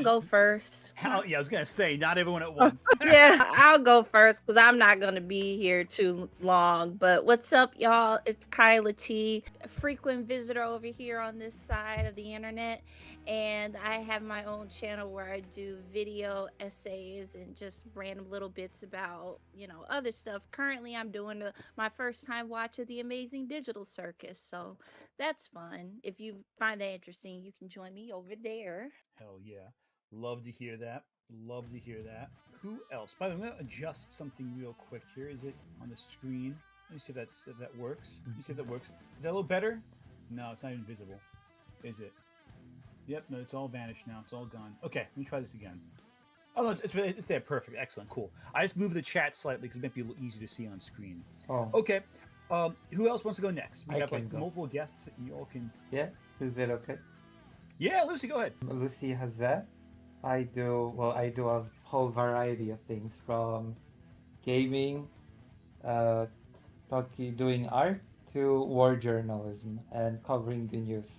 go first. Yeah, I was gonna say not everyone at once. Yeah, I'll go first because I'm not going to be here too long. But what's up, y'all? It's Kyla T, a frequent visitor over here on this side of the internet. And I have my own channel where I do video essays and just random little bits about, other stuff. Currently, I'm doing my first time watch of the Amazing Digital Circus. So that's fun. If you find that interesting, you can join me over there. Hell yeah, love to hear that. Love to hear that. Who else? By the way, I'm gonna adjust something real quick here. Is it on the screen? Let me see if that works. Let me see if that works. Is that a little better? No, it's not even visible. Is it? Yep, no, it's all vanished now. It's all gone. Okay, let me try this again. Oh, no, it's there. Perfect. Excellent. Cool. I just moved the chat slightly because it might be a little easier to see on screen. Oh, Okay. Who else wants to go next? We I have can like go. multiple guests that you all can. Yeah, is that okay? Yeah, Lucy, go ahead. Lucy Haze. I do a whole variety of things from gaming, uh, doing art to war journalism and covering the news.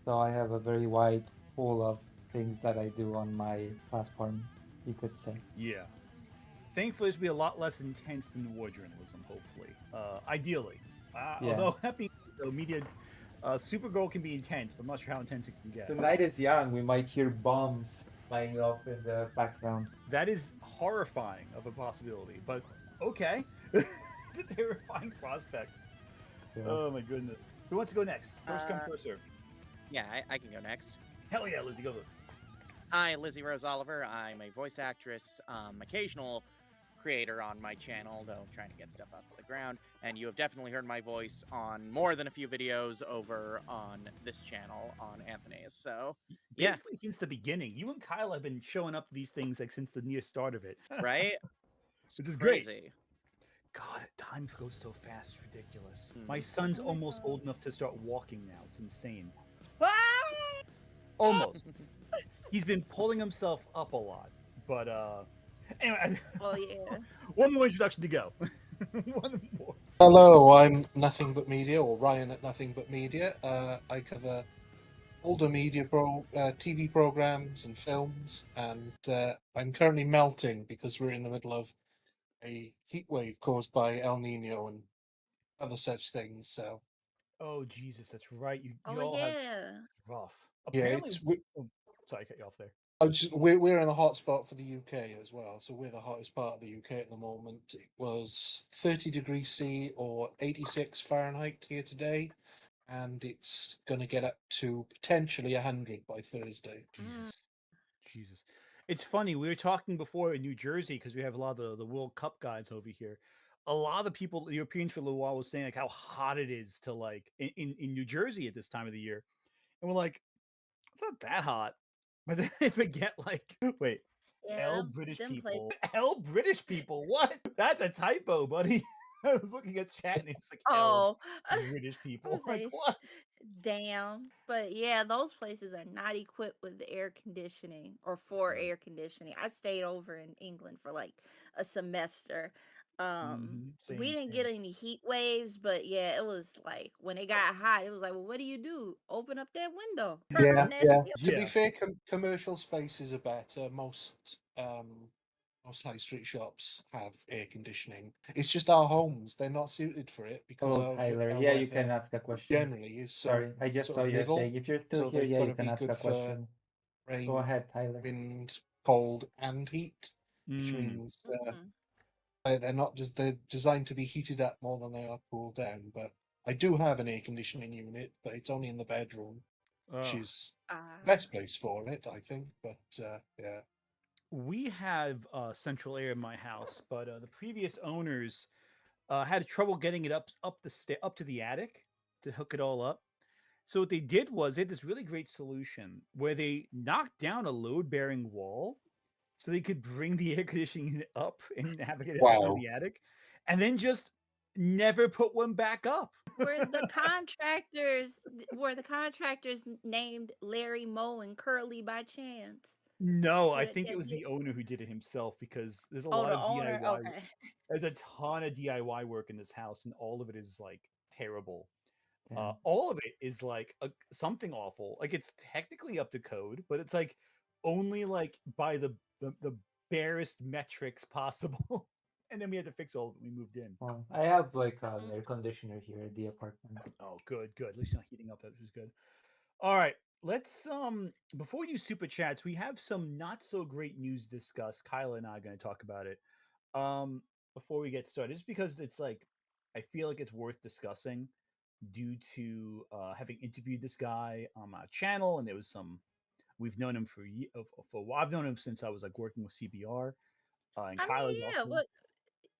So I have a very wide pool of things that I do on my platform, you could say. Yeah. Thankfully, this will be a lot less intense than war journalism. Hopefully, ideally. Yeah. Although that being said, media, Supergirl can be intense, but I'm not sure how intense it can get. The night is young. We might hear bombs flying off in the background. That is horrifying of a possibility, but okay. It's a terrifying prospect. Yeah. Oh my goodness. Who wants to go next? First come, first serve. Yeah, I can go next. Hell yeah, Lizzie, go. Hi, Lizzie Rose Oliver. I'm a voice actress, occasional creator on my channel, though I'm trying to get stuff off the ground. And you have definitely heard my voice on more than a few videos over on this channel on Anthony's. So, yeah, Basically, since the beginning, you and Kyle have been showing up to these things like since the near start of it. right? Which is great. Crazy. God, time goes so fast, it's ridiculous. Hmm. My son's Oh my almost God. old enough to start walking now. It's insane. Ah! Almost. He's been pulling himself up a lot, but anyway. Oh yeah. One more introduction to go. One more. Hello, I'm Nothing But Media, or Ryan at Nothing But Media. I cover older TV programs and films, and I'm currently melting because we're in the middle of a heat wave caused by El Nino and other such things. So Oh Jesus, that's right. You Oh all have yeah. rough. yeah, Apparently, oh, sorry, I cut you off there. we're in a hot spot for the UK as well. So we're the hottest part of the UK at the moment. It was 30 degrees C or 86 Fahrenheit here today, and it's going to get up to potentially 100 by Thursday. Mm. Jesus. It's funny. We were talking before in New Jersey because we have a lot of the World Cup guys over here. A lot of the people, the Europeans for a little while, was saying like how hot it is to like in New Jersey at this time of the year, and we're like, it's not that hot. But then they forget like, wait, Yeah, L British them places. people, L British people. What? That's a typo, buddy. I was looking at chat and it's like L Oh, British I people. was Like like, what? damn. But yeah, those places are not equipped with air conditioning or for Right. air conditioning. I stayed over in England for like a semester. We Same, didn't get same. any heat waves, but yeah, it was like when it got hot, it was like, well, what do? Open up that window, turn Yeah, on that yeah. ceiling. To be Yeah. fair, commercial spaces are better. Most high street shops have air conditioning. It's just our homes; they're not suited for it because Hello, of Tyler. our Yeah, you weather can ask a question. generally is so Sorry, I just sort saw of your middle. thing. If you're still So here, they've yeah, got you to can be ask good a for question. Go rain, ahead, Tyler. wind, cold, and heat, which Mm. means Mhm. they're not just they're designed to be heated up more than they are cooled down. But I do have an air conditioning unit, but it's only in the bedroom, which Oh. is the Ah. best place for it, I think. But yeah. We have central air in my house, but the previous owners had trouble getting it up to the attic to hook it all up. So what they did was they had this really great solution where they knocked down a load bearing wall so they could bring the air conditioning unit up and navigate it up into Wow. the attic, and then just never put one back up. Were the contractors named Larry, Moe, and Curly by chance? No, I That think it that was did. the owner who did it himself because there's a Oh, lot the of owner. DIY. Okay. There's a ton of DIY work in this house, and all of it is like terrible. Damn. All of it is like something awful. Like it's technically up to code, but it's like only like by the barest metrics possible. And then we had to fix all of it when we moved in. Well, I have like an Mm. air conditioner here at the apartment. Oh, good, good. At least it's not heating up. That was good. All right, let's before we do super chats, we have some not so great news to discuss. Kyla and I are going to talk about it. Before we get started, just because it's like I feel like it's worth discussing due to having interviewed this guy on my channel, and there was some we've known him for a while. I've known him since I was like working with CBR, and I Kyla's mean, yeah, also what?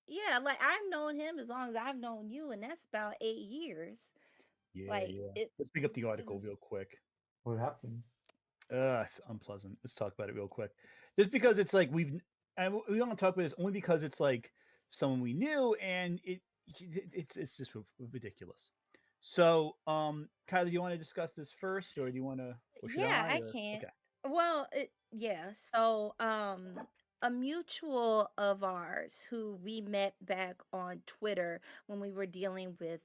Yeah, like I've known him as long as I've known you, and that's about 8 years. yeah, Like yeah. it. Let's pick up the article to- real quick. What happened? It's unpleasant. Let's talk about it real quick. Just because it's like and we want to talk about this only because it's like someone we knew, and it's just ridiculous. So, Kyla, do you want to discuss this first, or do you want to, or should Yeah, I? I Or can't. okay, Well, yeah. So, a mutual of ours who we met back on Twitter when we were dealing with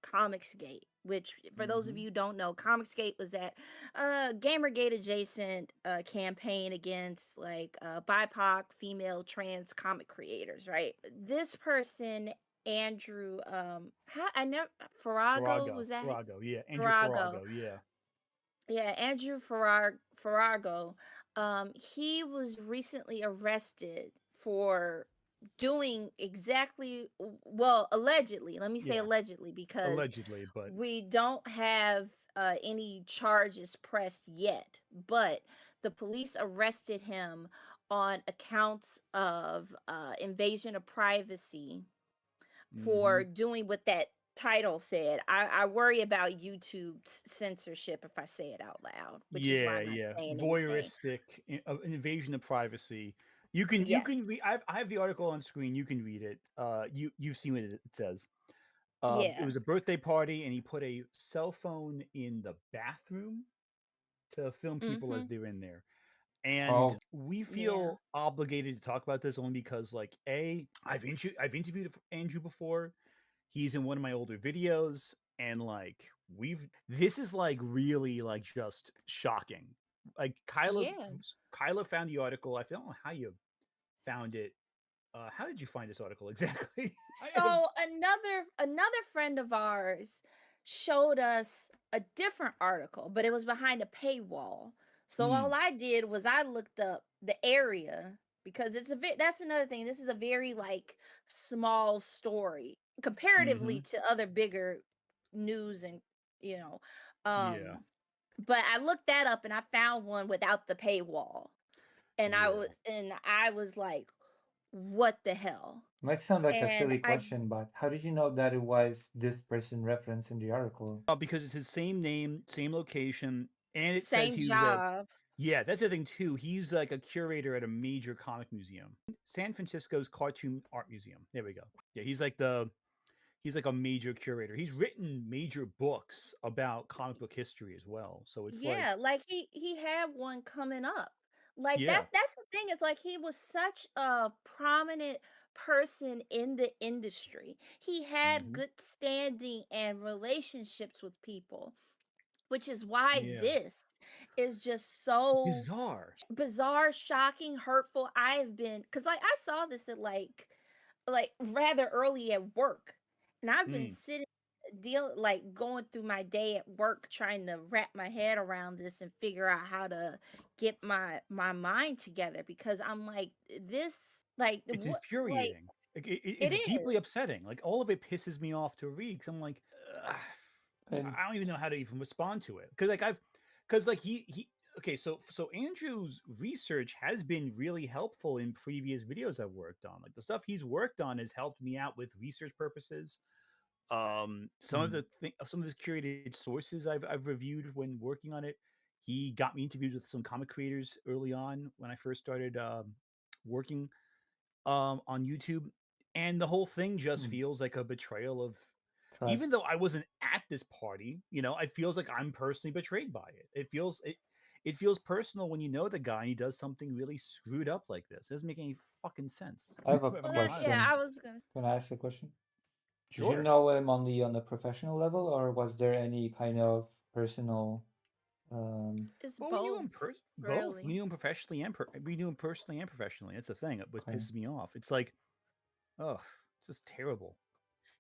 Comicsgate, which for those of mm-hmm. you who don't know, Comicsgate was that Gamergate adjacent campaign against like BIPOC female trans comic creators, right? This person, Andrew, how I never Farago, was that Farago, yeah, Andrew Farago? Farago, yeah. Yeah, Andrew Farago. He was recently arrested for doing exactly, well, allegedly. Let me say Yeah, allegedly because allegedly, but we don't have any charges pressed yet. But the police arrested him on accounts of invasion of privacy mm-hmm. for doing what that title said. I worry about YouTube's censorship if I say it out loud, which is why Yeah, I'm not yeah, saying anything. voyeuristic, an invasion of privacy. You Yes. can read. I have the article on screen. You can read it. You've seen what it says. It Yeah. was a birthday party, and he put a cell phone in the bathroom to film people as Mhm. they're in there. And Oh, we Yeah. feel obligated to talk about this only because, like, I've interviewed Andrew before. He's in one of my older videos, and like we've this is like really like just shocking. Like Yeah. Kyla found the article. I don't know how you found it. How did you find this article exactly? I have So another friend of ours showed us a different article, but it was behind a paywall. So all mm, I did was I looked up the area because that's another thing. This is a very like small story comparatively mm-hmm, to other bigger news and you know yeah, um but I looked that up and I found one without the paywall. And yeah. I was like, what the hell? might sound like a And silly I question, but how did you know that it was this person referenced in the article? Because it's his same name, same location, and it says same he was a job. yeah. That's the thing too. He's like a curator at a major comic museum, San Francisco's Cartoon Art Museum. There we go. Yeah, he's like a major curator. He's written major books about comic book history as well. So it's like, Yeah, like he had one coming up. Like yeah, that's the thing. It's like he was such a prominent person in the industry. He had hmm good standing and relationships with people, which is why yeah, this is just so bizarre. bizarre, shocking, hurtful. I've been because like I saw this at like rather early at work, and I've been Mm. sitting like going through my day at work trying to wrap my head around this and figure out how to get my mind together because I'm like this like It's what like infuriating. Like it it's deeply is. upsetting. Like all of it pisses me off to read. Cause I'm like, ugh, And I don't even know how to even respond to it. Cause like cause like he. Okay, so Andrew's research has been really helpful in previous videos I've worked on. Like the stuff he's worked on has helped me out with research purposes. mm, Some of his curated sources I've reviewed when working on it. He got me interviews with some comic creators early on when I first started working on YouTube, and the whole thing just mm, feels like a betrayal of. Even trust. though I wasn't at this party, it feels like I'm personally betrayed by it. It feels personal when you know the guy and he does something really screwed up like this. It doesn't make any fucking sense. I have a If Well, I'm being that honest. yeah, question. I was gonna. Can I ask a question? Did you Sure. know him on the professional level, or was there any kind of personal It's Well, we knew both, him both. We really. knew him professionally and we knew him personally and professionally. That's the thing. What Okay. pisses me off. It's like, oh, it's just terrible.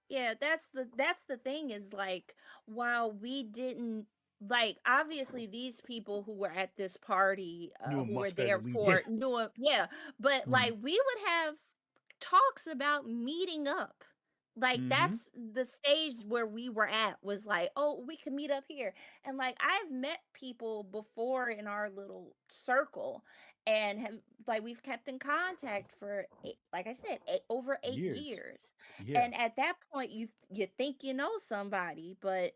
Yeah, that's the thing is like while we didn't like obviously these people who were at this party Knew him who were much better there than we did. for knew him, yeah, but Mm. like we would have talks about meeting up. Like Mm-hmm. that's the stage where we were at was like, oh, we can meet up here. And like I've met people before in our little circle and have like we've kept in contact for like I said, over eight Years. years. Yeah. And at that point, you think you know somebody, but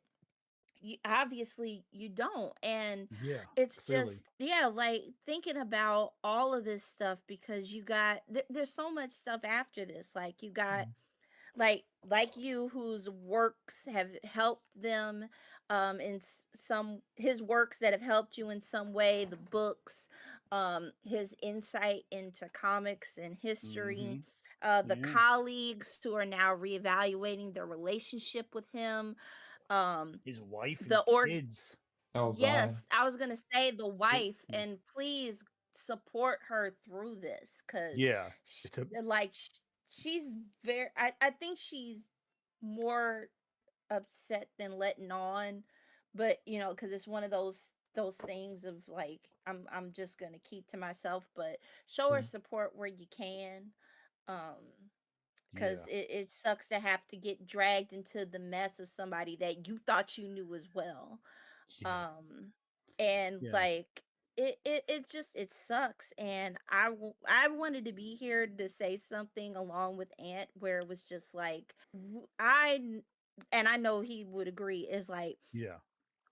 obviously you don't. And Yeah. it's Clearly. just yeah, like thinking about all of this stuff because you got there's so much stuff after this. Like you got Mm. like you whose works have helped them in some his works that have helped you in some way, the books, his insight into comics and Mm-hmm. history, the Yeah. colleagues who are now reevaluating their relationship with him, um His wife and the org kids. Oh God. yes, I was gonna say the It- wife, and please support her through this because yeah. It's a. like she's very I think she's more upset than letting on, but because it's one of those things of like I'm just gonna keep to myself, but show her Yeah. support where you can, um because Yeah. it sucks to have to get dragged into the mess of somebody that you thought you knew as well, Yeah. um and Yeah. like it just it sucks. And I wanted to be here to say something along with Ant where it was just like and I know he would agree is like Yeah.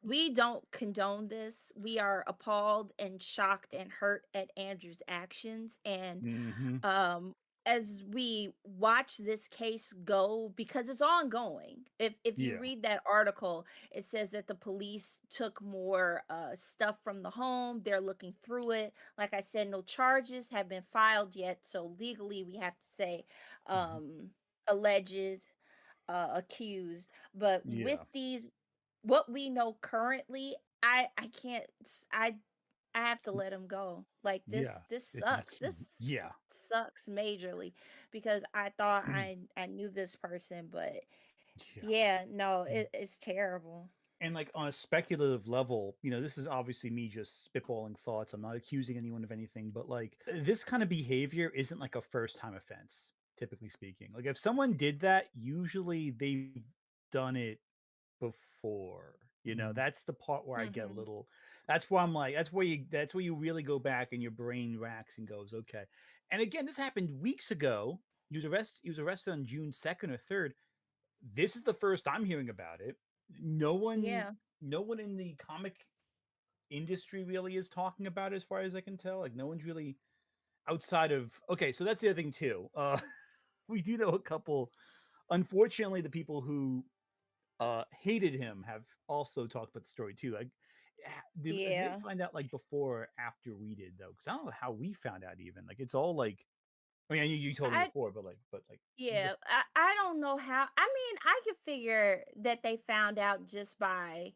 we don't condone this. We are appalled and shocked and hurt at Andrew's actions. And Mm-hmm. um as we watch this case go because it's ongoing. If you Yeah. read that article, it says that the police took more stuff from the home. They're looking through it. Like I said, no charges have been filed yet, so legally we have to say Mm-hmm. alleged, accused. But with Yeah. these what we know currently, I can't I have to let him go. Like Yeah. this That's. sucks. This Yeah. sucks majorly because I thought I knew this person, but Yeah. yeah, no, Mm. it's terrible. And like on a speculative level, this is obviously me just spitballing thoughts. I'm not accusing anyone of anything, but like this kind of behavior isn't like a first time offense, typically speaking. Like if someone did that, usually they've done it before. Mm. That's the part where I get a Mhm. little. That's where I'm like, that's where you really go back and your brain racks and goes, okay. And again, this happened weeks ago. He was arrested on June 2nd or 3rd. This is the first I'm hearing about it. No one Yeah. no one in the comic industry really is talking about it as far as I can tell. Like no one's really outside of okay, so that's the other thing too. We do know a couple. Unfortunately, the people who hated him have also talked about the story too. Like did they Yeah. find out like before or after we did though? Because I don't know how we found out even. Like it's all like I mean, I knew you told me I before, but like yeah, I don't know how. I mean, I could figure that they found out just by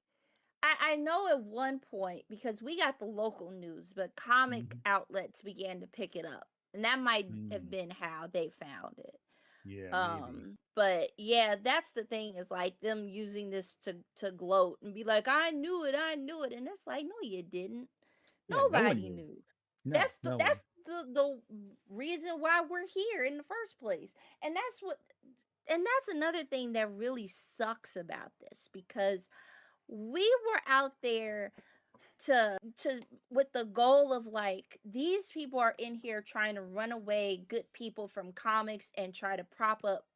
I know at one point because we got the local news, but comic Mhm. outlets began to pick it up. And that might have Mm, been how they found it. yeah, maybe. But yeah, that's the thing is like them using this to gloat and be like, I knew it. And it's like, no, you didn't. Yeah, no one Nobody knew. knew. No, no one. That's the reason why we're here in the first place. And that's another thing that really sucks about this because we were out there to with the goal of like these people are in here trying to run away good people from comics and try to prop up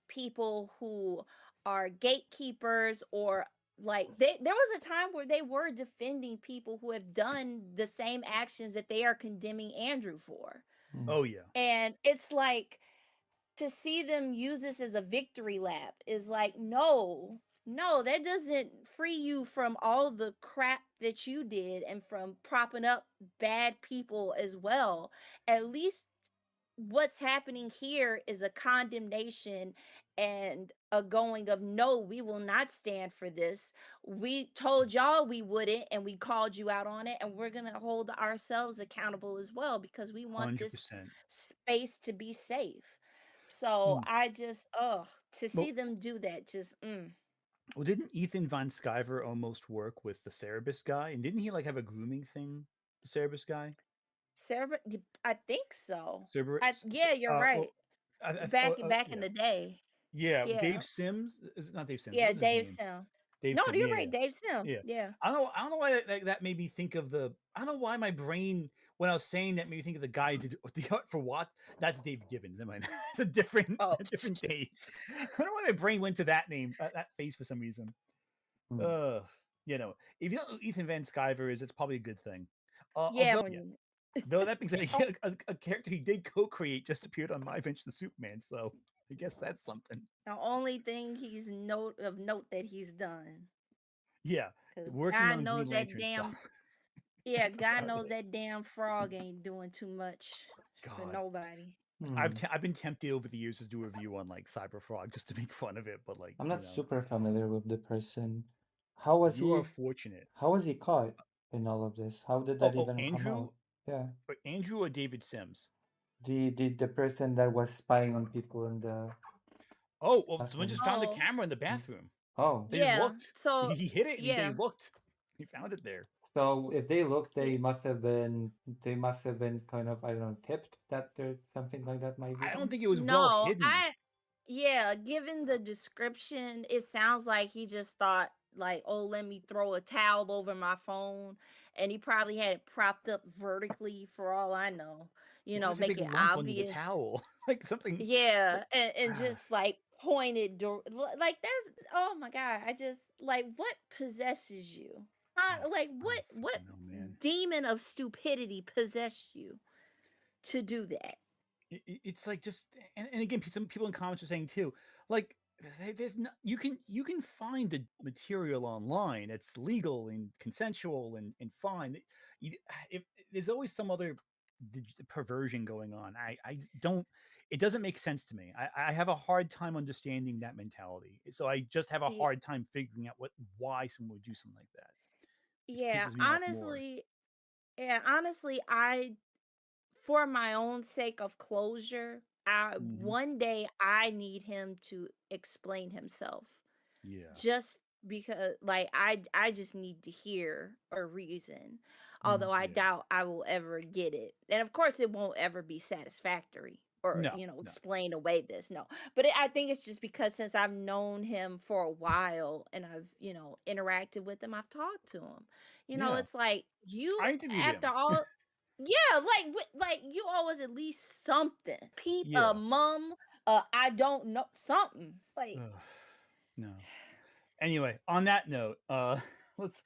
people who are gatekeepers or like there was a time where they were defending people who have done the same actions that they are condemning Andrew for. Mm. Oh yeah. And it's like to see them use this as a victory lap is like, no, no, that doesn't free you from all the crap that you did and from propping up bad people as well. At least what's happening here is a condemnation and a going of no, we will not stand for this. We told y'all we wouldn't, and we called you out on it, and we're gonna hold ourselves accountable as well because we want this 100%. space to be safe. So Mm. I just, oh, to Well, see them do that, just well, didn't Ethan Von Sciver almost work with the Cerebus guy? And didn't he like have a grooming thing? The Cerebus guy, Sarah, I think so. Cerberus. Yeah, you're right. Well, Back in yeah, the day. yeah. Yeah. Dave Sims is it not Dave Sims? Yeah, What was his Dave name? Sim. Dave No, Sim. you're Yeah, right, yeah. Dave Sim. Yeah. Yeah. I don't know why that made me think of the. I don't know why my brain, when I was saying that, made me think of the guy who did the art for what. That's Dave Gibbons. Never mind. It's Oh, a different Dave. I don't know why my brain went to that name, that face for some reason. Hmm. Uh, if you don't know who Ethan Van Sciver is, it's probably a good thing. yeah. Although, yeah, When though that being said, oh, a character he did co-create just appeared on My Adventures of Superman, so I guess that's something. the only thing note that he's done, Yeah, because working God on knows Green that Lantern damn, stuff. yeah, That's God about knows it. that damn frog ain't doing too much for God, nobody. Hmm. I've been tempted over the years to do a review on like Cyberfrog just to make fun of it, but like I'm not super familiar with the person. How was you are he? fortunate. How was he caught in all of this? How did that even come Andrew, out? Yeah, or Andrew or David Sims. the person that was spying on people in the Oh, well, someone bathroom. just found the Oh, camera in the Hmm. bathroom. Oh, They just yeah. looked. So He hit it and they yeah, looked. He found it there. so if they looked, yeah. they must have been kind of, I don't know, tipped that there's something like that might be I don't done. think it was well No, hidden. yeah, given the description, it sounds like he just thought like, "Oh, let me throw a towel over my phone," and he probably had it propped up vertically for all I know. Why is a Make big it lump under the obvious. towel? Like something Yeah, like and just like pointed like that's oh my god, I just like what possesses you? Like I don't what freaking know, man. demon of stupidity possessed you to do that? It's like just and again, some people in comments are saying too, like there's no, you can find the material online. It's legal and consensual and fine. You, if there's always some other perversion going on. I don't. It doesn't make sense to me. I have a hard time understanding that mentality. So I just have a Y- hard time figuring out why someone would do something like that, which Yeah, pisses me off more. honestly, I for my own sake of closure, I Hmm. one day I need him to explain himself. Yeah. Just because like I just need to hear a reason. Hmm. Although I Yeah. doubt I will ever get it. And of course it won't ever be satisfactory or No. No. explain away this. No. But I think it's just because since I've known him for a while and I've, interacted with him, I've talked to him. Yeah. It's like you I interviewed after him. all yeah, like you always at least something. Peep, a Yeah. mum, I don't know something. Like Ugh, no. Anyway, on that note, let's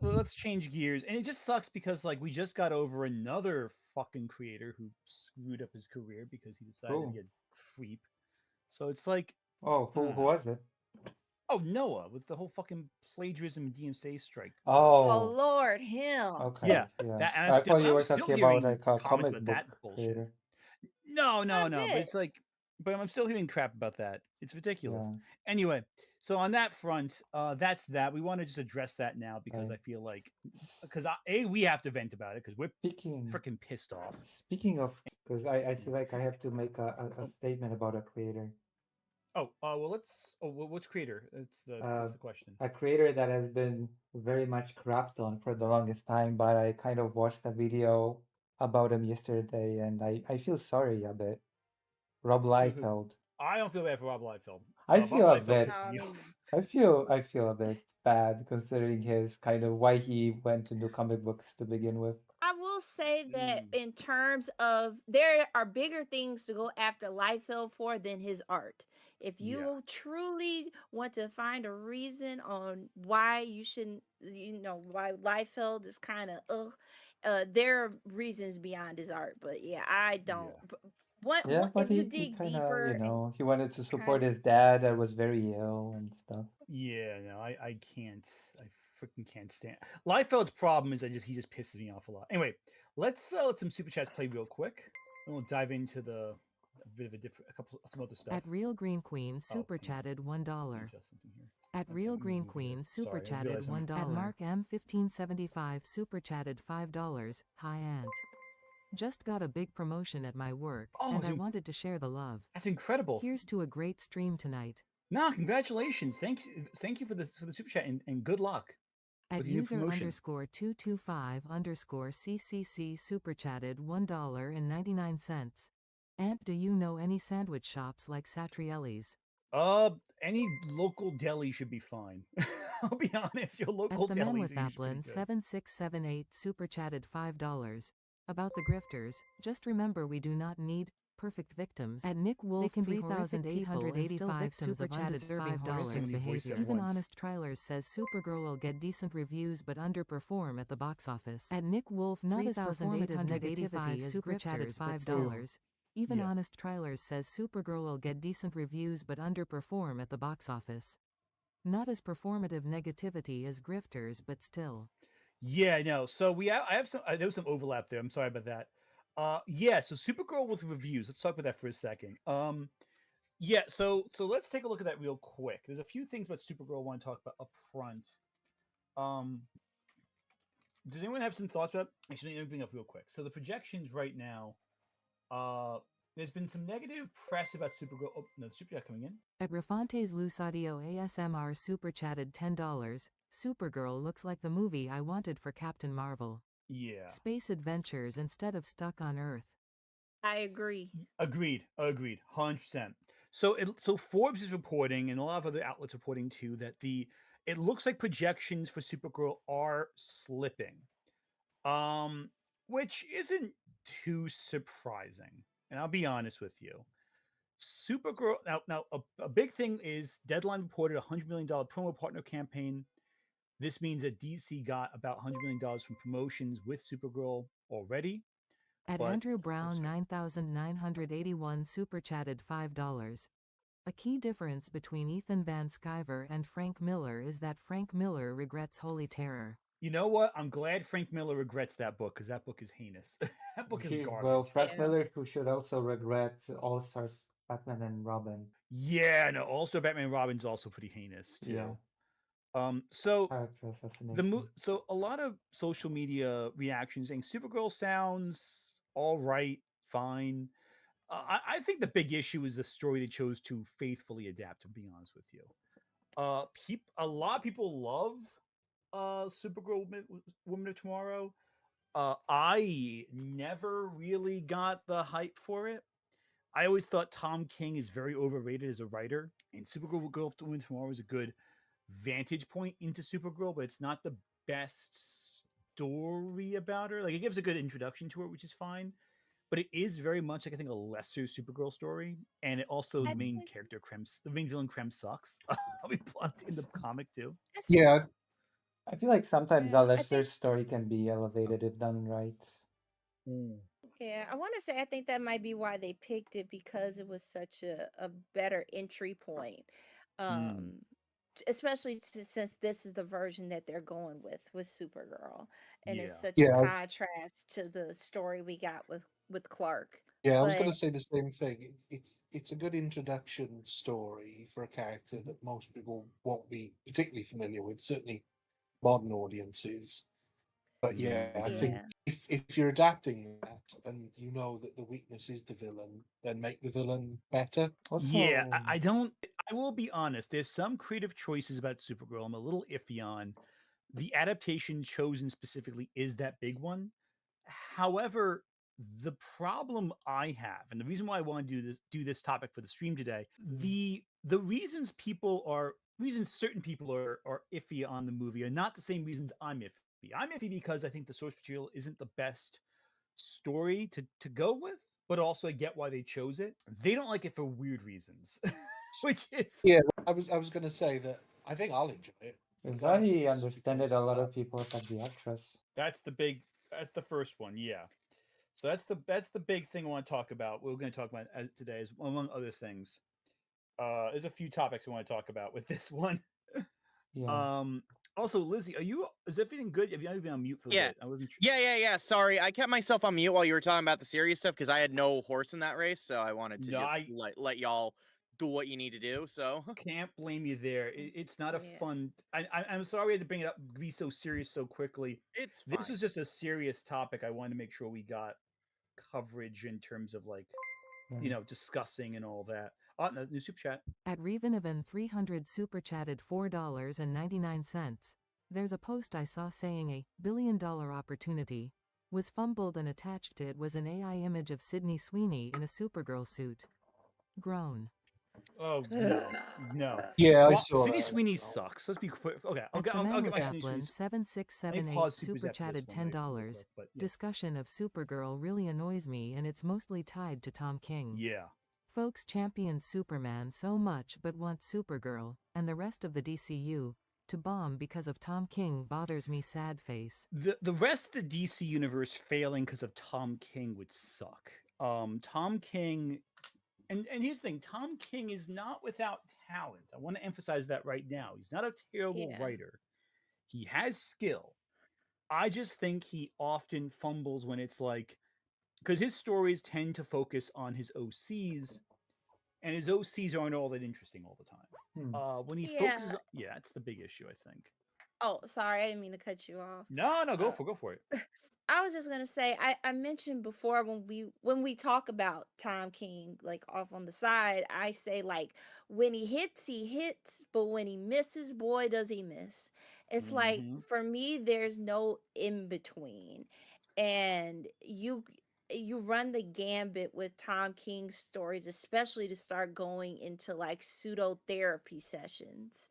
let's change gears. And it just sucks because like we just got over another fucking creator who screwed up his career because he decided to Who? be a creep. So it's like Oh, I who don't know. was it? Oh, Noah with the whole fucking plagiarism and DMCA strike bullshit. oh Oh, Lord, him. Yeah, okay, yeah. that and I thought and you I'm were still talking about hearing like a comments comic about that book bullshit. creator. No, I no, no. But bet. it's like, but I'm still hearing crap about that. It's ridiculous. Yeah, Anyway, so on that front, that's that. We want to just address that now because right. I feel like, S- because we have to vent about it because we're Speaking freaking pissed off. speaking of, because I feel like I have to make a Oh, statement about a creator. well, let's. Oh, which creator? Uh, That's the question. a creator that has been very much crapped on for the longest time, but I kind of watched a video about him yesterday and I feel sorry a bit. Rob Who? Liefeld. I don't feel bad for Rob Liefeld. I Rob feel a Liefeld bit pisses I me mean, off. I feel a bit bad considering his kind of why he went into comic books to begin with. I will say that Mm, in terms of there are bigger things to go after Liefeld for than his art. If yeah, you truly want to find a reason on why you shouldn't, why Liefeld is kind of, there are reasons beyond his art. But yeah, I don't. yeah. Yeah, What but if you he dig kind of, deeper and he wanted to kind support of his dad that was very ill and stuff. Yeah, no, I can't. I freaking can't stand. Liefeld's problem is he just pisses me off a lot. Anyway, let's let some super chats play real quick. Then we'll dive into a bit of a couple some other stuff. At Real Green Queen Oh, super hang on. chatted Let me $1. adjust something here. At One Real second, let me Green move here. Queen super Sorry, I chatted realize I'm. $1. At Mark M1575 super chatted $5. Hi Ant. Just got a big promotion at my work, Oh, and I wanted to share the love. that's incredible. Here's to a great stream tonight. No, congratulations. Thank you for the super chat and good luck At with your new user promotion. underscore 225 underscore CCC super chatted $1.99. Ant, do you know any sandwich shops like Satrielli's? Any local deli should be fine. I'll be honest, your At local the man delis with are usually pretty Applin good. 7678 super chatted $5. About the grifters, just remember we do not need perfect victims. At Nick Wolf 3885 super chatted $5 behavior. Even Honest Trailers says Supergirl will get decent reviews but underperform at the box office. At Nick Wolf not as performative negativity is super chatted $5. Even Yeah. Honest Trailers says Supergirl will get decent reviews but underperform at the box office. Not as performative negativity as grifters, but still. Yeah, no. So I have some. There was some overlap there. I'm sorry about that. Yeah. So Supergirl with reviews. Let's talk about that for a second. Yeah. So let's take a look at that real quick. There's a few things about Supergirl I want to talk about up front. Um, does anyone have some thoughts about? Actually, let me bring up real quick. So the projections right now. Uh, there's been some negative press about Supergirl. Oh no, the Supergirl coming in. At Rafantes Lusadio ASMR super chatted $10. Supergirl looks like the movie I wanted for Captain Marvel. Yeah. Space adventures instead of stuck on Earth. I agree. Agreed. 100%. So Forbes is reporting, and a lot of other outlets reporting too, that it looks like projections for Supergirl are slipping. Which isn't too surprising. And I'll be honest with you. Supergirl now a big thing is Deadline reported $100 million promo partner campaign. This means that DC got about $100 million from promotions with Supergirl already. At But Andrew Brown 9981 super chatted $5. A key difference between Ethan Van Sciver and Frank Miller is that Frank Miller regrets Holy Terror. you know what? I'm glad Frank Miller regrets that book because that book is heinous. That book is Well, garbage. Frank Yeah. Miller, who should also regret All Stars Batman and Robin. Yeah, no. Also, Batman and Robin's also pretty heinous too. Yeah. So Character assassination. so a lot of social media reactions saying Supergirl sounds all right, fine. I think the big issue is the story they chose to faithfully adapt. To be honest with you, a lot of people love Supergirl Woman of Tomorrow. I never really got the hype for it. I always thought Tom King is very overrated as a writer, and Supergirl Woman of Tomorrow is a good vantage point into Supergirl, but it's not the best story about her. Like it gives a good introduction to her, which is fine, but it is very much like I think a lesser Supergirl story, and it also I the main think character the main villain Krem sucks. I'll be blunt in the comic too. that's Yeah, I feel like sometimes a yeah. I lesser think story can be elevated if done right. Mm. yeah. I want to say I think that might be why they picked it because it was such a better entry point. Mm. Um, especially since this is the version that they're going with Supergirl, and it's Yeah. such a yeah, contrast to the story we got with Clark. yeah. I was going But to say the same thing. It's a good introduction story for a character that most people won't be particularly familiar with. Certainly, modern audiences. But yeah, Mm. I think yeah, if you're adapting that and you know that the weakness is the villain, then make the villain better. Yeah, Also, I don't. I will be honest. There's some creative choices about Supergirl I'm a little iffy on. The adaptation chosen specifically is that big one. However, the problem I have, and the reason why I want to do this topic for the stream today, the reasons certain people are iffy on the movie are not the same reasons I'm iffy. I'm iffy because I think the source material isn't the best story to go with, but also I get why they chose it. They don't like it for weird reasons, which is Yeah, I was going to say that I think I'll enjoy it as I regardless understand it, a because lot of people attack the actress. that's that's the first one, yeah. So that's the big thing I want to talk about. We're going to talk about today, is among other things. There's a few topics I want to talk about with this one. Yeah. Um, Also, Lizzie, are you? Is everything good? Have you been on mute for a Yeah. bit? I wasn't sure. Yeah. Sorry, I kept myself on mute while you were talking about the serious stuff because I had no horse in that race, so I wanted to No, just I let y'all do what you need to do. So can't blame you there. It's not a Yeah. fun. I'm sorry we had to bring it up, be so serious so quickly. it's This fine. was just a serious topic. I wanted to make sure we got coverage in terms of like, Right. discussing and all that. Oh, no, new super chat. At Revenevan 300 super chatted $4.99. There's a post I saw saying a billion-dollar opportunity was fumbled and attached to it was an AI image of Sydney Sweeney in a Supergirl suit. Groan. Oh no, no. Yeah, I Well, saw Sydney that. Sweeney sucks. Let's be quick. Okay, I'll At get. the I'll Man get with my Sydney Sweeney. Applin Let me 7678 pause supers super after this chatted one real $10. quick. But yeah, Discussion of Supergirl really annoys me and it's mostly tied to Tom King. yeah. Folks champion Superman so much but want Supergirl, and the rest of the DCU, to bomb because of Tom King bothers me sad face. The rest of the DC universe failing because of Tom King would suck. Tom King, and here's the thing: Tom King is not without talent. I want to emphasize that right now. He's not a terrible Yeah. writer. He has skill. I just think he often fumbles when it's like, because his stories tend to focus on his OCs, and his OCs aren't all that interesting all the time. Hmm. When he Yeah. focuses, yeah, it's the big issue, I think. Oh, sorry, I didn't mean to cut you off. No, Uh, go for it. I was just gonna say I mentioned before when we talk about Tom King like off on the side, I say like when he hits, but when he misses, boy does he miss. It's like Mm-hmm. for me, there's no in between, and you run the gambit with Tom King's stories, especially to start going into like pseudo therapy sessions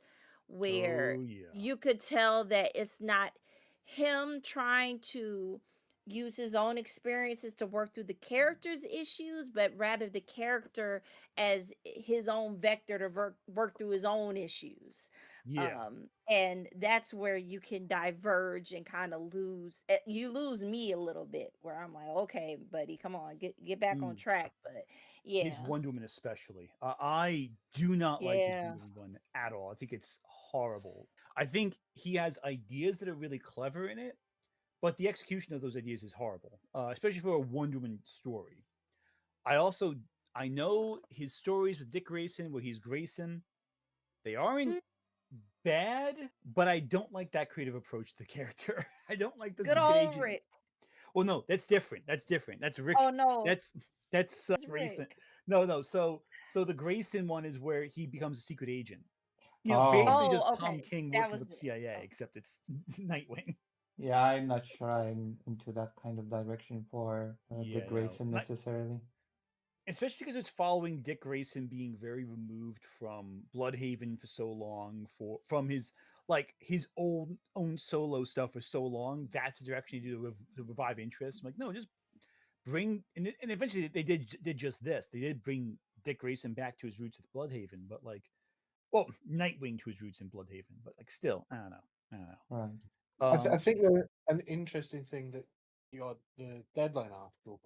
where Oh yeah. you could tell that it's not him trying to use his own experiences to work through the character's issues, but rather the character as his own vector to work through his own issues. Yeah. And that's where you can diverge and kind of lose. You lose me a little bit, where I'm like, okay, buddy, come on, get back on Mm. track. But His yeah, Wonder Woman, especially. I do not like his yeah, Wonder Woman at all. I think it's horrible. I think he has ideas that are really clever in it, but the execution of those ideas is horrible, especially for a Wonder Woman story. I also I know his stories with Dick Grayson, where he's Grayson. They aren't Mm, bad, but I don't like that creative approach to the character. I don't like the good secret old agent. Rick. Well, no, that's different. That's different. That's Oh Rick. no, That's that's it's Grayson. Rick. No. So the Grayson one is where he becomes a secret agent. Oh, Basically just Oh, Tom okay, King that working was with it. CIA, Oh, except it's Nightwing. yeah, I'm not sure I'm into that kind of direction for Dick Yeah, no, Grayson necessarily. especially because it's following Dick Grayson being very removed from Bloodhaven for so long, from his his own solo stuff for so long. That's the direction you do to revive interest. I'm like, no, just bring and eventually they did just this. They did bring Dick Grayson back to his roots with Bloodhaven, but like, well, Nightwing to his roots in Bloodhaven, but like, still, I don't know, I don't Right. know. I think an interesting thing that the deadline article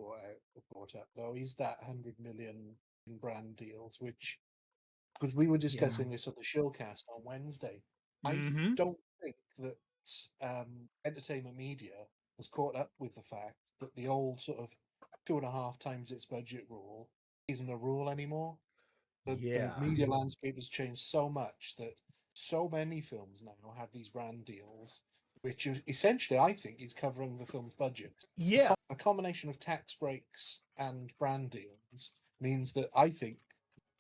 brought up though is that 100 million in brand deals, which because we were Yeah. discussing this on the showcast on Wednesday. Mm-hmm. Don't think that entertainment media has caught up with the fact that the old sort of 2.5 times its budget rule isn't a rule anymore. The Yeah, media landscape has changed so much that so many films now have these brand deals, which essentially I think is covering the film's budget. yeah, A combination of tax breaks and brand deals means that I think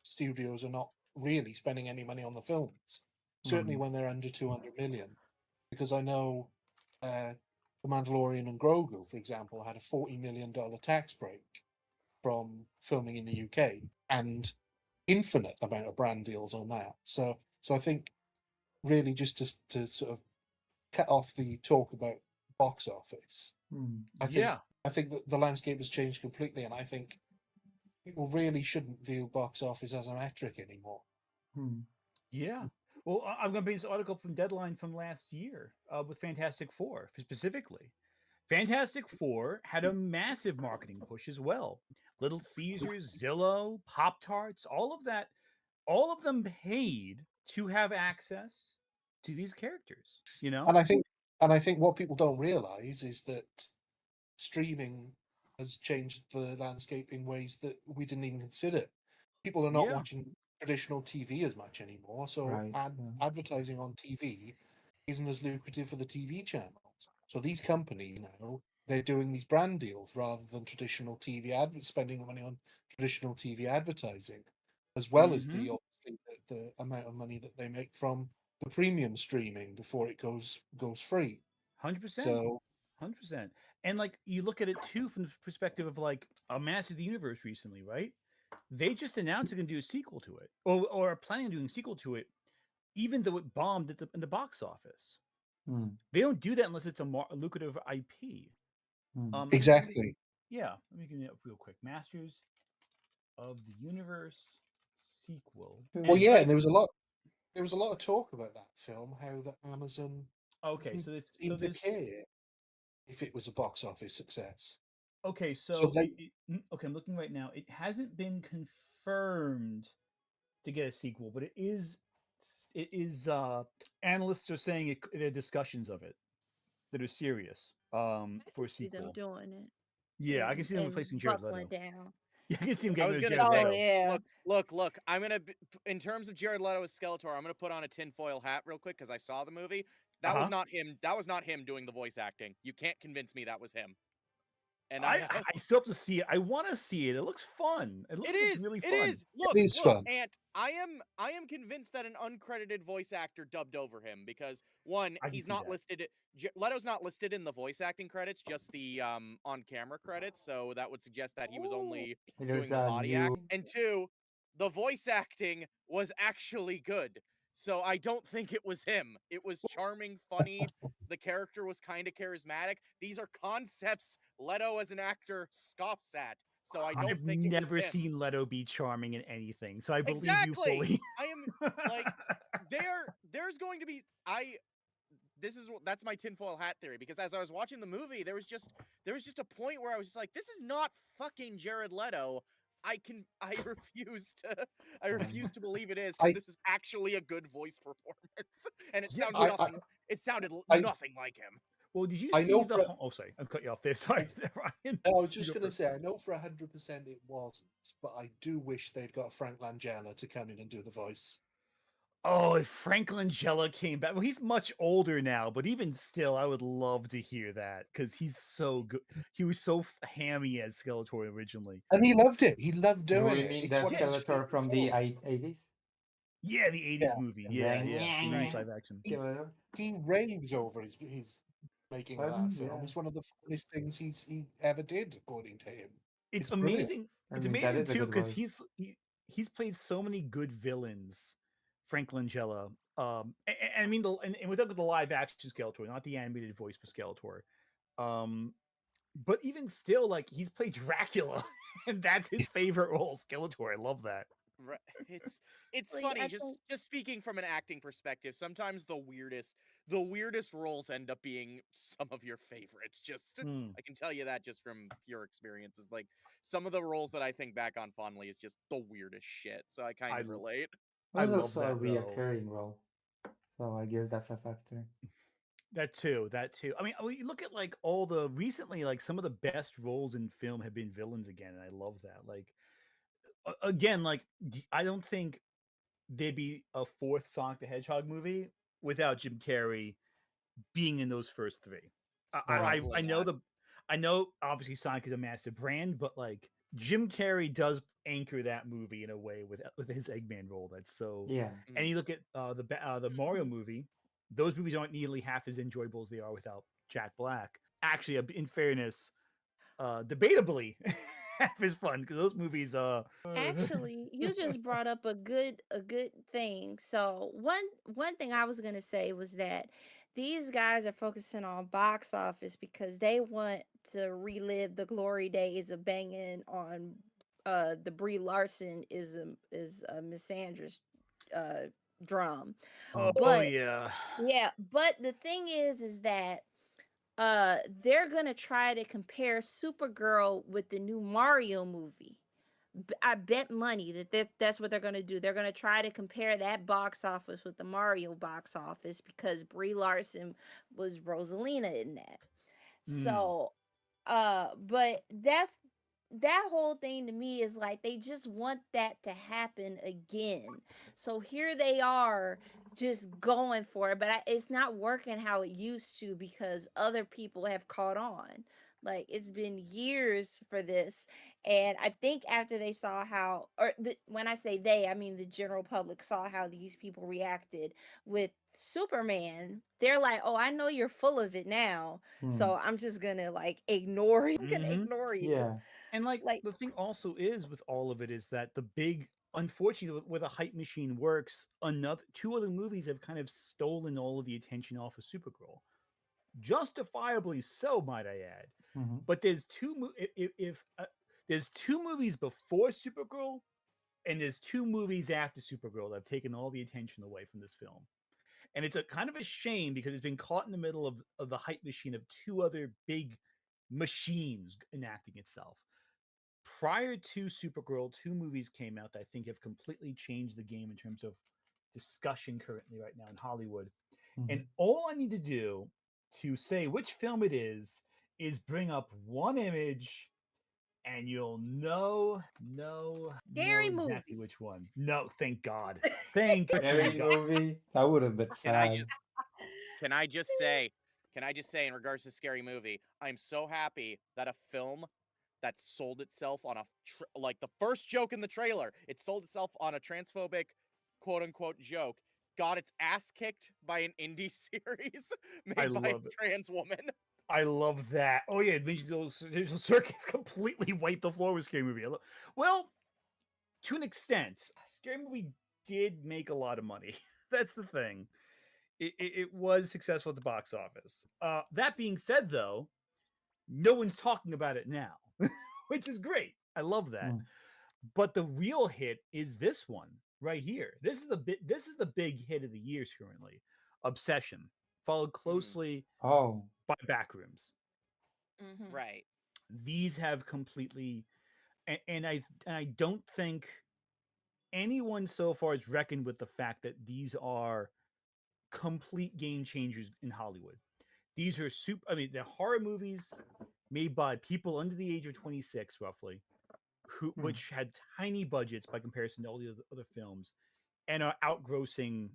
studios are not really spending any money on the films. Certainly Mm. when they're under 200 million, because I know The Mandalorian and Grogu, for example, had a $40 million tax break from filming in the UK and infinite amount of brand deals on that. So I think really just to sort of cut off the talk about box office, Mm. yeah. I think that the landscape has changed completely, and I think people really shouldn't view box office as a metric anymore. Mm. Yeah. Well, I'm going to bring this article from Deadline from last year with Fantastic Four specifically. Fantastic Four had a massive marketing push as well. Little Caesars, Zillow, Pop Tarts, all of that, all of them paid to have access to these characters. You know? And I think what people don't realize is that streaming has changed the landscape in ways that we didn't even consider. People are not Yeah. watching traditional TV as much anymore, so Right. Yeah. advertising on TV isn't as lucrative for the TV channels. So these companies now, they're doing these brand deals rather than traditional TV spending money on traditional TV advertising, as well as Mm-hmm. obviously the amount of money that they make from the premium streaming before it goes free. 100%. So 100%. And like you look at it too from the perspective of like a Master of the Universe recently, right? They just announced they're going to do a sequel to it, or are planning on doing a sequel to it, even though it bombed in the box office. Mm, They don't do that unless it's a lucrative IP. mm. exactly. Yeah, let me get it up real quick. Masters of the Universe sequel, and Well, it's yeah, like and there was a lot of talk about that film, how that Amazon okay, didn't so seem to this care if it was a box office success. okay, So so they okay, I'm looking right now. It hasn't been confirmed to get a sequel, but it is analysts are saying there are discussions of it that are serious I for can a see them sequel. doing it Yeah, I can see them and replacing Jared buckling Leto. down. Yeah, I can see him I getting was rid of gonna Jared Oh say, Leto. yeah. look. I'm gonna, in terms of Jared Leto as Skeletor, I'm gonna put on a tinfoil hat real quick because I saw the movie. That was Uh-huh. not him. That was not him doing the voice acting. You can't convince me that was him. And I I still have to see it. I want to see it. It looks fun. It looks it like it's is. really It fun. is. it Look, is look, fun. Ant. I am convinced that an uncredited voice actor dubbed over him because one, I can he's see not that. listed. Leto's not listed in the voice acting credits, just the on camera credits. So that would suggest that he was Oh, only There's doing the a body new. act. And two, the voice acting was actually good. So I don't think it was him. It was charming, funny. The character was kind of charismatic. These are concepts Leto as an actor scoffs at. So I don't I've think it was never him. seen Leto be charming in anything, so I believe you Exactly. fully. I am like there's going to be I that's my tinfoil hat theory because as I was watching the movie there was just a point where I was just like this is not fucking Jared Leto. I refuse to I refuse to believe it is because I this is actually a good voice performance and Yeah, I I, it sounded I nothing like him. well, did you I see know the? for Oh, sorry, I cut you off there. Sorry, Ryan. I was You just go gonna first. say I know for 100% it wasn't, but I do wish they'd got Frank Langella to come in and do the voice. Oh, if Frank Langella came back, well, he's much older now, but even still, I would love to hear that because he's so good. He was so hammy as Skeletor originally. And he loved it. He loved You doing it. mean It's the one of Yeah, his Skeletor favorite from the roles. 80s? yeah, the '80s Yeah. movie. Yeah, The yeah, the '80s Right. live action. He Skeletor? he raves over his making of that film. Yeah. It's one of the funniest things he ever did, according to him. It's It's brilliant. amazing. I It's mean, that amazing is a too good because voice. he's played so many good villains. Frank Langella. And I mean, and we're talking about the live action Skeletor, not the animated voice for Skeletor. Um, but even still, like he's played Dracula, and that's his favorite role, Skeletor. I love that. Right. It's like funny I just think speaking from an acting perspective. Sometimes the weirdest roles end up being some of your favorites. Just Hmm. I can tell you that just from pure experiences. Like some of the roles that I think back on fondly is just the weirdest shit. So I kind I of relate. It I was love also a that though. reoccurring role, so I guess that's a factor. That too. That too. I mean, we look at like all the recently, like some of the best roles in film have been villains again, and I love that. Like again, like I don't think there'd be a fourth Sonic the Hedgehog movie without Jim Carrey being in those first three. I Right. I, Probably I know not. the I know obviously Sonic is a massive brand, but like Jim Carrey does anchor that movie in a way with his Eggman role. That's so. Yeah. And Mhm. you look at the Mario movie; those movies aren't nearly half as enjoyable as they are without Jack Black. Actually, in fairness, debatably half as fun because those movies. actually you just brought up a good thing. So one thing I was gonna say was that these guys are focusing on box office because they want to relive the glory days of banging on the Brie Larson is Miss Sandra's uh drum. Oh But yeah. yeah, but the thing is that they're gonna try to compare Supergirl with the new Mario movie. I bet money that's what they're gonna do. They're gonna try to compare that box office with the Mario box office because Brie Larson was Rosalina in that. Mm. So, but that whole thing to me is like they just want that to happen again. So here they are just going for it, but it's not working how it used to because other people have caught on. Like it's been years for this, and I think after they saw how, when I say they, I mean the general public saw how these people reacted with Superman, they're like, "Oh, I know you're full of it now, Hmm. so I'm just gonna like ignore I'm gonna Hmm. ignore you." Yeah. And like Like, the thing also is with all of it is that the big, unfortunately, where the hype machine works, another two other movies have kind of stolen all of the attention off of Supergirl, justifiably so, might I add. Hmm. But there's if there's two movies before Supergirl, and there's two movies after Supergirl that have taken all the attention away from this film. And it's a kind of a shame because it's been caught in the middle of the hype machine of two other big machines enacting itself. Prior to Supergirl, two movies came out that I think have completely changed the game in terms of discussion currently right now in Hollywood. And Hmm. all I need to do to say which film it is bring up one image and you'll know scary exactly movie. which one. No, thank God. Thank freaking Scary God. movie. That would have been Can I sad. just can I just say can I just say in regards to Scary Movie, I'm so happy that a film that sold itself on a like the first joke in the trailer, it sold itself on a transphobic quote unquote joke, got its ass kicked by an indie series I made by a love it. trans woman. I love that. Oh yeah, Digital Circus completely wiped the floor with Scary Movie. Well, to an extent, Scary Movie did make a lot of money. That's the thing. It was successful at the box office. That being said, though, no one's talking about it now, which is great. I love that. Mm. But the real hit is this one right here. This is the big hit of the years currently. Obsession, followed Mhm. closely Oh. by Backrooms. Hmm. Right. These have completely, and I don't think anyone so far has reckoned with the fact that these are complete game changers in Hollywood. These are super. I mean, they're horror movies made by people under the age of 26, roughly, Hmm. which had tiny budgets by comparison to all the other films, and are outgrossing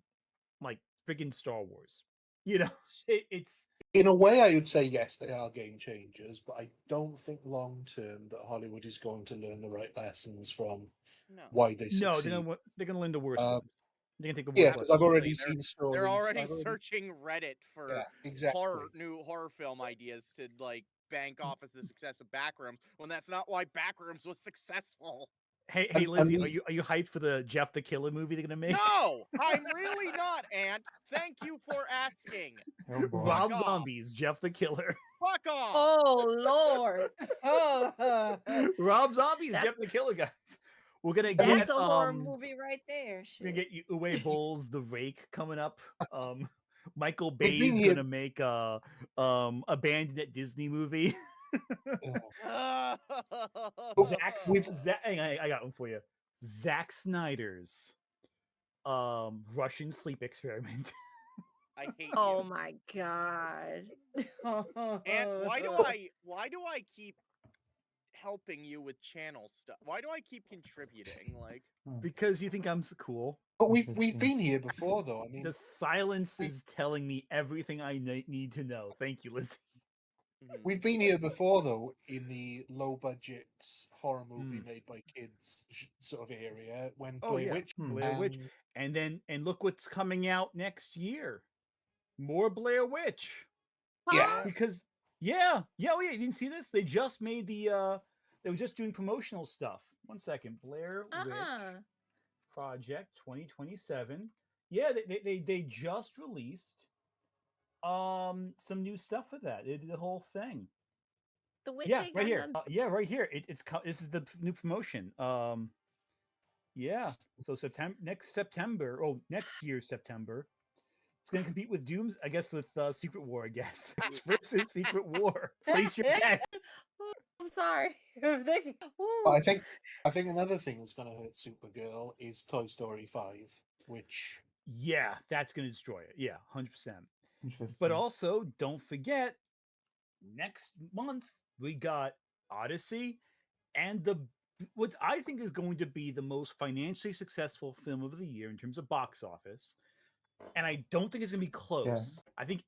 like friggin' Star Wars. You know, it's In a way, I would say yes, they are game changers, but I don't think long term that Hollywood is going to learn the right lessons from No. why they no, succeed. they're gonna learn the worst Uh, ones. They're gonna take the yeah, worst because I've lessons from already it. Absolutely. seen They're stories. already I've already, searching Reddit yeah, for exactly. new horror film ideas to like bank off of the success of Backrooms when that's not why Backrooms was successful. Hey, And Lizzie, are we've you hyped for the Jeff the Killer movie they're gonna make? No, I'm really not, Ant. Thank you for asking. Oh boy. Fuck Rob off. Zombie's Jeff the Killer. Fuck off. Oh Lord. Oh, Rob Zombie's that's Jeff the Killer, guys. We're gonna and that's we've get a horror movie right there. we're gonna Shit. get Uwe Boll's The Rake coming up. Michael we've been Bay's here. gonna make a abandoned at Disney movie. But Zack's we've I got one for you. Zack Snyder's Russian sleep experiment. I hate Oh you. my God. And why do I keep helping you with channel stuff? Why do I keep contributing? Like, Hmm. Because you think I'm so cool. but we've Interesting. been here before, though. I mean, The silence we is telling me everything I need to know. Thank you, Lizzie. mhm. we've been here before, though, in the low budget horror movie Mm. made by kids sort of area when Oh Blair yeah, Witch Hmm. Blair Witch, and and look what's coming out next year. More Blair Witch. yeah, Huh? Because oh yeah, you didn't see this? They just made they were just doing promotional stuff. One second, Blair Witch Uh-uh. Project 2027. Yeah, they just released some new stuff for that. They did the whole thing. The witch Yeah, ain't right got here. nothing. Yeah, right here. This is the new promotion. Yeah. So next September. Oh, next year's September. It's gonna compete with Dooms, I guess, with Secret War. I guess it's versus Secret War. Place your bet. I'm sorry. I'm thinking, But ooh. I think another thing that's going to hurt Supergirl is Toy Story 5, which Yeah, that's going to destroy it. Yeah, 100%. But Interesting. also, don't forget, next month we got Odyssey and what I think is going to be the most financially successful film of the year in terms of box office, and I don't think it's going to be Yeah. close. I think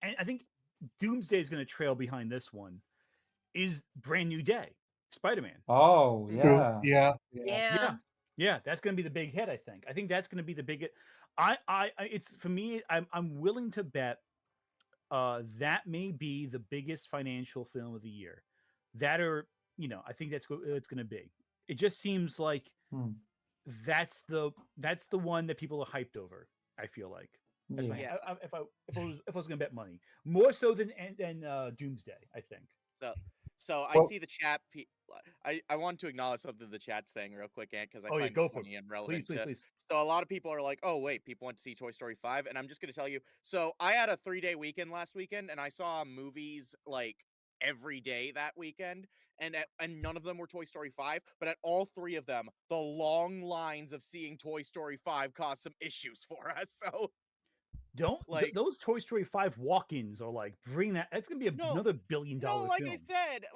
Doomsday is going to trail behind this one. Is Brand New Day, Spider-Man. Oh, true. yeah. Yeah. Yeah, Yeah. yeah, that's going to be the big hit. I think that's going to be the big hit. It's for me. I'm willing to bet that may be the biggest financial film of the year. That or I think that's what it's going to be. It just seems like Hmm. that's the one that people are hyped over. I feel like that's my Yeah. Yeah. if I was going to bet money more so than Doomsday. I think. So, so I Well, see the chat. I want to acknowledge something the chat's saying real quick, Ant, because I Oh yeah, find it go for it. funny and Please, relevant please, to. please. So a lot of people are like, "Oh wait, people went to see Toy Story 5," and I'm just gonna tell you. So I had a 3-day weekend last weekend, and I saw movies like every day that weekend, and none of them were Toy Story 5, but at all three of them, the long lines of seeing Toy Story 5 caused some issues for us. So Don't like. those Toy Story 5 walk-ins are like bring that. That's gonna be No, another billion no, dollar film.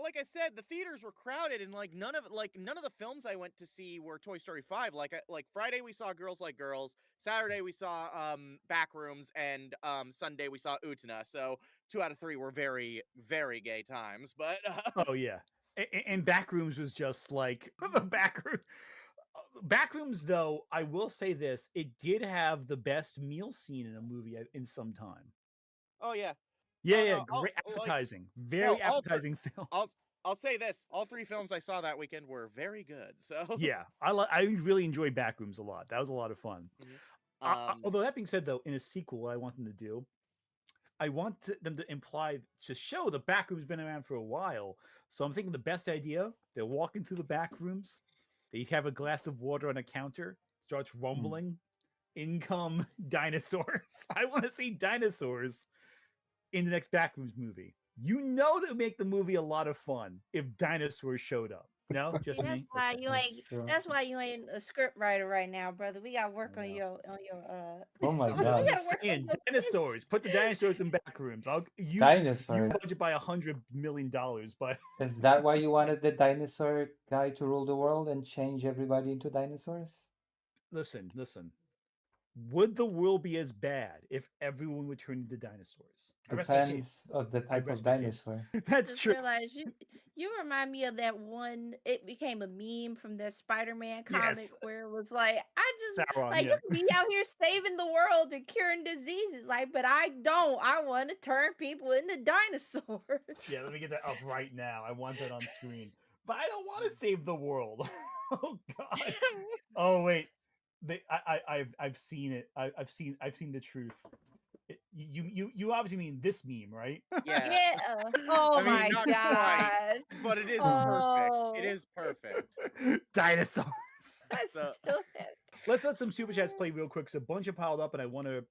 like I said, the theaters were crowded, and none of the films I went to see were Toy Story 5. Like Friday we saw Girls Like Girls, Saturday we saw Backrooms, and Sunday we saw Utena. So 2 out of 3 were very very gay times, but Oh yeah, and Backrooms was just like the backroom. Backrooms, though, I will say this: it did have the best meal scene in a movie in some time. oh yeah, Yeah, no yeah, no, great like appetizing, no, very appetizing film. I'll I'll say this: all 3 films I saw that weekend were very good. So. Yeah, I really enjoyed Backrooms a lot. That was a lot of fun. Mhm. Um, Although that being said, though, in a sequel, what I want them to do, them to imply to show the Backrooms been around for a while. So I'm thinking the best idea: they're walking through the Backrooms, they have a glass of water on a counter, starts Hmm. rumbling. In come dinosaurs. I want to see dinosaurs in the next Backrooms movie. You know that would make the movie a lot of fun if dinosaurs showed up. No, See, just that's me. why Okay. you That's ain't. true. That's why you ain't a script writer right now, brother. We got to work on Yeah. your. Oh my I'm We God. got to just work on saying, your pitch. dinosaurs. Put the dinosaurs in Backrooms. You Dinosaur. budget by $100 million, but Is that why you wanted the dinosaur guy to rule the world and change everybody into dinosaurs? listen. Would the world be as bad if everyone would turn into dinosaurs? I rest my case. Depends on the I type of rest my case. dinosaur. That's Just true. realized you remind me of that one. It became a meme from that Spider-Man comic Yes, where it was like, I just Sauron. like you Yeah. can be out here saving the world and curing diseases, like, but I don't. I want to turn people into dinosaurs. Yeah, let me get that up right now. I want that on screen. But I don't want to save the world. Oh God. Oh wait. I've seen it. I've seen the truth. You obviously mean this meme, right? yeah, Yeah. Oh I mean, my not quite, god. but it is perfect. It Oh, is perfect. Dinosaurs. I So, still have. Let's let some super chats play real quick. Because a bunch have piled up, and I want to.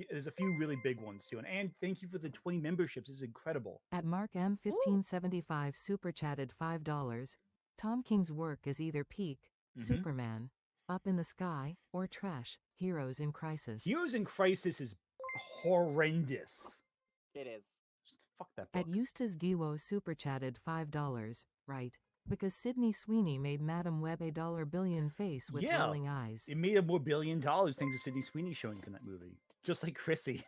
There's a few really big ones too. And thank you for the 20 memberships. This is incredible. At Mark Ooh. M1575 super chatted $5. Tom King's work is either peak, Mm-hmm. Superman, Up in the Sky, or trash, Heroes in Crisis. Heroes in Crisis is horrendous. it is. Just fuck that book. At Eustace Giwo super chatted $5. Right. Because Sydney Sweeney made Madam Web a dollar billion face with Yeah. rolling eyes. It made a more $1 billion thanks to Sydney Sweeney showing up in that movie. Just like Chrissy,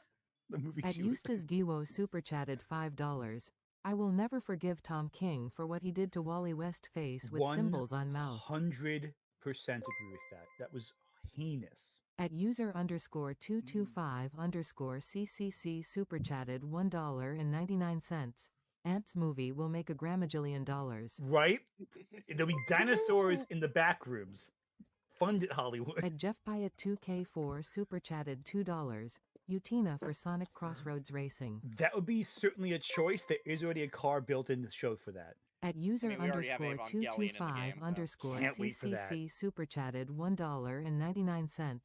the movie At she was Eustace Giwo super chatted $5. I will never forgive Tom King for what he did to Wally West face with symbols on mouth. 100% agree with that. That was heinous. At user underscore 225 underscore CCC super chatted $1.99. Ant's movie will make a grammajillion dollars. Right? There'll be dinosaurs in the back rooms. Fund it, Hollywood. At Jeff Pyatt 2K4 super chatted $2. Utina for Sonic Crossroads Racing. That would be certainly a choice. There is already a car built in the show for that. At user we already have underscore Evangelion in the 225 game, so. underscore Can't wait for that. CCC super chatted $1.99.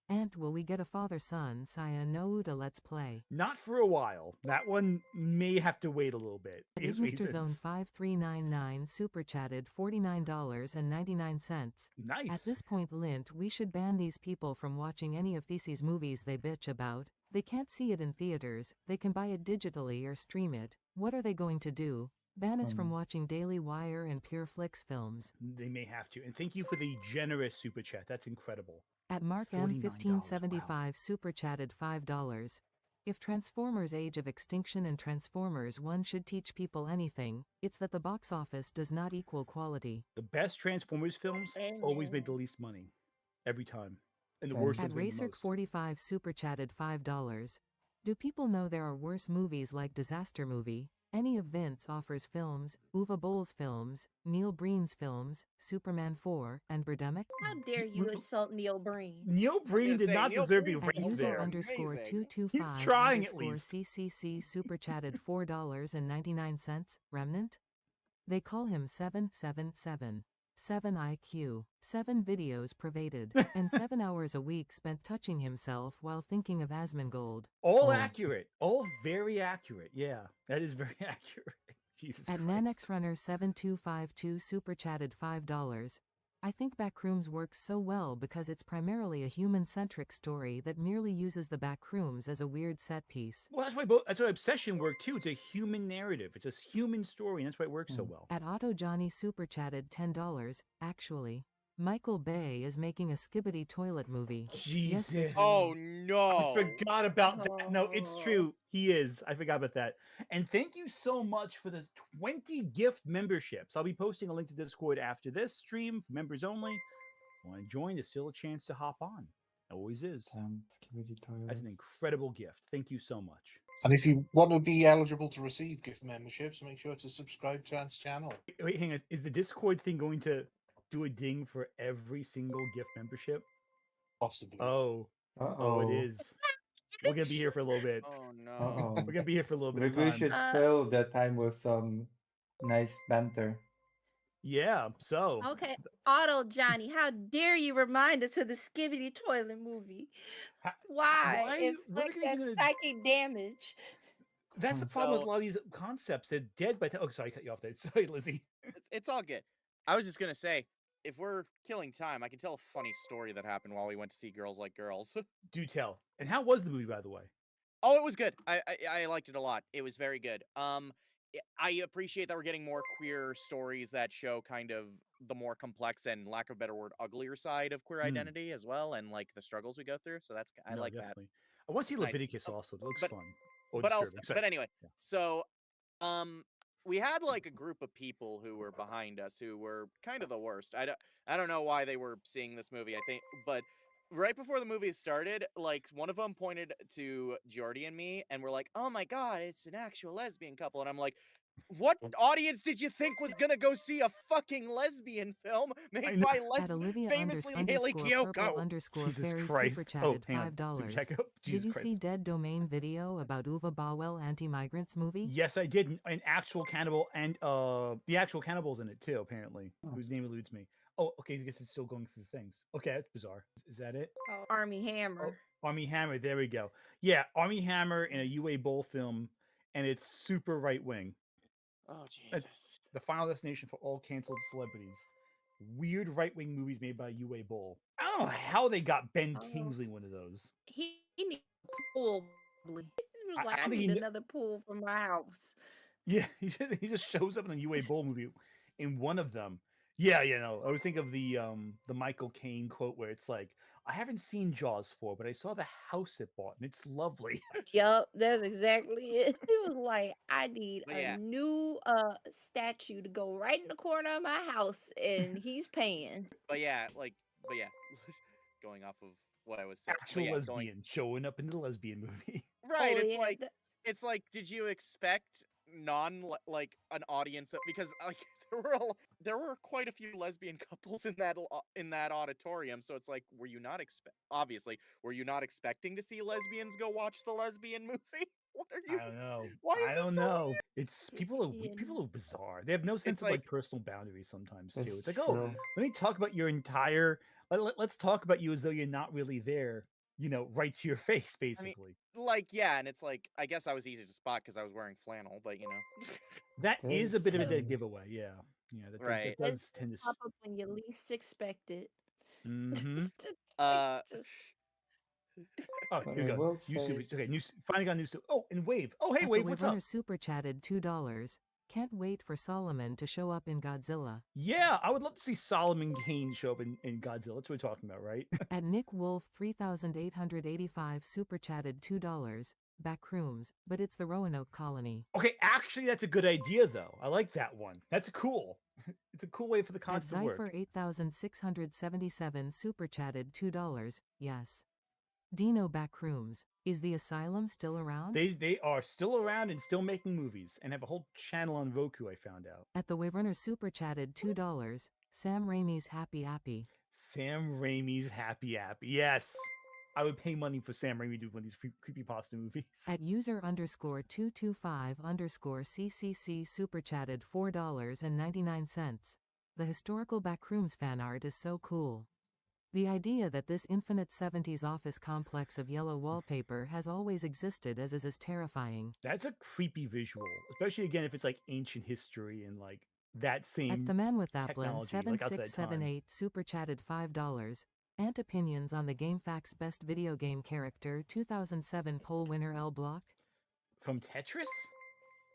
And will we get a father-son Saya no Uda Let's Play? Not for a while. That one may have to wait a little bit. If Mr. Zone 5399 super chatted $49.99. Nice. At this point, Lint, we should ban these people from watching any of these movies they bitch about. They can't see it in theaters, they can buy it digitally or stream it. What are they going to do? Ban us from watching Daily Wire and Pure Flix films. They may have to. And thank you for the generous super chat. That's incredible. At Mark M1575 wow. super chatted $5. If Transformers Age of Extinction and Transformers 1 should teach people anything, it's that the box office does not equal quality. The best Transformers films always made the least money. Every time. And the worst At ones made the most. Racer45 super chatted $5. Do people know there are worse movies like Disaster Movie? Any of Vince offers films, Uwe Boll's films, Neil Breen's films, Superman 4, and Birdemic? How dare you insult Neil Breen? Neil Breen did not deserve to be At ranked user there. underscore Amazing. 225 He's trying at underscore least. CCC super chatted $4.99. Remnant? They call him 777. 7 IQ, 7 videos pervaded, and 7 hours a week spent touching himself while thinking of Asmongold. All accurate. All very accurate. Yeah, that is very accurate. Jesus At Christ. NanXRunner7252 super chatted $5. I think Backrooms works so well because it's primarily a human-centric story that merely uses the backrooms as a weird set piece. Well, that's why Obsession worked too. It's a human narrative. It's a human story, and that's why it works so well. At Otto Johnny super chatted $10. Actually, Michael Bay is making a Skibbity toilet movie. Jesus. Yes, Oh no! I forgot about that. No, it's true. He is. I forgot about that. And thank you so much for the 20 gift memberships. I'll be posting a link to Discord after this stream for members only. Want to join? There's still a chance to hop on. Always is. That's an incredible gift. Thank you so much. And if you want to be eligible to receive gift memberships, make sure to subscribe to Ant's channel. Wait, hang on. Is the Discord thing going to do a ding for every single gift membership? Possibly. Oh. Oh, it is. We're going to be here for a little bit. Oh no! We're going to be here for a little bit of Maybe we time. should fill the time with some nice banter. Yeah, so. Okay, Otto Johnny, how dare you remind us of the Skibbity toilet movie? Why? It's what are like they that gonna- psychic damage. That's the problem with a lot of these concepts. They're dead by the time. Oh, sorry, I cut you off there. Sorry, Lizzie. It's all good. I was just gonna say, if we're killing time, I can tell a funny story that happened while we went to see Girls Like Girls. Do tell. And how was the movie, by the way? Oh, it was good. I liked it a lot. It was very good. I appreciate that we're getting more queer stories that show kind of the more complex and, lack of a better word, uglier side of queer identity as well, and like the struggles we go through. So that's I No, like definitely. I want to see It's nice. Leviticus also. That looks But- fun. Or that. disturbing. Sorry. But anyway, Yeah. so we had like a group of people who were behind us who were kind of the worst. I don't know why they were seeing this movie. I think, but right before the movie started, like one of them pointed to Jordy and me, and we're like, "Oh my god, it's an actual lesbian couple," and I'm like. What audience did you think was gonna go see a fucking lesbian film made by At Olivia famously underscore Haley underscore purple Kyoko? underscore Jesus fairy Christ. super Oh, chatted hang on. $5. Super check up. Did Jesus you Christ. see Dead Domain video about Uwe Bawel anti-migrants movie? Yes, I did. An actual cannibal and the actual cannibal's in it too, apparently. Whose name eludes me. Oh, okay, I guess it's still going through the things. Okay, that's bizarre. Is that it? Oh, Army Hammer. Army Hammer, there we go. Yeah, Army Hammer in a UA Bowl film, and it's super right wing. Oh That's Jesus! the final destination for all canceled celebrities. Weird right wing movies made by UA Bowl. I don't know how they got Ben Oh. Kingsley one of those. He needs a pool. He was I like, I don't think need he kn- another pool for my house. Yeah, he just shows up in a UA Bowl movie in one of them. Yeah, you know, I always think of the Michael Caine quote where it's like, I haven't seen Jaws 4, but I saw the house it bought and it's lovely. Yup, that's exactly it. He was like, I need But a yeah. new statue to go right in the corner of my house, and he's paying. But yeah, going off of what I was saying. but Actual yeah, lesbian showing up in the lesbian movie. Right, Oh, it's yeah, like th- it's like, did you expect like an audience because like there were quite a few lesbian couples in that auditorium, so it's like, were you not expecting to see lesbians go watch the lesbian movie? What are you? I don't know. Why is I this don't so know. It's people are Yeah. people are bizarre. They have no sense of like like- personal boundaries sometimes too. That's It's like, oh, true. let me talk about your entire. Let's talk about you as though you're not really there. right to your face, I mean, basically. yeah, and it's like, I guess I was easy to spot because I was wearing flannel, but That It is a is bit of a dead funny. giveaway. Yeah, yeah, that does right. that It's does just tend to. pop up when you least expect it. Mm-hmm. Just like Uh, just Oh, But here we I go. will New super. say, Okay, finally got new super. Oh, and Wave. Oh, hey, At the Wave, what's Waverner up? Super Chatted $2. Can't wait for Solomon to show up in Godzilla. Yeah, I would love to see Solomon Kane show up in Godzilla. That's what we're talking about, right? At Nick Wolf 3885 Super Chatted $2. Backrooms, but it's the Roanoke colony. Okay, actually, that's a good idea, though. I like that one. That's cool. It's a cool way for the At concept to work. Zypher 8677 Super Chatted $2. Yes. Dino Backrooms. Is the asylum still around? They are still around and still making movies and have a whole channel on Roku, I found out. At the Waverner Super Chatted $2. Sam Raimi's Happy Appy. Sam Raimi's Happy App. Yes. I would pay money for Sam Raimi to do one of these creepypasta movies. At user_225_CCC Super Chatted $4.99. The historical Backrooms fan art is so cool. The idea that this infinite 70s office complex of yellow wallpaper has always existed as is terrifying. That's a creepy visual, especially again if it's like ancient history and like that At same the Man with Applin technology, like outside time. 7678 Super Chatted $5. Ant opinions on the GameFAQs Best Video Game Character 2007 poll winner L Block? From Tetris?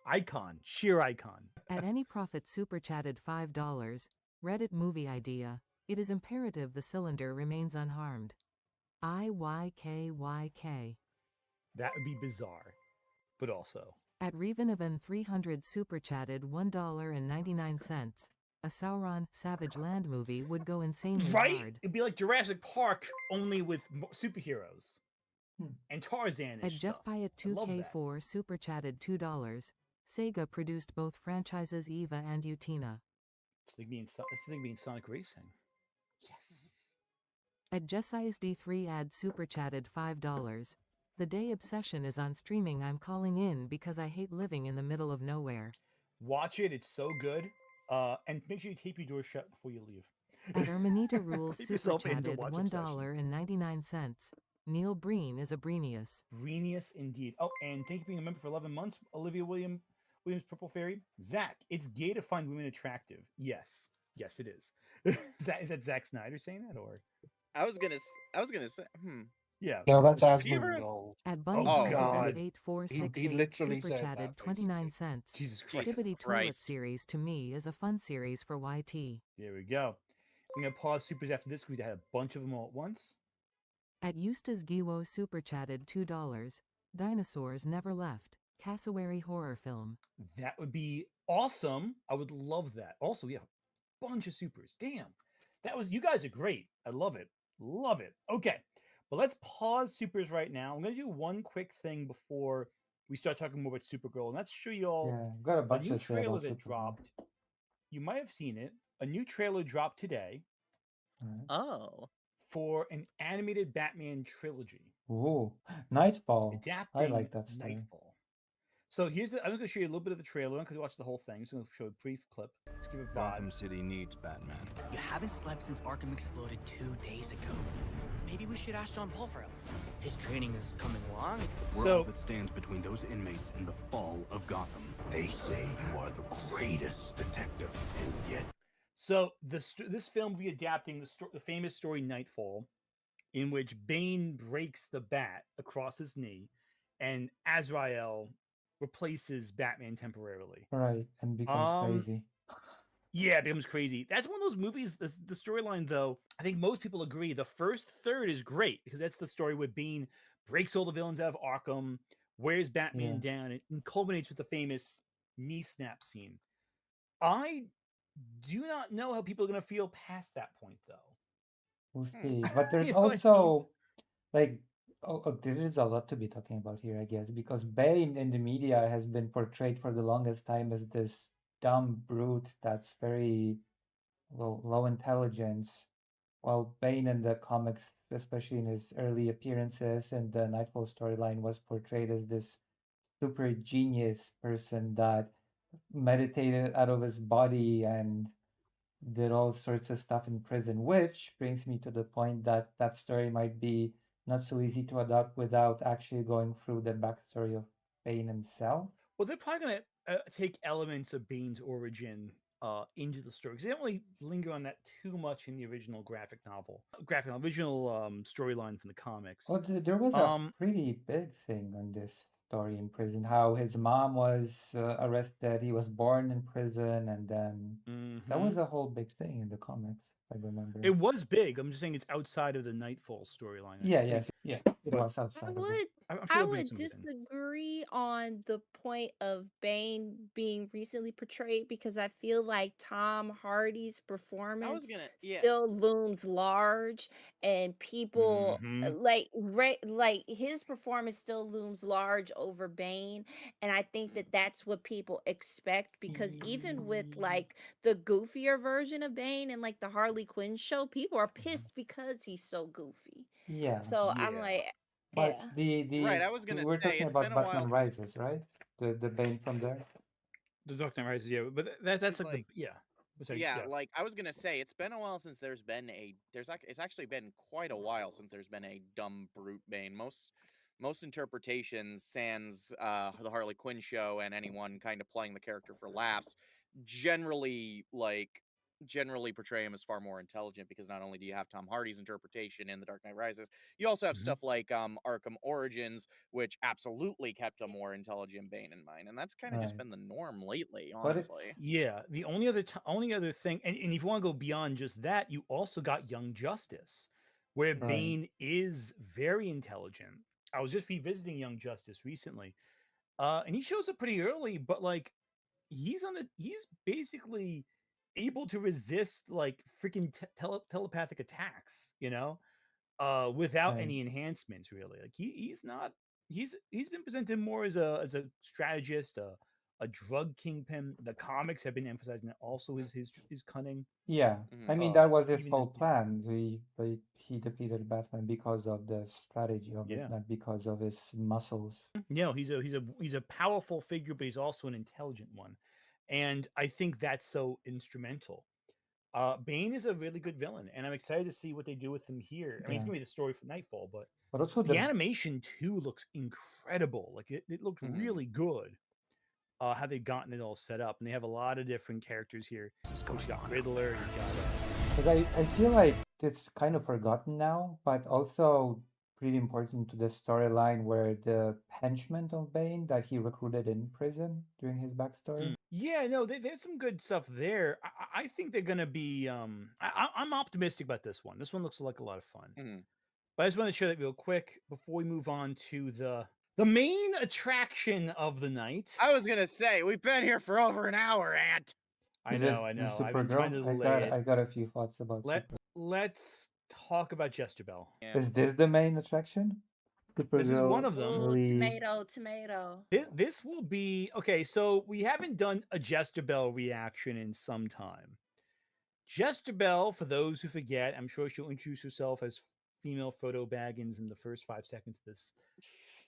Icon, sheer icon. At Any Profit Super Chatted $5. Reddit movie idea. It is imperative the cylinder remains unharmed. IYKYK. That would be bizarre, but also. At Revenovan 300 Super Chatted $1.99. A Sauron Savage Land movie would go insanely Right? hard. It'd be like Jurassic Park, only with superheroes. Hmm. And Tarzan At stuff. Jeff Pyatt I love that. 2K4 Super Chatted $2. Sega produced both franchises Eva and Utina. It's like being Sonic Racing. Yes. At JessISD3 Ad Super Chatted $5. The day Obsession is on streaming. I'm calling in because I hate living in the middle of nowhere. Watch it. It's so good. And make sure you tape your door shut before you leave. At Ermanita Rules Tape Super yourself in to Chatted watch Obsession. $1.99. Neil Breen is a Breenius. Breenius indeed. Oh, and thank you for being a member for 11 months, Olivia Williams Purple Fairy. Zach, it's gay to find women attractive. Yes. Yes, it is. Is that Zack Snyder saying that, or? I was gonna say, Yeah. No, that's you ever- Asmongold. At Bunny Oh, Bunny God. is 8468 He literally Super said Chatted that, 29 cents. Jesus Christ. Jesus Skibbity Toilet Christ. series to me is a fun series for YT. There we go. I'm going to pause supers after this. We had a bunch of them all at once. At Eustace Giwo Super Chatted $2. Dinosaurs Never Left. Cassowary horror film. That would be awesome. I would love that. Also, we have a bunch of supers. Damn. You guys are great. I love it. Love it. Okay. But let's pause supers right now. I'm going to do one quick thing before we start talking more about Supergirl. And let's show you all yeah, got a a bunch new to say trailer about that Supergirl. dropped. You might have seen it. A new trailer dropped today Alright. Oh. for an animated Batman trilogy. Ooh, Nightfall. Adapting I like that story. Nightfall. So I'm going to show you a little bit of the trailer. I'm not going to watch the whole thing. So I'm going to show a brief clip. Just give a vibe. Gotham City needs Batman. You haven't slept since Arkham exploded 2 days ago. Maybe we should ask John Paul for help. His training is coming along. We're all that stands between those inmates and the fall of Gotham. They say you are the greatest detective, and yet So this film will be adapting the famous story Nightfall, in which Bane breaks the bat across his knee, and Azrael replaces Batman temporarily. Right, and becomes crazy. Yeah, it becomes crazy. That's one of those movies. The storyline, though, I think most people agree. The first third is great because that's the story where Bane breaks all the villains out of Arkham, wears Batman down, and culminates with the famous knee snap scene. I do not know how people are going to feel past that point, though. We'll see. But there's You know what I also like there is a lot to be talking about here, I guess, because Bane in the media has been portrayed for the longest time as this dumb brute that's very low intelligence, while Bane in the comics, especially in his early appearances and the Nightfall storyline, was portrayed as this super genius person that meditated out of his body and did all sorts of stuff in prison, which brings me to the point that that story might be not so easy to adopt without actually going through the backstory of Bane himself. Well, they're probably going to take elements of Bane's origin into the story because they don't really linger on that too much in the original original storyline from the comics. Well, there was a pretty big thing on this story in prison. How his mom was arrested, he was born in prison, and then that was a whole big thing in the comics. I remember. It was big. I'm just saying it's outside of the Nightfall storyline. Yeah, it was outside. I would disagree on the point of Bane being recently portrayed because I feel like Tom Hardy's performance still looms large, and people like his performance still looms large over Bane, and I think that that's what people expect because even with like the goofier version of Bane and like the Harley Quinn show, people are pissed because he's so goofy. Yeah. So I'm like, but yeah. Right, I was gonna we're say, talking it's about been a while Batman Rises, right? The Bane from there. The Dark Knight Rises, yeah, but that's like the yeah, like I was gonna say, it's been a while since there's been it's actually been quite a while since there's been a dumb brute Bane. Most interpretations, sans the Harley Quinn show and anyone kind of playing the character for laughs, generally portray him as far more intelligent because not only do you have Tom Hardy's interpretation in The Dark Knight Rises, you also have stuff like Arkham Origins, which absolutely kept a more intelligent Bane in mind, and that's kind of just been the norm lately, honestly. Yeah, the only other thing, and if you want to go beyond just that, you also got Young Justice, where Bane is very intelligent. I was just revisiting Young Justice recently, and he shows up pretty early, but like he's basically able to resist like freaking telepathic attacks, without any enhancements really. Like he's been presented more as a strategist, a drug kingpin. The comics have been emphasizing that also his cunning. Yeah, I mean that was his whole plan. He defeated Batman because of the strategy of it, not because of his muscles. No, he's a powerful figure, but he's also an intelligent one, and I think that's so instrumental. Bane is a really good villain, and I'm excited to see what they do with him here. I mean, it's gonna be the story for Nightfall, but also the animation too looks incredible. Like it looks really good. How they've gotten it all set up, and they have a lot of different characters here. You got Riddler, you got. Because I feel like it's kind of forgotten now, but also pretty important to the storyline where the henchman of Bane that he recruited in prison during his backstory. Yeah, no, there's some good stuff there. I think they're gonna be. I'm optimistic about this one. This one looks like a lot of fun. But I just want to share that real quick before we move on to the main attraction of the night. I was gonna say we've been here for over an hour, Ant. I know. I've been trying to delay it. I got a few thoughts about. Let's talk about Jester Bell. Is this the main attraction? This is one of them. Ooh, tomato. This will be okay. So we haven't done a Jester Bell reaction in some time. Jester Bell, for those who forget, I'm sure she'll introduce herself as female Photo Baggins in the first 5 seconds of this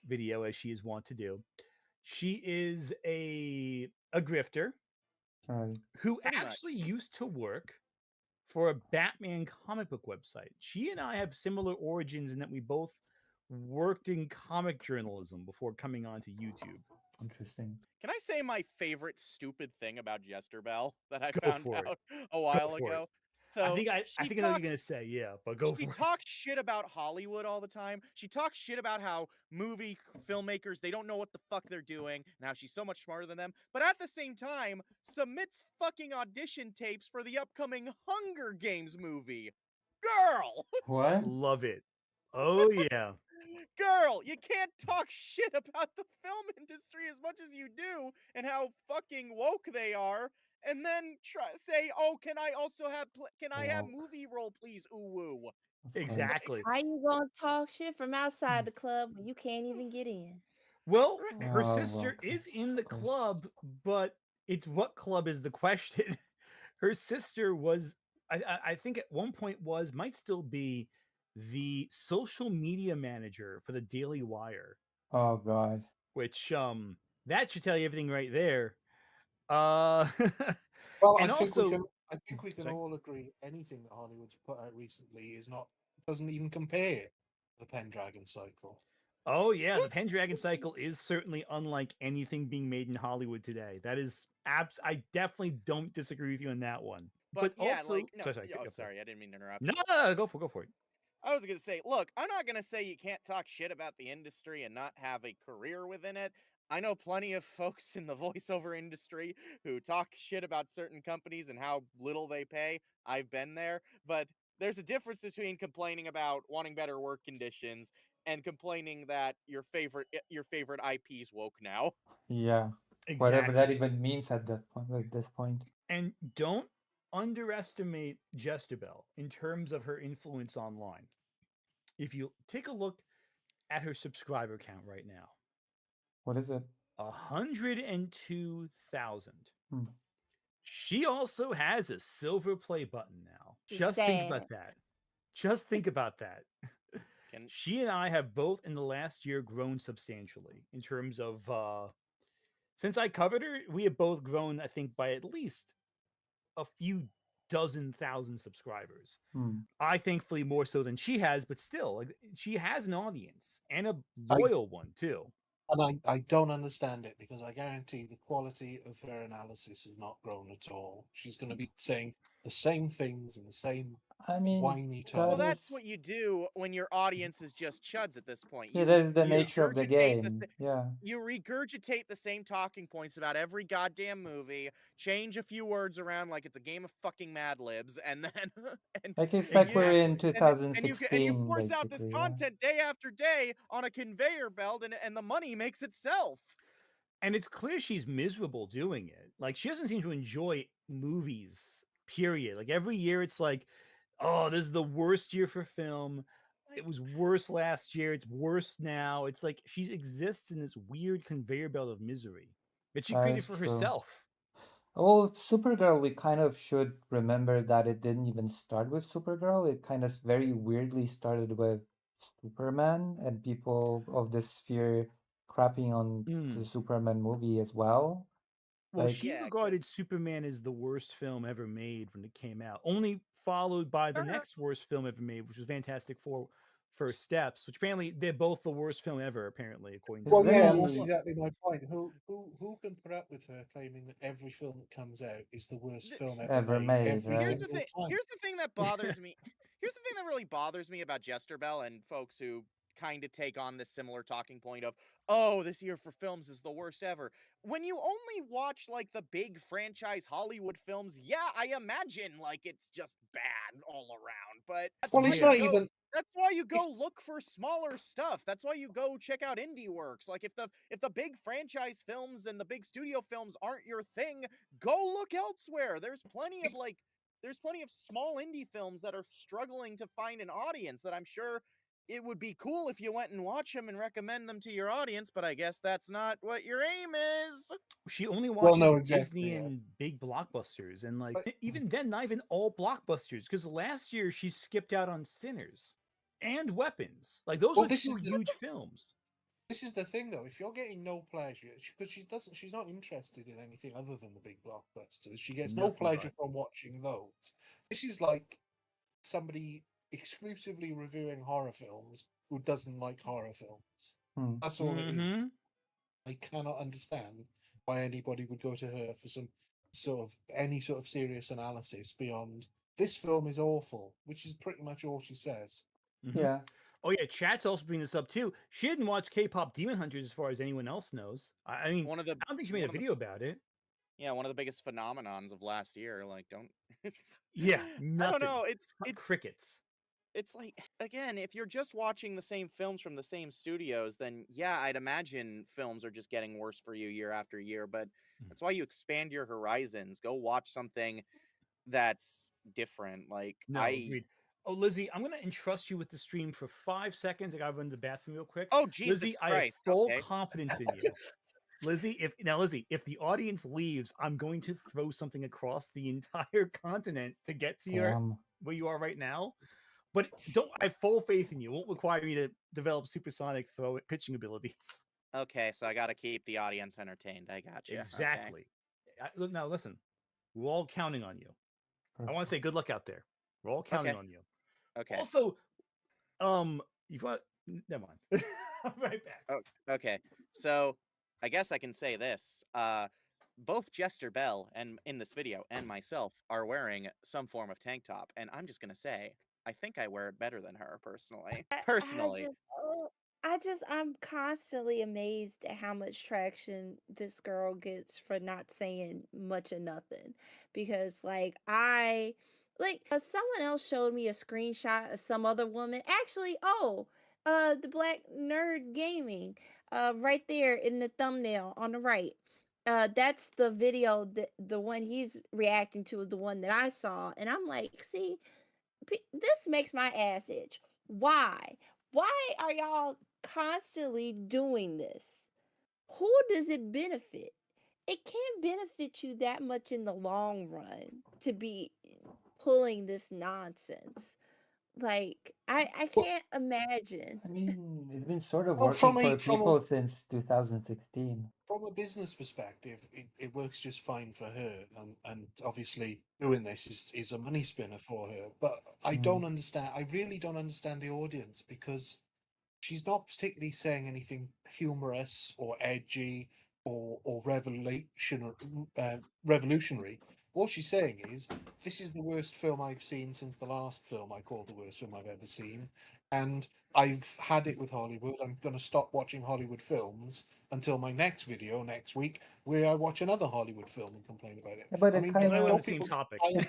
video, as she is wont to do. She is a grifter who actually used to work for a Batman comic book website. She and I have similar origins in that we both worked in comic journalism before coming onto YouTube. Interesting. Can I say my favorite stupid thing about Jester Bell that I found out a while ago? So I think I know what you're gonna say, yeah, but go for it. She talks shit about Hollywood all the time. She talks shit about how movie filmmakers, they don't know what the fuck they're doing, and how she's so much smarter than them. But at the same time, submits fucking audition tapes for the upcoming Hunger Games movie. Girl! What? Love it. Oh yeah. Girl, you can't talk shit about the film industry as much as you do and how fucking woke they are, and then say, "Oh, can I also have have movie role, please?" Ooh woo. Exactly. How you gonna talk shit from outside the club when you can't even get in? Well, her sister is in the club, but it's what club is the question. Her sister was, I think at one point might still be the social media manager for the Daily Wire. Oh God. Which that should tell you everything right there. Well, and I think we can all agree anything that Hollywood's put out recently doesn't even compare the Pendragon cycle. Oh yeah, the Pendragon cycle is certainly unlike anything being made in Hollywood today. That is I definitely don't disagree with you on that one. But But yeah, also, like no, sorry, oh go for it. sorry, I didn't mean to interrupt. No, go for it. I was gonna say, look, I'm not gonna say you can't talk shit about the industry and not have a career within it. I know plenty of folks in the voiceover industry who talk shit about certain companies and how little they pay. I've been there, but there's a difference between complaining about wanting better work conditions and complaining that your favorite IP's woke now. Yeah. Whatever that Exactly. even means at this point. And don't underestimate Jezebel in terms of her influence online. If you take a look at her subscriber count right now, What is it? 102,000. Hmm. She also has a silver play button now. This is Just think sad. about that. Just think about that. Can She and I have both in the last year grown substantially in terms of since I covered her, we have both grown, I think, by at least a few dozen thousand subscribers. Hmm. I thankfully more so than she has, but still, like she has an audience and a I- loyal one too. And I don't understand it because I guarantee the quality of her analysis has not grown at all. She's going to be saying the same things in the same I mean, whiny that tone. Well, that's is- what you do when your audience is just chuds at this point. It is the you nature of the regurgitate game. Yeah. you regurgitate the same talking points about every goddamn movie, change a few words around like it's a game of fucking Mad Libs, and then and Like it's like we're in Exactly. and you 2016, force out this basically. Yeah. content day after day on a conveyor belt, and the money makes itself. And it's clear she's miserable doing it. Like she doesn't seem to enjoy movies. Period. Like every year, it's like, oh, this is the worst year for film. It was worse last year. It's worse now. It's like she exists in this weird conveyor belt of misery that she That created is for true. herself. Well, Supergirl, we kind of should remember that it didn't even start with Supergirl. It kind of very weirdly started with Superman and people of the sphere crapping on the Mm. Superman movie as well. Well, Like, she Yeah, 'cause- regarded Superman as the worst film ever made when it came out, only followed by the No, no, next worst film ever made, which was Fantastic Four First Steps, which apparently they're both the worst film ever, apparently, according It's to Well, yeah, very- that's exactly my point. Who can put up with her claiming that every film that comes out is the worst Th- film ever made made, every right? here's the single thing. time? Here's the thing that bothers me. Here's the thing that really bothers me about Jester Bell and folks who kind of take on this similar talking point of, oh, this year for films is the worst ever. When you only watch like the big franchise Hollywood films, yeah, I imagine like it's just bad all around. But Well, it's Yeah. not even. that's why you go look for smaller stuff. That's why you go check out indie works. Like if the big franchise films and the big studio films aren't your thing, go look elsewhere. There's plenty of small indie films that are struggling to find an audience that I'm sure it would be cool if you went and watch them and recommend them to your audience, but I guess that's not what your aim is. She only Well, watches no, exactly, Disney yeah. and big blockbusters, and like But- even then, not even all blockbusters. Because last year she skipped out on Sinners and Weapons. Like those Well, are this two is the- huge films. This is the thing, though. If you're getting no pleasure, because she's not interested in anything other than the big blockbusters. She gets no Nothing pleasure but. from watching those. This is like somebody exclusively reviewing horror films who doesn't like horror films. Hmm. That's all it is. Mhm. I cannot understand why anybody would go to her for any sort of serious analysis beyond this film is awful, which is pretty much all she says. Mhm. Yeah. Oh yeah, chat's also bringing this up too. She didn't watch K-pop Demon Hunters as far as anyone else knows. I mean, One of the I don't think she made a one of the- video about it. yeah, one of the biggest phenomenons of last year. Like, don't. Yeah, I nothing. don't know. It's crickets. it's like, again, if you're just watching the same films from the same studios, then yeah, I'd imagine films are just getting worse for you year after year. But that's why you expand your horizons. Go watch something that's different. Like No, agreed. Oh, Lizzie, I'm gonna entrust you with the stream for 5 seconds. I gotta run to the bathroom real quick. Oh, Jesus Lizzie, I have Christ, full okay. confidence in you. Lizzie, if the audience leaves, I'm going to throw something across the entire continent to get to Damn. where you are right now. But don't I have full faith in you. It won't require me to develop supersonic pitching abilities. Okay, so I got to keep the audience entertained. I got you. Exactly. Now listen, we're all counting on you. I want to say good luck out there. We're all counting Okay. on you. Okay. Also, you've got Never mind. I'm right back. Oh, okay. So I guess I can say this. Both Jester Bell and in this video and myself are wearing some form of tank top, and I'm just gonna say, I think I wear it better than her personally. I Personally. just, oh, I'm constantly amazed at how much traction this girl gets for not saying much of nothing. Because, someone else showed me a screenshot of some other woman. Actually, the Black Nerd Gaming, right there in the thumbnail on the right. That's the video that the one he's reacting to is the one that I saw, and I'm like, see, this makes my ass itch. Why? Why are y'all constantly doing this? Who does it benefit? It can't benefit you that much in the long run to be pulling this nonsense. Like, I Well, can't imagine. I mean, it's been sort of well, working for people since 2016. from a business perspective, it works just fine for her, and obviously doing this is a money spinner for her. But I Mm. don't understand. I really don't understand the audience, because she's not particularly saying anything humorous or edgy or revolutionary. All she's saying is, this is the worst film I've seen since the last film I called the worst film I've ever seen, and I've had it with Hollywood. I'm going to stop watching Hollywood films until my next video next week, where I watch another Hollywood film and complain about it. Yeah, but I it mean, kind So we're on the of same people get topic. tired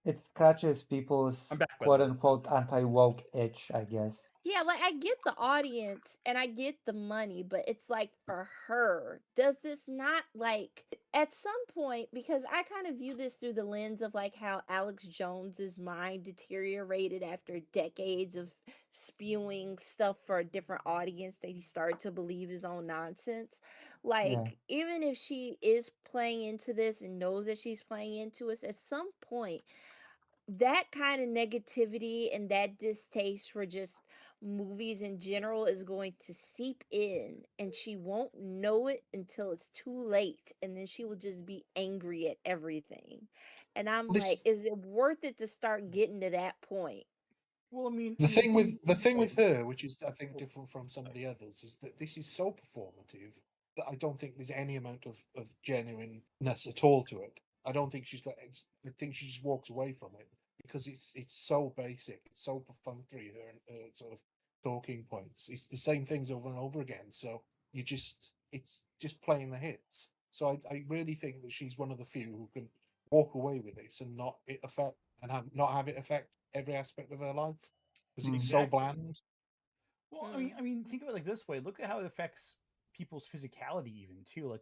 it scratches people's I'm back, by the quote way. unquote anti-woke itch, I guess. Yeah, like I get the audience and I get the money, but it's like for her, does this not like at some point, because I kind of view this through the lens of like how Alex Jones's mind deteriorated after decades of spewing stuff for a different audience that he started to believe his own nonsense. Yeah. Like, even if she is playing into this and knows that she's playing into us, at some point that kind of negativity and that distaste for just movies in general is going to seep in, and she won't know it until it's too late, and then she will just be angry at everything. And I'm like, this. is it worth it to start getting to that point? Well, The I mean, thing with like, her, which is I think different from some of the others, is that this is so performative that I don't think there's any amount of genuineness at all to it. I don't think she's got. I think she just walks away from it because it's so basic, it's so perfunctory. Her sort of talking points, it's the same things over and over again. So it's just playing the hits. So I really think that she's one of the few who can walk away with this and not have it affect every aspect of her life, because it's so exactly. bland. Well, Hmm. I mean, think of it like this way. Look at how it affects people's physicality, even too. Like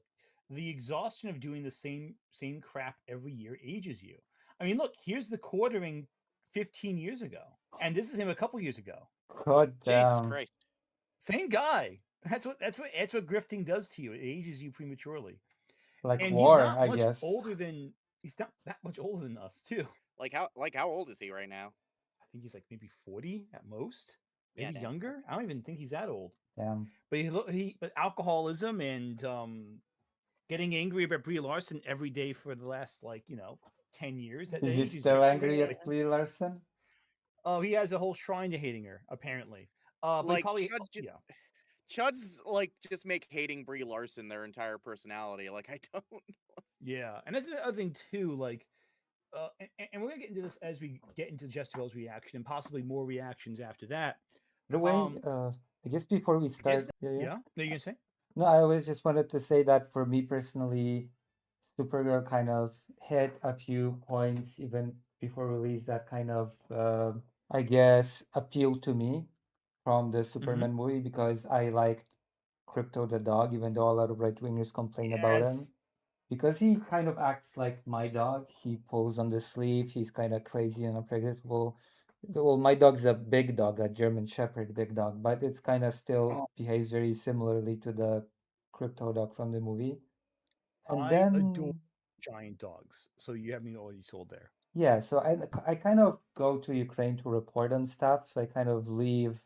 the exhaustion of doing the same crap every year ages you. I mean, look, here's the quartering 15 years ago, and this is him a couple years ago. God Jesus damn. Christ. Same guy. That's what grifting does to you. It ages you prematurely, Like and he's war, not I much guess. older than he's not that much older than us too. Like how old is he right now? I think he's like maybe 40 at most, Yeah, maybe damn. younger. I don't even think he's that old. Damn. But but alcoholism and getting angry about Brie Larson every day for the last 10 years. That Is he ages you still too. angry Yeah. Like, at Brie Larson? oh, he has a whole shrine to hating her apparently. But he Like probably Chud's Chuds like just make hating Brie Larson their entire personality. Like I don't. yeah, and that's the other thing too. Like, and we're gonna get into this as we get into Jezebel's reaction and possibly more reactions after that. By the way, I guess before we Is start, yeah. yeah? No, you gonna say? No, I always just wanted to say that for me personally, Supergirl kind of hit a few points even before release that kind of, I guess, appealed to me from the Mm-hmm. Superman movie, because I liked Crypto the dog, even though a lot of right-wingers complain about him. Yes. Because he kind of acts like my dog. He pulls on the sleeve. He's kind of crazy and unpredictable. Well, my dog's a big dog, a German Shepherd big dog, but it's kind of still behaves very similarly to the Crypto dog from the movie. And I adore then, giant dogs. So you have me already sold there. yeah, so I kind of go to Ukraine to report on stuff. So I kind of leave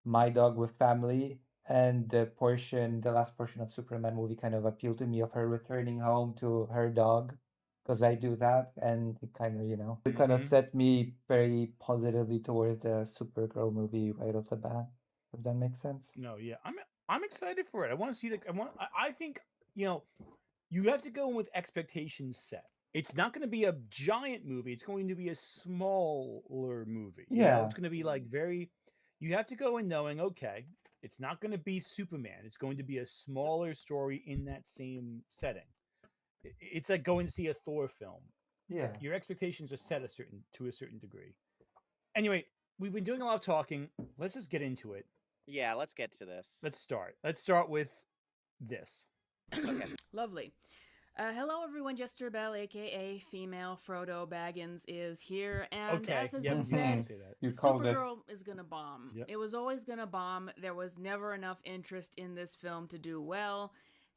my dog with family. And the last portion of Superman movie kind of appealed to me of her returning home to her dog. because I do that, and it kind of, it kind of Mhm. set me very positively towards the Supergirl movie right off the bat. If that makes sense. No, yeah, I'm excited for it. I want to see the. I think you know you have to go in with expectations set. It's not going to be a giant movie. It's going to be a smaller movie. Yeah, It's going to be like very. You have to go in knowing, okay, it's not going to be Superman. It's going to be a smaller story in that same setting. It's like going to see a Thor film. yeah. Your expectations are set to a certain degree. Anyway, we've been doing a lot of talking. Let's just get into it. Yeah, let's get to this. Let's start. Let's start with this. Okay. Lovely. Hello, everyone. Jester Bell, aka Female Frodo Baggins, is here, and Okay, as has yeah, been you can said, say that. You called it. Supergirl is gonna bomb. Yep. It was always gonna bomb. There was never enough interest in this film to do well,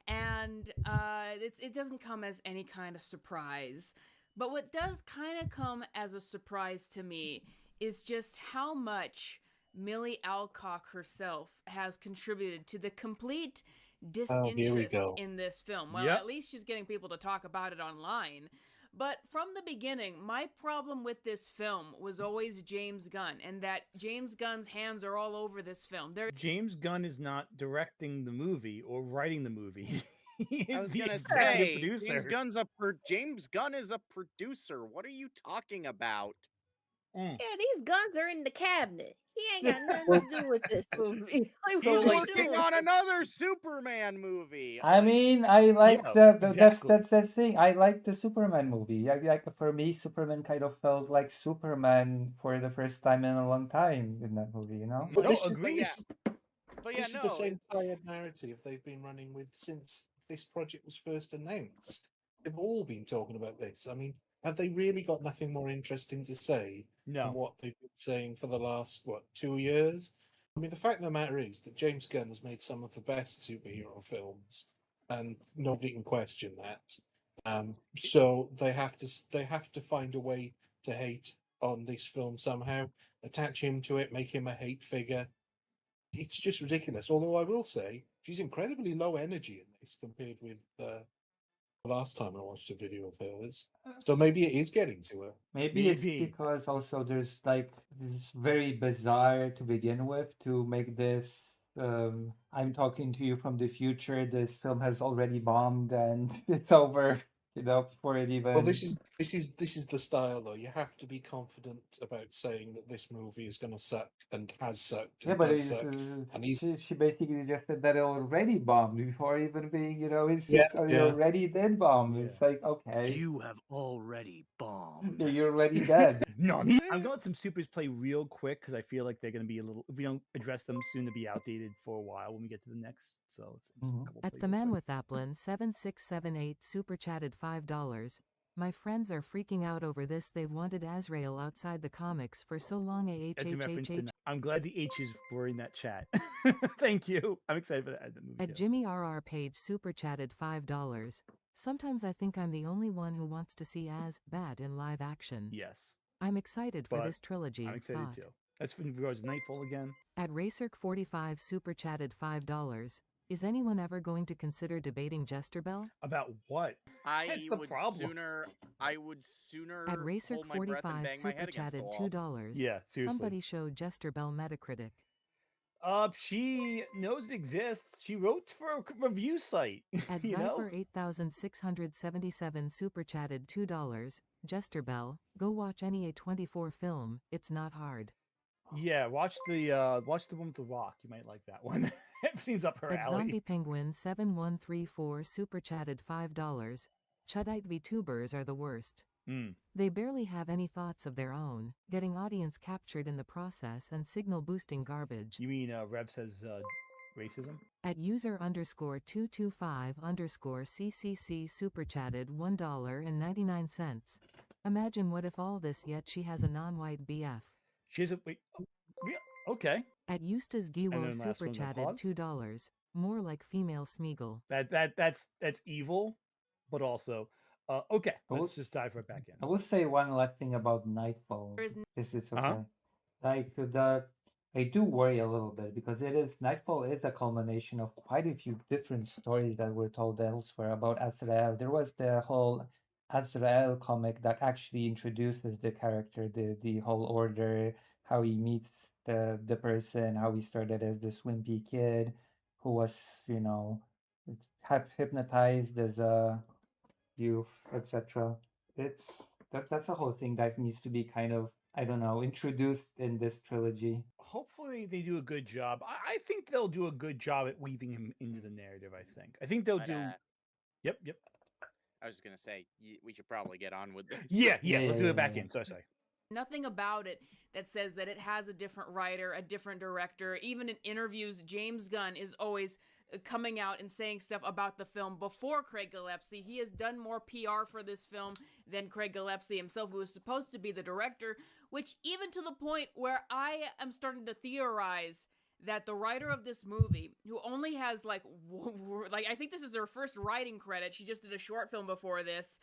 and it doesn't come as any kind of surprise. But what does kind of come as a surprise to me is just how much Millie Alcock herself has contributed to the complete Oh, here we disinterest go. in this film. Well, Yep. at least she's getting people to talk about it online. But from the beginning, my problem with this film was always James Gunn, and that James Gunn's hands are all over this film. James Gunn is not directing the movie or writing the movie. He I is was the gonna executive say producer. James Gunn is a producer. What are you talking about? Mm. Yeah, these guns are in the cabinet. He ain't got nothing Well, to do with this movie. Like, So, what He's we like, working doing? on another Superman movie. I Like, mean, I like Yeah, that's exactly. that's the thing. I like the Superman movie. Like for me, Superman kind of felt like Superman for the first time in a long time in that movie. but No, this is agreed. yeah. But yeah, this is the no. same tired narrative they've been running with since this project was first announced. They've all been talking about this. I mean, have they really got nothing more interesting to say than No. what they've been saying for the last 2 years? I mean, the fact of the matter is that James Gunn has made some of the best superhero films, and nobody can question that. So they have to find a way to hate on this film somehow, attach him to it, make him a hate figure. It's just ridiculous. Although I will say she's incredibly low energy in this compared with the last time I watched a video of hers. So maybe it is getting to her. Maybe it's Maybe. because also there's like this very bizarre to begin with to make this. I'm talking to you from the future. This film has already bombed and it's over. Before it Well, even. this is the style though. You have to be confident about saying that this movie is going to suck and has sucked Yeah, and but does suck. And he's she basically just said that it already bombed before even being, it's yeah, it yeah. already did bomb. Yeah. It's like, okay, You have already bombed. you're already dead. No, I'm gonna let some supers play real quick because I feel like they're gonna be a little. If we don't address them soon, to be outdated for a while when we get to the next. So let's Mhm. a couple At play the real man quick. with Applin 7678 super chatted $5. My friends are freaking out over this. They've wanted Azrael outside the comics for so long. That's in reference to. AHHHH. I'm glad the H's were in that chat. Thank you. I'm excited for that movie At too. Jimmy RR page super chatted $5. Sometimes I think I'm the only one who wants to see Bat in live action. Yes, I'm excited for but this trilogy. I'm excited thought. too. That's in regards to Nightfall again. At Racerk45 super chatted $5. Is anyone ever going to consider debating Jester Bell? About what? I That's the would problem. sooner At hold my breath and Racerk45 bang my super head against the chatted wall. $2. Yeah, seriously. Somebody show Jester Bell Metacritic. She knows it exists. She wrote for a review site. At You know? Zypher 8677 super chatted $2. Jester Bell, go watch any A24 film. It's not hard. Yeah, watch the one with the Rock. You might like that one. It seems up her At alley. Zombie Penguin 7134 super chatted $5. Chuddite VTubers are the worst. Mm. They barely have any thoughts of their own, getting audience captured in the process and signal boosting garbage. You mean Rev says racism? At user_225_CCC super chatted $1.99. Imagine what if all this yet she has a non-white BF. She has a wait. Okay. At Eustace And Giwo then last super one, the chatted pause. $2. More like female Smeagol. That's evil, but also okay. will Let's just dive right back in. I will say one last thing about Nightfall. There is This is okay. Uh-huh. Like I do worry a little bit because Nightfall is a culmination of quite a few different stories that were told elsewhere about Azrael. There was the whole Azrael comic that actually introduces the character, the whole order, how he meets the person, how he started as this wimpy kid who was, you know, hypnotized as a youth, etc. It's that's a whole thing that needs to be kind of, I don't know, introduced in this trilogy. Hopefully they do a good job. I think they'll do a good job at weaving him into the narrative. I think they'll But do. Yep, yep. I was just gonna say we should probably get on with this. Yeah, Yeah, yeah. yeah, Let's do yeah, it back yeah. in. Sorry. Nothing about it that says that it has a different writer, a different director. Even in interviews, James Gunn is always coming out and saying stuff about the film before Craig Gillespie. He has done more PR for this film than Craig Gillespie himself, who was supposed to be the director, which even to the point where I am starting to theorize that the writer of this movie, who only has like I think this is her first writing credit. She just did a short film before this.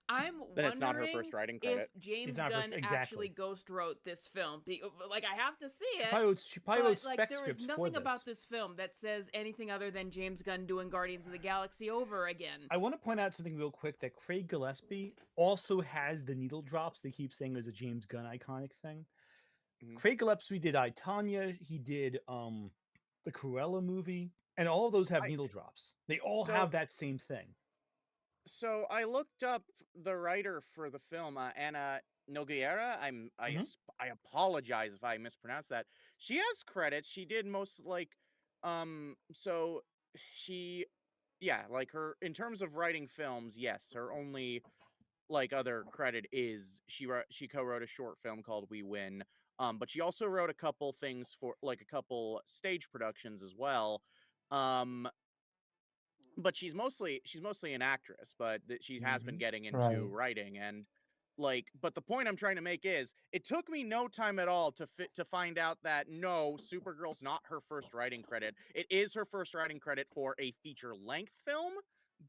I'm Then it's not her wondering first writing if credit. James not Gunn exactly. actually ghost wrote this film. Like, I have to see it. She probably wrote But like, spec there is scripts for nothing this. about this film that says anything other than James Gunn doing Guardians of the Galaxy over again. I want to point out something real quick that Craig Gillespie also has the needle drops. They keep saying there's a James Gunn iconic thing. Craig Gillespie did I, Tonya. He did the Cruella movie, and all of those have needle drops. They all have that same thing. So I looked up the writer for the film, Anna Nogueira. I apologize if I mispronounced that. She has credits. She did most so she like her in terms of writing films, yes, her only like other credit is she co-wrote a short film called We Win. But she also wrote a couple things for like a couple stage productions as well. But she's mostly an actress, but she has been getting into Right. writing and but the point I'm trying to make is it took me no time at all to find out that no, Supergirl's not her first writing credit. It is her first writing credit for a feature length film,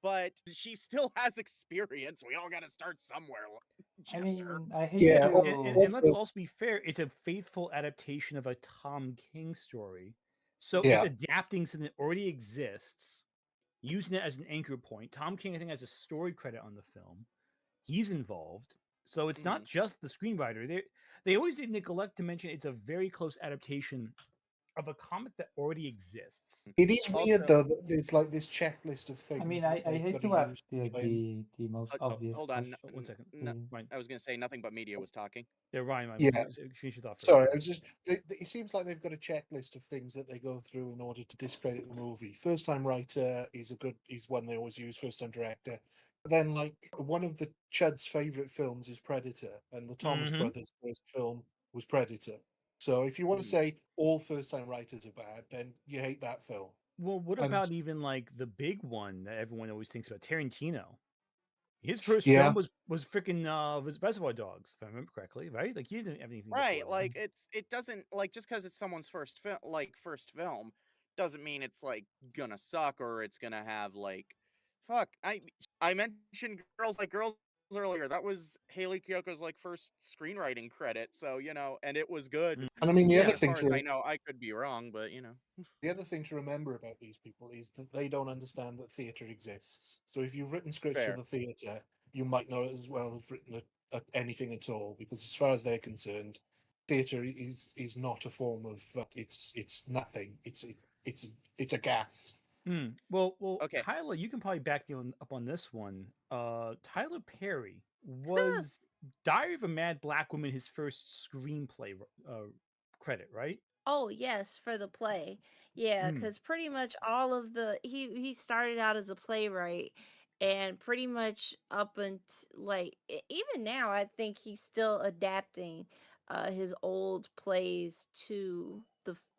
but she still has experience. We all got to start somewhere. I Jester. mean, I hate Yeah, to. And let's also be fair, it's a faithful adaptation of a Tom King story. So it's Yeah. adapting something that already exists, using it as an anchor point. Tom King, I think, has a story credit on the film. He's involved. So it's not just the screenwriter. They always neglect to mention it's a very close adaptation of a comic that already exists. It is weird though that it's like this checklist of things. I mean, that I they've hate got to ask use the try and- the most obvious Hold on. question. 1 second. Ryan. I was going to say nothing but media was talking. Yeah, Ryan. Yeah. Finish your thought first. Sorry, I was just. It seems like they've got a checklist of things that they go through in order to discredit the movie. First time writer is one they always use. First time director. But then, like one of the Chud's favorite films is Predator, and the Thomas brothers' first film was Predator. So if you want to say all first time writers are bad, then you hate that film. Well, what about even like the big one that everyone always thinks about, Tarantino? His first film was freaking was Reservoir Dogs, if I remember correctly, right? Like he didn't have anything. Right, like it doesn't like just because it's someone's first film doesn't mean it's like gonna suck or it's gonna have like I mentioned Girls Like Girls earlier. That was Haley Kyoko's like first screenwriting credit, so and it was good. And I mean the other as thing far as I know, I could be wrong, but the other thing to remember about these people is that they don't understand that theatre exists. So if you've written scripts for the theatre, you might not as well have written anything at all, because as far as they're concerned, theatre is not a form of it's nothing. It's a gas. Well, okay. Kyla, you can probably back me up on this one. Tyler Perry was Diary of a Mad Black Woman his first screenplay credit, right? Oh yes, for the play. Yeah, because pretty much all of he started out as a playwright, and pretty much up until like even now, I think he's still adapting his old plays to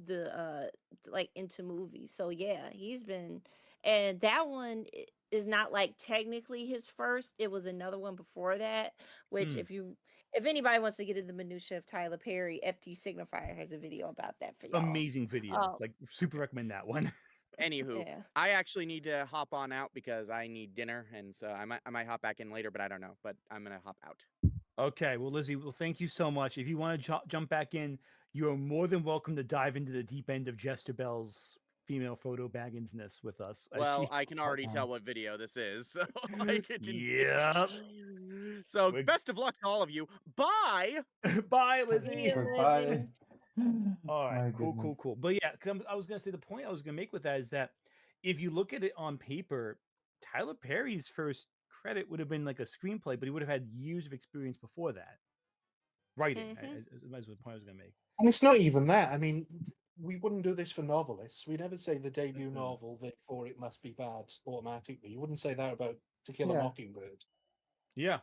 the like into movies. So yeah, he's been, and that one is not like technically his first. It was another one before that, which if anybody wants to get into the minutia of Tyler Perry, FT Signifier has a video about that for y'all. Amazing video. Like super recommend that one. Anywho, I actually need to hop on out because I need dinner, and so I might hop back in later, but I don't know. But I'm gonna hop out. Okay, well, Lizzie, thank you so much. If you want to jump back in, you are more than welcome to dive into the deep end of Jester Bell's female photo bagginsness with us. Well, I can already tell what video this is. So yeah. So We're- best of luck to all of you. Bye. Bye, See Lizzie. you, Goodbye. Lizzie. All right, My cool, goodness. cool, cool. But yeah, because I was gonna say the point I was gonna make with that is that if you look at it on paper, Tyler Perry's first credit would have been like a screenplay, but he would have had years of experience before that writing. As the point I was gonna make. And it's not even that. I mean, we wouldn't do this for novelists. We never say the debut Mm-mm. novel, therefore it must be bad automatically. You wouldn't say that about To Kill a Yeah. Mockingbird. Yeah,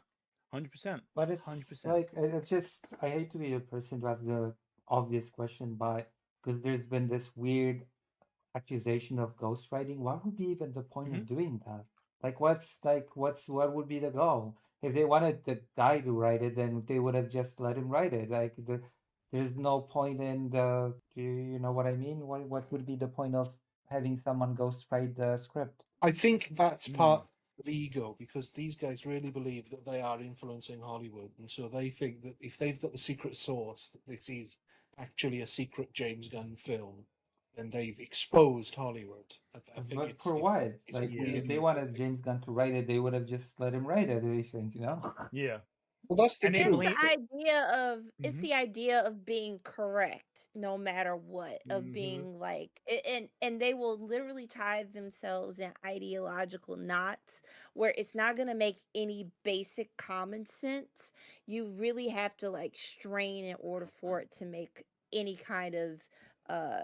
100%. But 100%. it's like I hate to be the person to ask the obvious question, but because there's been this weird accusation of ghostwriting, what would be even the point of doing that? Like what would be the goal? If they wanted the guy to write it, then they would have just let him write it. There's no point in you know what I mean? What would be the point of having someone ghostwrite the script? I think that's part of ego, because these guys really believe that they are influencing Hollywood, and so they think that if they've got the secret source, that this is actually a secret James Gunn film, then they've exposed Hollywood. I think But it's for what? it's a Like weird if they ego wanted thing. James Gunn to write it, they would have just let him write it, I think, you know? Yeah. Well, that's the And they It's truth. blame. the idea of it's Mhm. the idea of being correct no matter what, of Mhm. being like and they will literally tie themselves in ideological knots where it's not going to make any basic common sense. You really have to like strain in order for it to make any kind of uh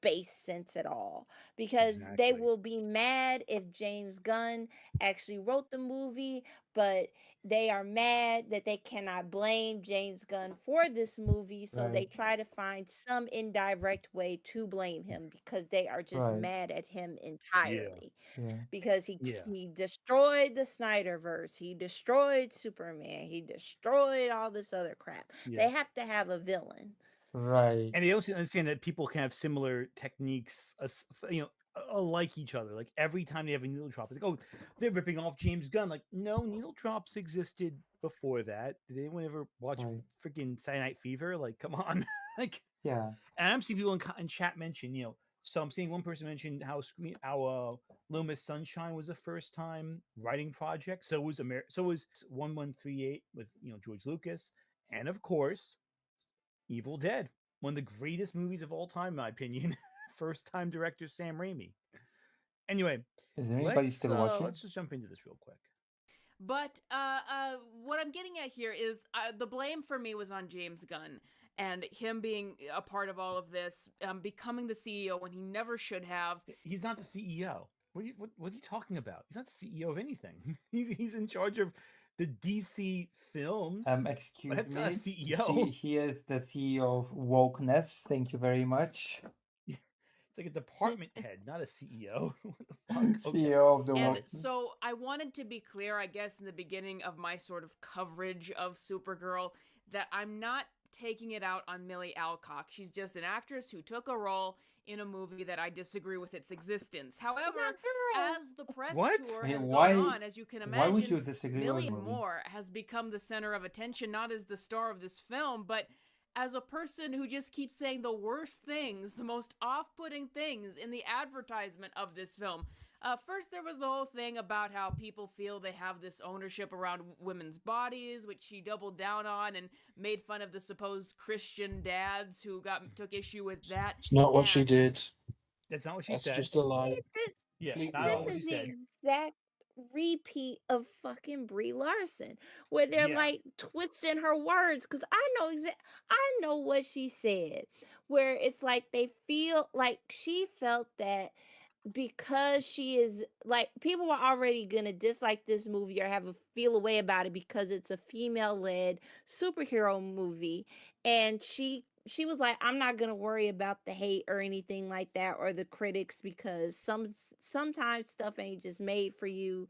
base sense at all, because they Exactly. will be mad if James Gunn actually wrote the movie, but they are mad that they cannot blame James Gunn for this movie, so they Right, try to find some indirect way to blame him because they are just right, mad at him Yeah. entirely. yeah. Because Yeah. he destroyed the Snyderverse, he destroyed Superman, he destroyed all this other crap. Yeah. They have to have a villain. Right. And they also understand that people can have similar techniques, alike each other. Like every time they have a needle drop, it's like, oh, they're ripping off James Gunn. Like, no, needle drops existed before that. Did anyone ever watch Right. freaking Saturday Night Fever? Like, come on. Like, Yeah. and I'm seeing people in chat mention, so I'm seeing one person mention how Little Miss Sunshine was a first time writing project. So was 1138 with George Lucas, and of course Evil Dead, one of the greatest movies of all time, in my opinion. First time director Sam Raimi. Anyway, Is anybody still watching? let's just jump into this real quick. But what I'm getting at here is the blame for me was on James Gunn and him being a part of all of this, becoming the CEO when he never should have. He's not the CEO. What are you talking about? He's not the CEO of anything. He's in charge of the DC films. Excuse That's me. not a CEO. He is the CEO of wokeness. Thank you very much. It's like a department head, not a CEO. What the fuck? Okay. CEO of the And woke. so I wanted to be clear, I guess, in the beginning of my sort of coverage of Supergirl, that I'm not taking it out on Millie Alcock. She's just an actress who took a role in a movie that I disagree with its existence. However, as the press What? tour Hey, has why- gone on, as you can Why would imagine, you disagree with Millie the movie? Moore has become the center of attention, not as the star of this film, but as a person who just keeps saying the worst things, the most off-putting things in the advertisement of this film. First, there was the whole thing about how people feel they have this ownership around women's bodies, which she doubled down on and made fun of the supposed Christian dads who took issue with that. It's not what she And did. That's not what she That's said. just a lie. Yeah, Completely not at all This what lie. she is the said. exact repeat of fucking Brie Larson, where they're Yeah. like twisting her words. Cause I know what she said, where it's like they feel like she felt that because she is like people were already gonna dislike this movie or have a feel away about it because it's a female-led superhero movie, and she was like, I'm not gonna worry about the hate or anything like that or the critics because sometimes stuff ain't just made for you,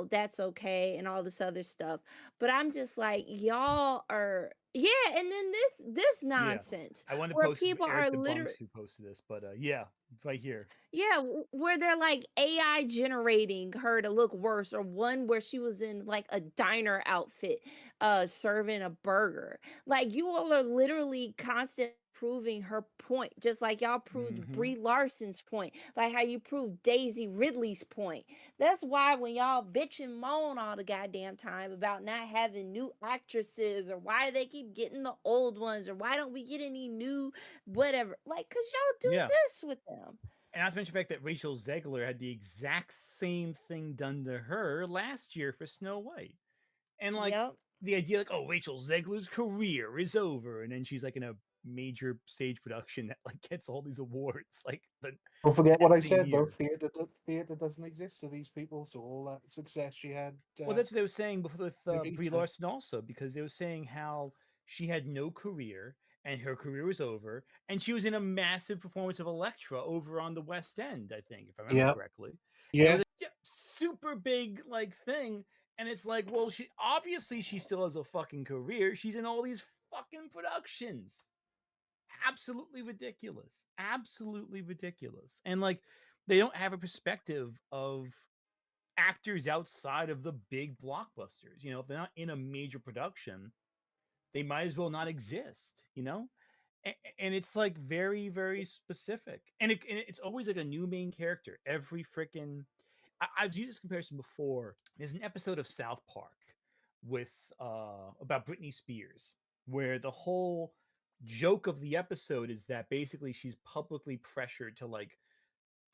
that's okay and all this other stuff. But I'm just like, y'all are, yeah, and then this Yeah. nonsense I wanted to where post people are Eric the literally, Bunks who posted this, but yeah, right here. yeah, where they're like AI generating her to look worse, or one where she was in like a diner outfit, serving a burger. Like you all are literally constantly proving her point, just like y'all proved Mm-hmm. Brie Larson's point, like how you proved Daisy Ridley's point. That's why when y'all bitch and moan all the goddamn time about not having new actresses or why they keep getting the old ones or why don't we get any new whatever, like, because y'all do Yeah. this with them. And not to mention the fact that Rachel Zegler had the exact same thing done to her last year for Snow White. And like Yep. the idea, like, oh, Rachel Zegler's career is over, and then she's like in a major stage production that like gets all these awards, like Don't forget what that I same said, though. year. Theatre doesn't exist to these people, so all that success she had. Well, that's what they were saying before with Brie Evita. Larson also, because they were saying how she had no career and her career was over, and she was in a massive performance of Elektra over on the West End, I think, if I remember Yeah. correctly. And it Yeah. was a super big like thing, and it's like, well, she obviously she still has a fucking career. She's in all these fucking productions. Absolutely ridiculous. Absolutely ridiculous. And like they don't have a perspective of actors outside of the big blockbusters. You know, if they're not in a major production, they might as well not exist, you know? And it's like very, very specific. And it's always like a new main character. Every freaking. I've used this comparison before. There's an episode of South Park with about Britney Spears, where the whole joke of the episode is that basically she's publicly pressured to like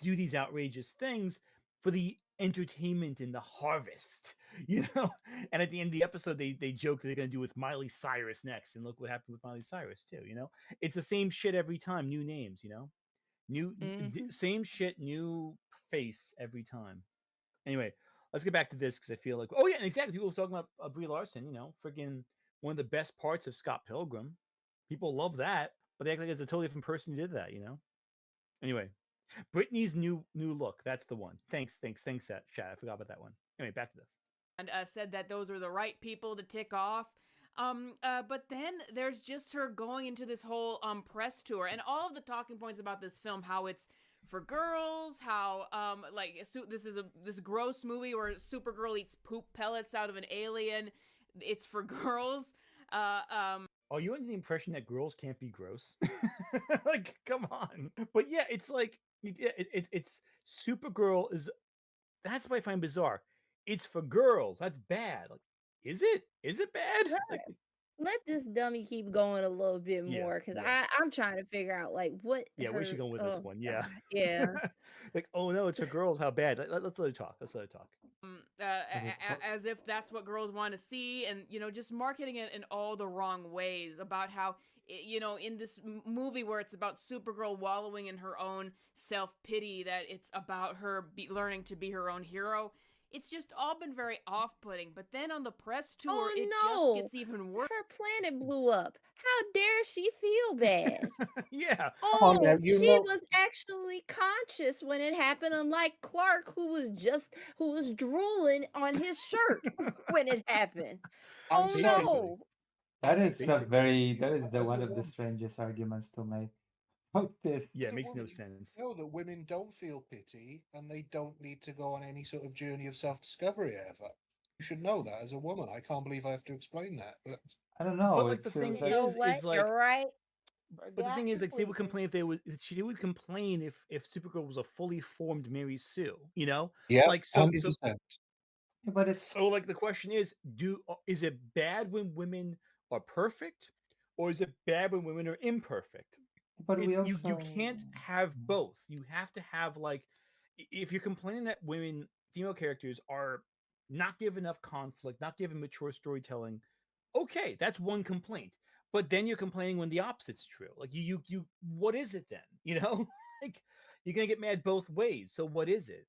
do these outrageous things for the entertainment and the harvest, you know. And at the end of the episode, they joke that they're gonna do with Miley Cyrus next, and look what happened with Miley Cyrus too. You know, it's the same shit every time, new names, you know, Mm-hmm. same shit, new face every time. Anyway, let's get back to this because I feel like, oh yeah, and exactly, people were talking about Brie Larson, you know, friggin' one of the best parts of Scott Pilgrim. People love that, but they act like it's a totally different person who did that, you know. Anyway, Britney's new look. That's the one. Thanks, chat. I forgot about that one. Anyway, back to this. And said that those were the right people to tick off. But then there's just her going into this whole press tour and all of the talking points about this film, how it's for girls, how this gross movie where Supergirl eats poop pellets out of an alien. It's for girls. Are you under the impression that girls can't be gross? Like, come on. But yeah, it's like it's Supergirl is. That's what I find bizarre. It's for girls. That's bad. Like, is it? Is it bad? Like, Let this dummy keep going a little bit yeah, more because yeah. I'm trying to figure out like what Yeah, where's she her. going with this Oh one? Yeah. God, yeah. Like, oh no, it's for girls. How bad? Let's let her talk. Let's let her talk. As if that's what girls want to see, and just marketing it in all the wrong ways about how in this movie where it's about Supergirl wallowing in her own self-pity, that it's about her learning to be her own hero. It's just all been very off-putting. But then on the press tour, Oh it no, just gets even worse. her planet blew up. How dare she feel bad? Yeah. Come on now, Oh, you she know. was actually conscious when it happened, unlike Clark, who was drooling on his shirt when it happened. I'm Oh sorry. no. That I is hate a Basically. very that is the As a one of the woman. strangest arguments to make about this. Yeah, it As a makes no woman, sense. you know that women don't feel pity and they don't need to go on any sort of journey of self-discovery ever. You should know that as a woman. I can't believe I have to explain that. But I don't But know. like It the thing feels You like know what? is like, You're right. but the Forgot thing is, like, they would completely. complain she would complain if Supergirl was a fully formed Mary Sue, you know, yeah, like so 100%. yeah, but it's so like the question is, is it bad when women are perfect, or is it bad when women are imperfect? but we It's you also can't have both. You have to have like if you're complaining that female characters are not given enough conflict, not given mature storytelling, okay, that's one complaint. But then you're complaining when the opposite's true. Like you what is it then? You know? Like you're gonna get mad both ways. So what is it?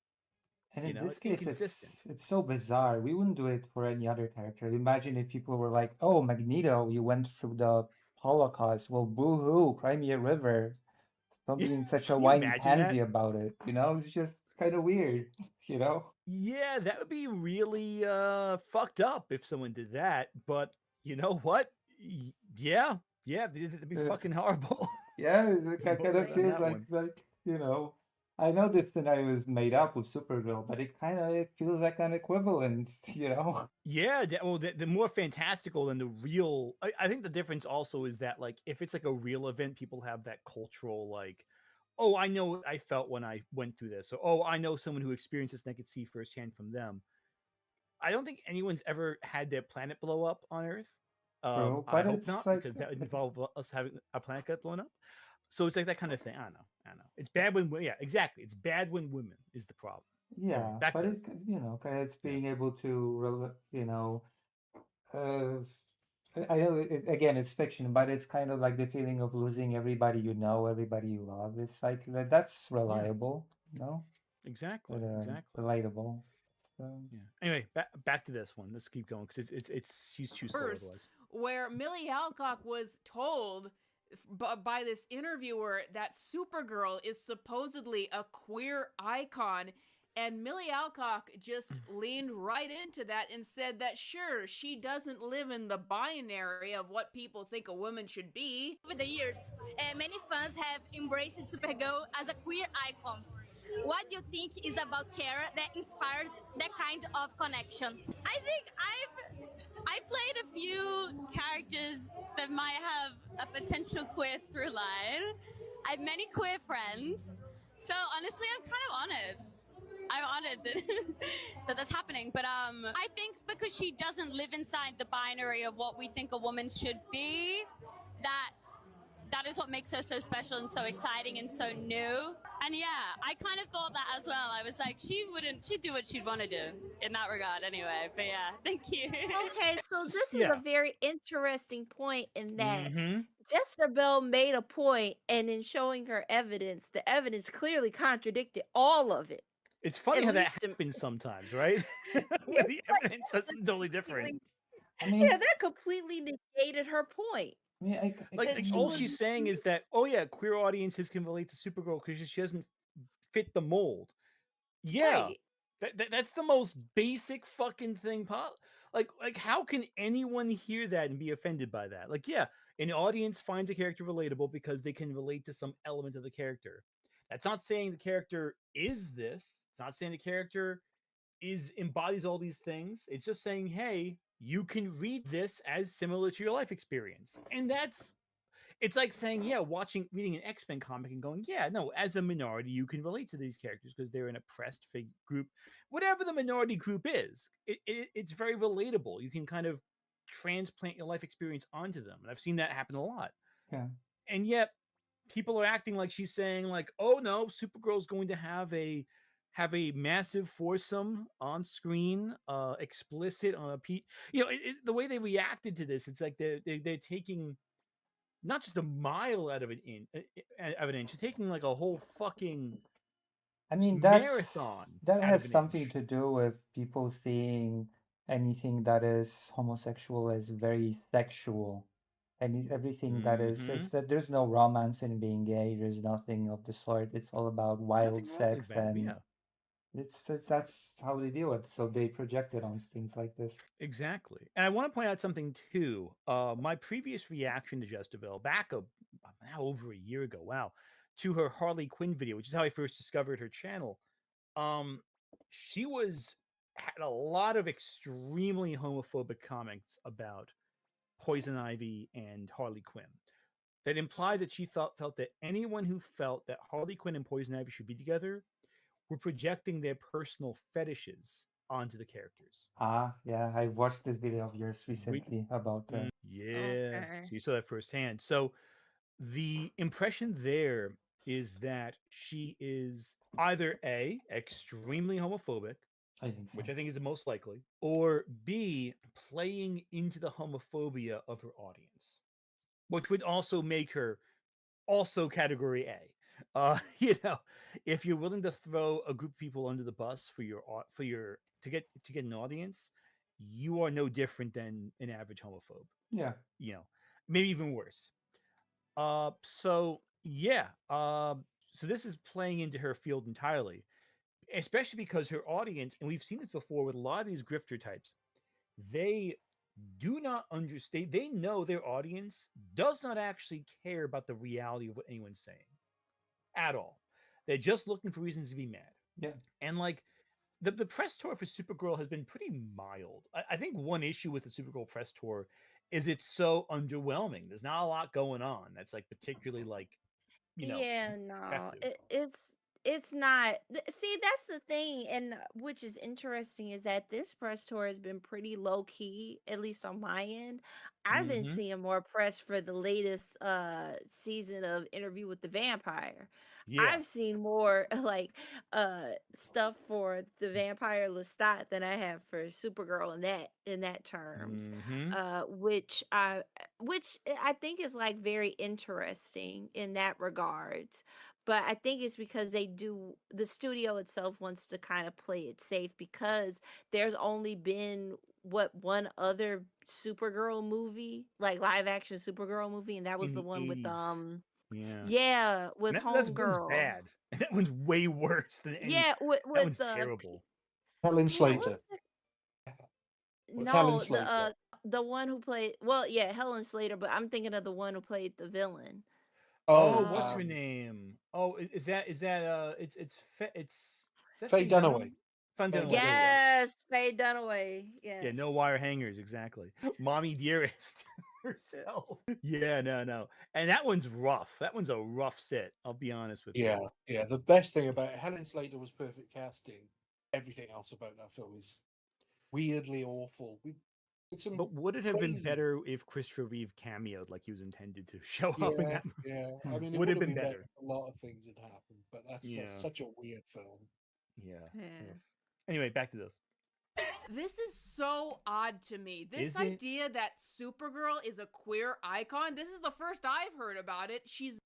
and You in know, this it's case inconsistent. it's so bizarre. We wouldn't do it for any other character. Imagine if people were like, "Oh, Magneto, you went through the Holocaust. Well, boo-hoo, cry me a river." Stop being such a Can you whiny imagine pansy that? about it. It's just kind of weird, you know? Yeah, that would be really fucked up if someone did that. But you know what? Yeah, yeah, it'd be Uh, fucking horrible. yeah, it Both kind of right on feels that one. like I know this scenario is made up with Supergirl, but it feels like an equivalence, you know? Yeah, well, the more fantastical than the real. I think the difference also is that, like, if it's like a real event, people have that cultural, like, oh, I know what I felt when I went through this, or oh, I know someone who experienced this and I could see firsthand from them. I don't think anyone's ever had their planet blow up on Earth. True, I but hope it's not, like because that would involve us having a planet get blown up. So it's like that kind of thing. I don't know. I don't know. It's bad when, yeah, exactly. It's bad when women is the problem. Anyway, yeah, back to but this. kind of it's Yeah. being able to, uh, I know again it's fiction, but it's kind of like the feeling of losing everybody you know, everybody you love. It's like that's Yeah. reliable, you know, Exactly. but, Exactly. relatable. So, Yeah. Anyway, back to this one. Let's keep going because it's she's too slow First, otherwise. where Millie Alcock was told by this interviewer that Supergirl is supposedly a queer icon, and Millie Alcock just leaned right into that and said that sure, she doesn't live in the binary of what people think a woman should be. Over the years, many fans have embraced Supergirl as a queer icon. What do you think is about Kara that inspires that kind of connection? I think I played a few characters that might have a potential queer through line. I have many queer friends, so honestly, I'm kind of honored. I'm honored that that's happening. But I think because she doesn't live inside the binary of what we think a woman should be, that is what makes her so special and so exciting and so new. And yeah, I kind of thought that as well. I was like, she'd do what she'd want to do in that regard anyway. But yeah, thank you. Okay, so this is Yeah. a very interesting point in that Mm-hmm. Jezebel made a point, and in showing her evidence, the evidence clearly contradicted all of it. It's funny At how that least to happens sometimes, right? yeah, When the like, evidence says something totally different. completely I yeah, mean, that completely negated her point. Like, That she all was she's saying is that, oh yeah, queer audiences can relate to Supergirl because she doesn't fit the mold. Yeah, right. that's the most basic fucking thing. Like, how can anyone hear that and be offended by that? Like, yeah, an audience finds a character relatable because they can relate to some element of the character. That's not saying the character is this. It's not saying the character is embodies all these things. It's just saying, hey, you can read this as similar to your life experience. And that's it's like saying, yeah, reading an X-Men comic and going, yeah, no, as a minority, you can relate to these characters because they're an oppressed group. Whatever the minority group is, it's very relatable. You can kind of transplant your life experience onto them. And I've seen that happen a lot. yeah. And yet people are acting like she's saying, like, oh no, Supergirl's going to have a massive foursome on screen, explicit on a the way they reacted to this, it's like they're taking not just a mile out of an inch, they're taking like a whole fucking I mean, marathon that out of has an something inch. to do with people seeing anything that is homosexual as very sexual, and everything that is Mm-hmm. it's that there's no romance in being gay. There's nothing of the sort. It's all about wild Nothing wrong sex, with that. and Yeah, that's how they do it. So they project it on things like this. exactly. And I want to point out something too. My previous reaction to Justabelle now over a year ago, wow, to her Harley Quinn video, which is how I first discovered her channel. Um, she had a lot of extremely homophobic comments about Poison Ivy and Harley Quinn that implied that she felt that anyone who felt that Harley Quinn and Poison Ivy should be together were projecting their personal fetishes onto the characters. Ah, yeah, I watched this video of yours We, recently about yeah, Okay. so you saw that firsthand. So the impression there is that she is either A, extremely homophobic, I think so. which I think is the most likely, or B, playing into the homophobia of her audience, which would also make her also category A. If you're willing to throw a group of people under the bus to get an audience, you are no different than an average homophobe. Yeah. Maybe even worse. So yeah. So this is playing into her field entirely, especially because her audience, and we've seen this before with a lot of these grifter types, they do not understand. They know their audience does not actually care about the reality of what anyone's saying at all. They're just looking for reasons to be mad. Yeah. And like the press tour for Supergirl has been pretty mild. I think one issue with the Supergirl press tour is it's so underwhelming. There's not a lot going on that's like particularly like, Yeah, no, effective. it's not. See, that's the thing, and which is interesting is that this press tour has been pretty low key, at least on my end. I've been Mm-hmm. seeing more press for the latest season of Interview with the Vampire. Yeah. I've seen more like stuff for the Vampire Lestat than I have for Supergirl in that terms. Mm-hmm. Which I think is like very interesting in that regards. But I think it's because the studio itself wants to kind of play it safe because there's only been one other Supergirl movie, like live action Supergirl movie, and that In was the the one with 80s. Yeah. yeah, with That's one's Homegirl. bad. And that one's way worse than any. Yeah, That with one's terrible. Helen what Slater. was What's Helen no, Slater? the one who played well, yeah, Helen Slater, but I'm thinking of the one who played the villain. Oh, Oh, what's Uh her name? Oh, is that it's is that Faye Faye Dunaway? Dunaway. Faye Faye Dunaway. There you go. yes, Faye Dunaway. Yeah, no Yes. wire hangers, exactly. Mommy dearest herself. Yeah, no. And that one's rough. That one's a rough sit. I'll be honest with you. Yeah. The best thing about it, Helen Slater was perfect casting. Everything else about that film is weirdly awful. With some But would it have been crazy. better if Christopher Reeve cameoed like he was intended to show up in Yeah, that movie? yeah. I mean, it Would would have have been been better better. if a lot of things had happened, but that's Yeah. such a weird film. Yeah. Yeah. Oof. Anyway, back to this. This is so odd to me. This Is it? idea that Supergirl is a queer icon, this is the first I've heard about it. She's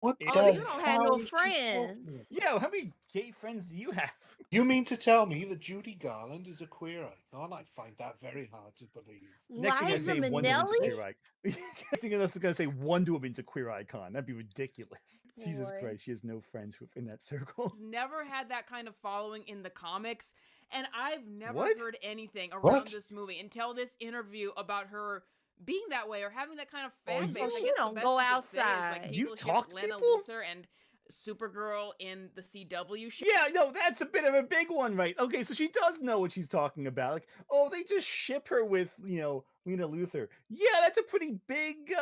What It- Oh, the you don't have hell no is she talking friends. about? Yeah, how many gay friends do you have? You mean to tell me that Judy Garland is a queer icon? I find that very hard to believe. Next thing I Liza say Wonder Woman's a Minnelli? queer icon. Next thing I'm gonna say Wonder Woman's a queer icon. That'd be ridiculous. Jesus Boy. Christ, she has no friends in that circle. never had that kind of following in the comics, and I've never What? heard anything around What? this movie until this interview about her being that way or having that kind of Oh, fan you- base. Well, I she guess don't the best go you could say is, outside. like, You people ship talk to Lena people? Luthor and Supergirl in the CW show. Yeah, no, that's a bit of a big one, right? Okay, so she does know what she's talking about. Like, oh, they just ship her with, Lena Luthor. Yeah, that's a pretty big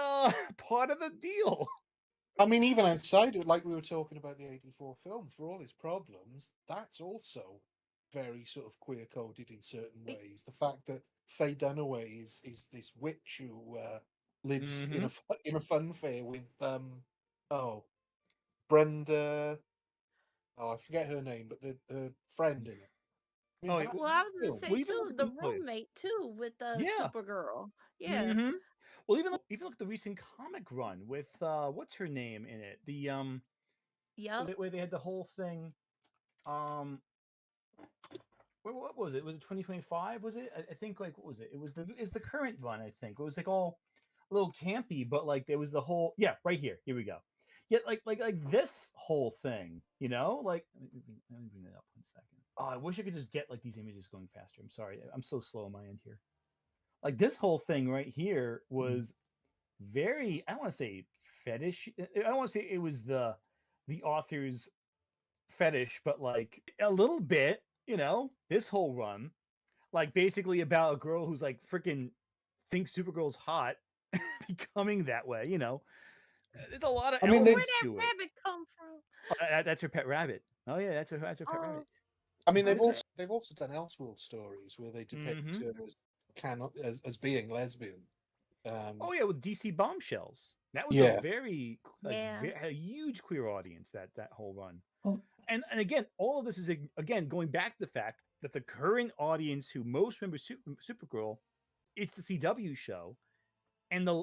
part of the deal. I mean, even outside it, like we were talking about the 84 film, for all its problems, that's also very sort of queer coded in certain ways. The fact that Faye Dunaway is this witch who lives in a fun fair with Brenda. Oh, I forget her name, but the friend in it. I mean, Oh, that Well, I was gonna film. say Well, even too, look the at the- roommate too with Yeah. Supergirl. Yeah. Mm-hmm. Well, even look at the recent comic run with what's her name in it? The Yep. where they had the whole thing. What was it? Was it 2025? Was it? I think like what was it? It was the current run. I think it was like all a little campy, but like there was the whole right here. Here we go. Yeah, like this whole thing. Like let me bring that up 1 second. Oh, I wish I could just get like these images going faster. I'm sorry, I'm so slow on my end here. Like this whole thing right here was very, I don't want to say fetish. I don't want to say it was the author's fetish, but like a little bit, this whole run, like basically about a girl who's like freaking thinks Supergirl's hot, becoming that way, There's a lot of I mean, Where'd elements that to it. rabbit come from? Oh, that's her pet rabbit. Oh yeah, that's her pet rabbit. I mean, they've Okay. also done Elseworld stories where they depict Mhm. her as being lesbian. Oh yeah, with DC Bombshells. That was Yeah. a very Yeah. a huge queer audience that whole run. Oh. And again, all of this is again going back to the fact that the current audience who most remember Supergirl, it's the CW show, and the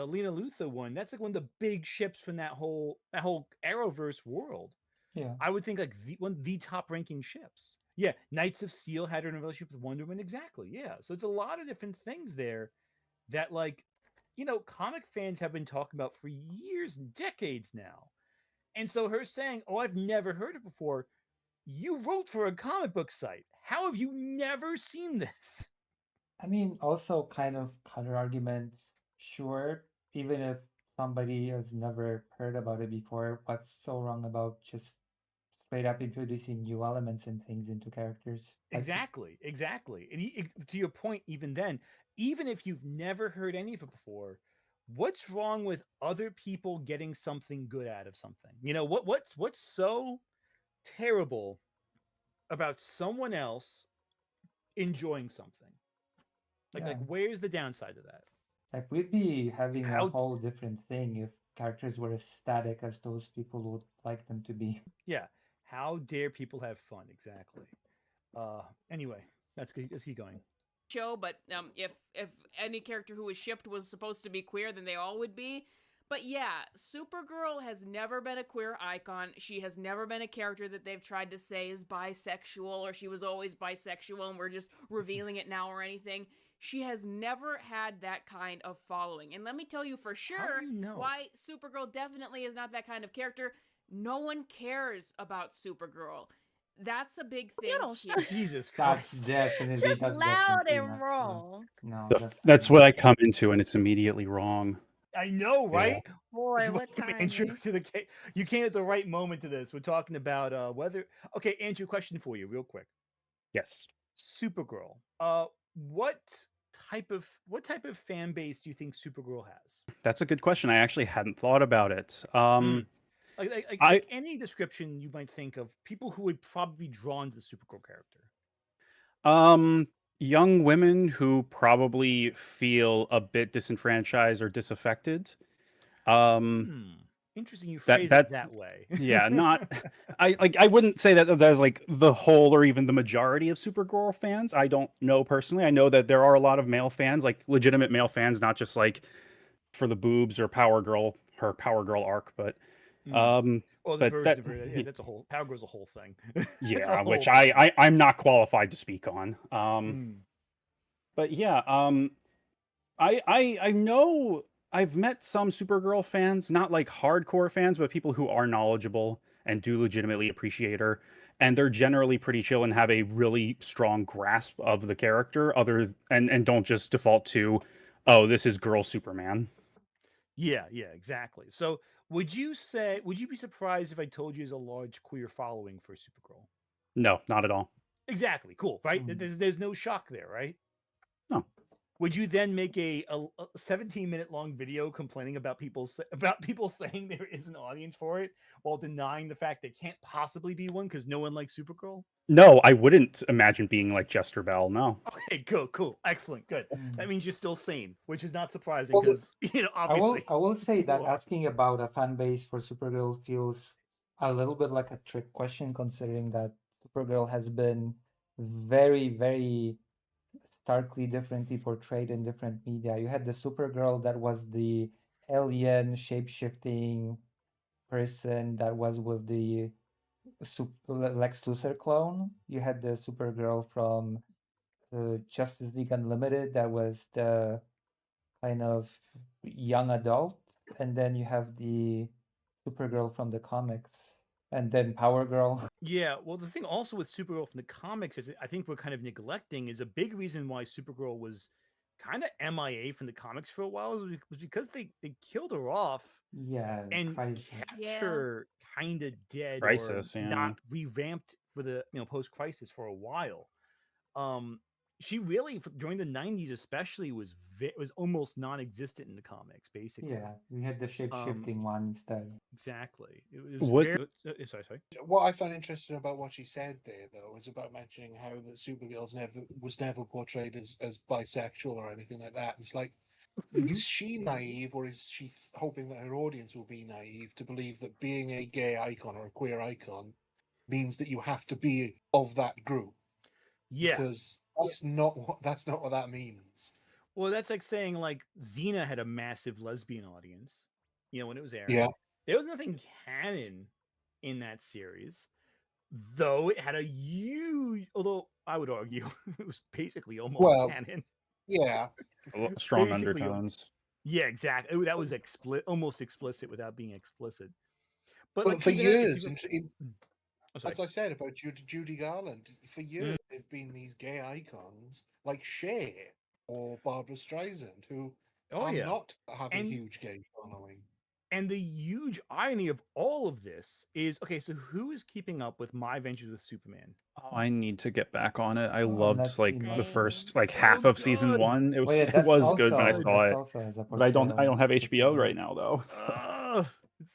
Lena Luthor one. That's like one of the big ships from that whole Arrowverse world. Yeah. I would think like one of the top ranking ships. Yeah, Knights of Steel had her in a relationship with Wonder Woman. Exactly. Yeah, so it's a lot of different things there that like comic fans have been talking about for years and decades now. And so her saying, "Oh, I've never heard it before." You wrote for a comic book site. How have you never seen this? I mean, also kind of counter argument. Sure, even if somebody has never heard about it before, what's so wrong about just straight up introducing new elements and things into characters? Exactly, exactly. And to your point, even then, even if you've never heard any of it before, what's wrong with other people getting something good out of something? You know, what's so terrible about someone else enjoying something? Like Yeah. where's the downside of that? Like we'd be having a How whole different thing if characters were as static as those people would like them to be. yeah, how dare people have fun? Exactly. Anyway, that's good. Let's keep going. Show, but if any character who was shipped was supposed to be queer, then they all would be. But yeah, Supergirl has never been a queer icon. She has never been a character that they've tried to say is bisexual, or she was always bisexual and we're just revealing it now or anything. She has never had that kind of following. And let me tell you for sure why Supergirl definitely is not that kind of character. No one cares about Supergirl. That's a big thing here. Jesus That's Christ. definitely Just that's loud definitely and not true. wrong. No, That's what I come into, and it's immediately wrong. I know, right? Boy, what Intro timing. to the you came at the right moment to this. We're talking about whether. Okay, Andrew, question for you, real quick. Yes. Supergirl. What type of fan base do you think Supergirl has? That's a good question. I actually hadn't thought about it. Like any description you might think of people who would probably be drawn to the Supergirl character. Young women who probably feel a bit disenfranchised or disaffected. Interesting you phrase it that way. Yeah, not I wouldn't say that there's like the whole or even the majority of Supergirl fans. I don't know personally. I know that there are a lot of male fans, like legitimate male fans, not just like for the boobs or Power Girl, her Power Girl arc, but the but version of her, yeah, that's a whole Power Girl's a whole thing. Yeah, which I'm not qualified to speak on. But yeah, I know I've met some Supergirl fans, not like hardcore fans, but people who are knowledgeable and do legitimately appreciate her. And they're generally pretty chill and have a really strong grasp of the character, and don't just default to, oh, this is girl Superman. Yeah, exactly. So would you be surprised if I told you there's a large queer following for Supergirl? No, not at all. Exactly. Cool, right? There's no shock there, right? No. Would you then make a 17-minute long video complaining about people saying there is an audience for it while denying the fact there can't possibly be one because no one likes Supergirl? No, I wouldn't imagine being like Jester Bell. No. Okay, cool, excellent, good. That means you're still sane, which is not surprising because obviously. I will say that asking about a fan base for Supergirl feels a little bit like a trick question, considering that Supergirl has been very, very starkly differently portrayed in different media. You had the Supergirl that was the alien shape-shifting person that was with the Lex Luthor clone. You had the Supergirl from Justice League Unlimited that was the kind of young adult, and then you have the Supergirl from the comics, and then Power Girl. Yeah, well, the thing also with Supergirl from the comics is I think we're kind of neglecting is a big reason why Supergirl was kind of MIA from the comics for a while was because they killed her off. Yeah, and kept her kind of dead Crisis, or not revamped for the post Crisis for a while. She really during the 90s especially was almost non-existent in the comics basically. Yeah, we had the shape-shifting one instead. Exactly. It was very sorry. What I found interesting about what she said there, though, is about mentioning how the Supergirl was never portrayed as bisexual or anything like that. It's like, is she naive, or is she hoping that her audience will be naive to believe that being a gay icon or a queer icon means that you have to be of that group? Yeah, because that's not what that means. Well, that's like saying like Xena had a massive lesbian audience, when it was airing. Yeah. There was nothing canon in that series, though it had a huge. Although I would argue it was basically almost canon. Yeah, strong undertones. Yeah, exactly. That was almost explicit without being explicit. But like, for years, as I said about Judy Garland, for years they've been these gay icons like Cher or Barbara Streisand, who are not have a huge gay following. And the huge irony of all of this is, okay, so who is keeping up with My Adventures with Superman? Oh, I need to get back on it. I Oh, I've loved not like seen the much of it. first like So half of season good. 1. It Well, was yeah, it that's was good when I also saw that's it, also has a but I don't portrayal have of HBO right Supergirl. now though. So.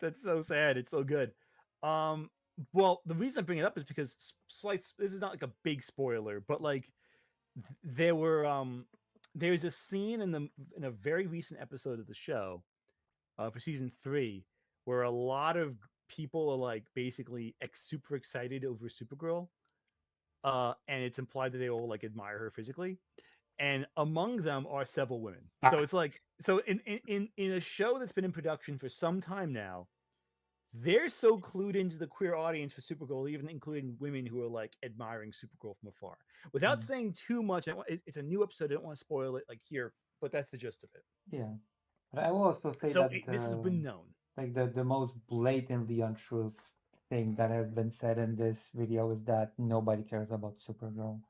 That's so sad. It's so good. Well, the reason I bring it up is because this is not like a big spoiler, but like there were there's a scene in a very recent episode of the show for season 3 where a lot of people are like basically super excited over Supergirl, and it's implied that they all like admire her physically, and among them are several women. So it's like, so in a show that's been in production for some time now, they're so clued into the queer audience for Supergirl, even including women who are like admiring Supergirl from afar. Without saying too much, it's a new episode. I don't want to spoil it like here, but that's the gist of it. Yeah, but I will also say So that this has been known. like the most blatantly untruth thing that has been said in this video is that nobody cares about Supergirl.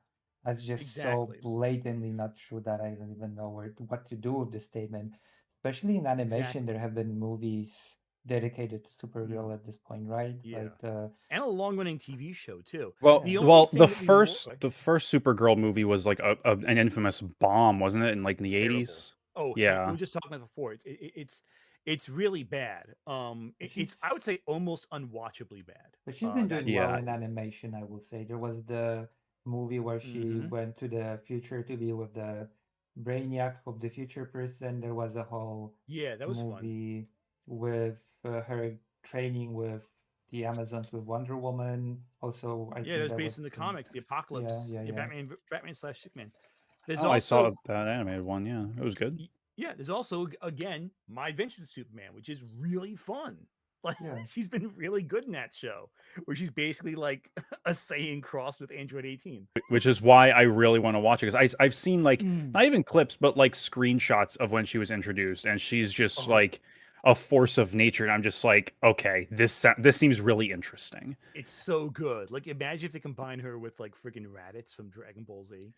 That's just so Exactly. blatantly not true that I don't even know what to do with this statement. Especially in animation, Exactly. there have been movies dedicated to Supergirl at this point, right? Yeah. Like And a long-running TV show too. Well, The only well, thing the that we more first Supergirl movie was like an infamous bomb, wasn't it? In like in the terrible. 80s. Oh, we Yeah. were just talking about before. It's really bad. It's I would say almost unwatchably bad. But she's been doing That's well Yeah. in animation, I will say. There was the movie where she went to the future to be with the Brainiac of the future person. There was a whole Yeah, that was fun. movie with her training with the Amazons with Wonder Woman. Also, I Yeah, think that was there based was in the comics, the Apocalypse, yeah. Batman slash Superman. There's Oh, I saw also that animated one. Yeah, it was good. yeah, there's also again My Adventures with Superman, which is really fun. Like Yeah. she's been really good in that show, where she's basically like a Saiyan crossed with Android 18. Which is why I really want to watch it, because I've seen like not even clips, but like screenshots of when she was introduced, and she's just like a force of nature. And I'm just like, okay, this seems really interesting. It's so good. Like imagine if they combine her with like freaking Raditz from Dragon Ball Z.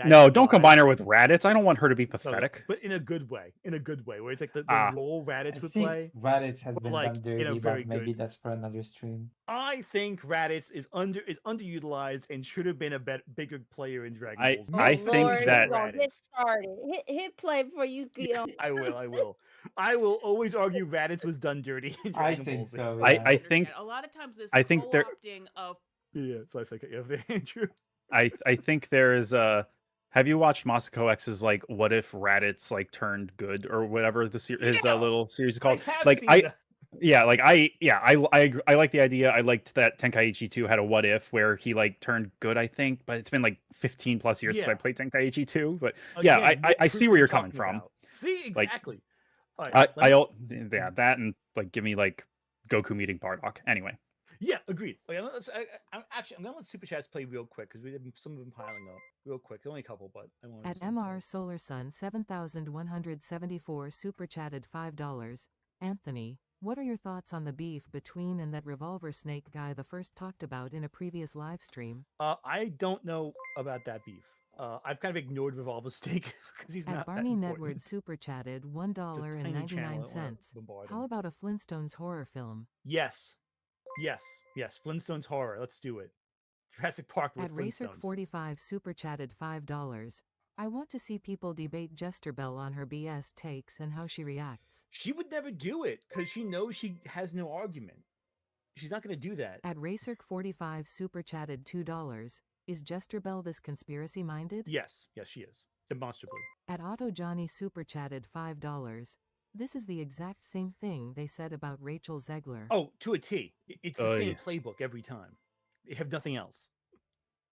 No, don't combine her with Raditz. I don't want her to be No, pathetic. but in a good way. In a good way, where it's like the Ah. role Raditz I would think play. Raditz has but, been like, done in a dirty, very but maybe good. that's for another stream. I think Raditz is underutilized and should have been a bigger player in Dragon Ball Z. I think Lord, that you gonna get started. Hit play before you get on. I will. I will always argue Raditz was done dirty in I Dragon think Ball Z. so. I think a lot of times this I think there co-opting of Yeah, so it's like Andrew. I think there is a. Have you watched Masako X's like What If Raditz like turned good or whatever his little series is called? I have Like seen I that. yeah, like I agree. I like the idea. I liked that Tenkaichi 2 had a what if where he like turned good, I think, but it's been like 15 plus years since I Yeah. played Tenkaichi 2. But Again, yeah, more I proof see of where you're what I'm coming talking from. about. See, Like, exactly. All right, yeah, that and like give me like Goku meeting Bardock. Anyway. Yeah, agreed. Okay, I'm gonna let Super Chats play real quick because some of them piling up real quick. Only a couple, but I want At MR Solar Sun 7174 super chatted $5. Anthony, what are your thoughts on the beef between and that Revolver Snake guy the first talked about in a previous live stream? I don't know about that beef. I've kind of ignored Revolver Snake because he's At not Barney that important. Nedward super chatted tiny channel, I $1.99. wanna bombard How him. about a Flintstones horror film? Yes. Flintstones horror. Let's do it. Jurassic Park with At Flintstones. Racer45 super chatted $5. I want to see people debate Jester Bell on her BS takes and how she reacts. She would never do it because she knows she has no argument. She's not going to do that. At Racer45 super chatted $2. Is Jester Bell this conspiracy minded? Yes, she is. Demonstrably. At Auto Johnny super chatted $5. This is the exact same thing they said about Rachel Zegler. Oh, to a T. It's the same playbook every time. They have nothing else.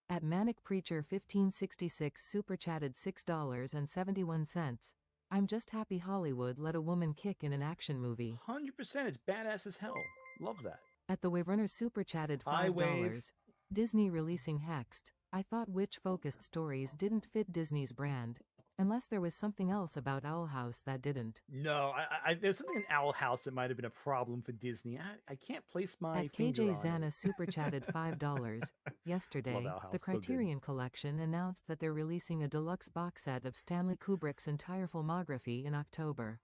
At Manic Preacher 1566 super chatted $6.71. I'm just happy Hollywood let a woman kick in an action movie. 100%. It's badass as hell. Love that. At the Waverner super chatted $5. Disney releasing Hexed. I thought witch-focused stories didn't fit Disney's brand. Unless there was something else about Owl House that didn't. No, there's something in Owl House that might have been a problem for Disney. I can't place my At finger KJ on Zana it. super chatted $5. Yesterday, Owl House, the so good. Criterion Collection announced that they're releasing a deluxe box set of Stanley Kubrick's entire filmography in October.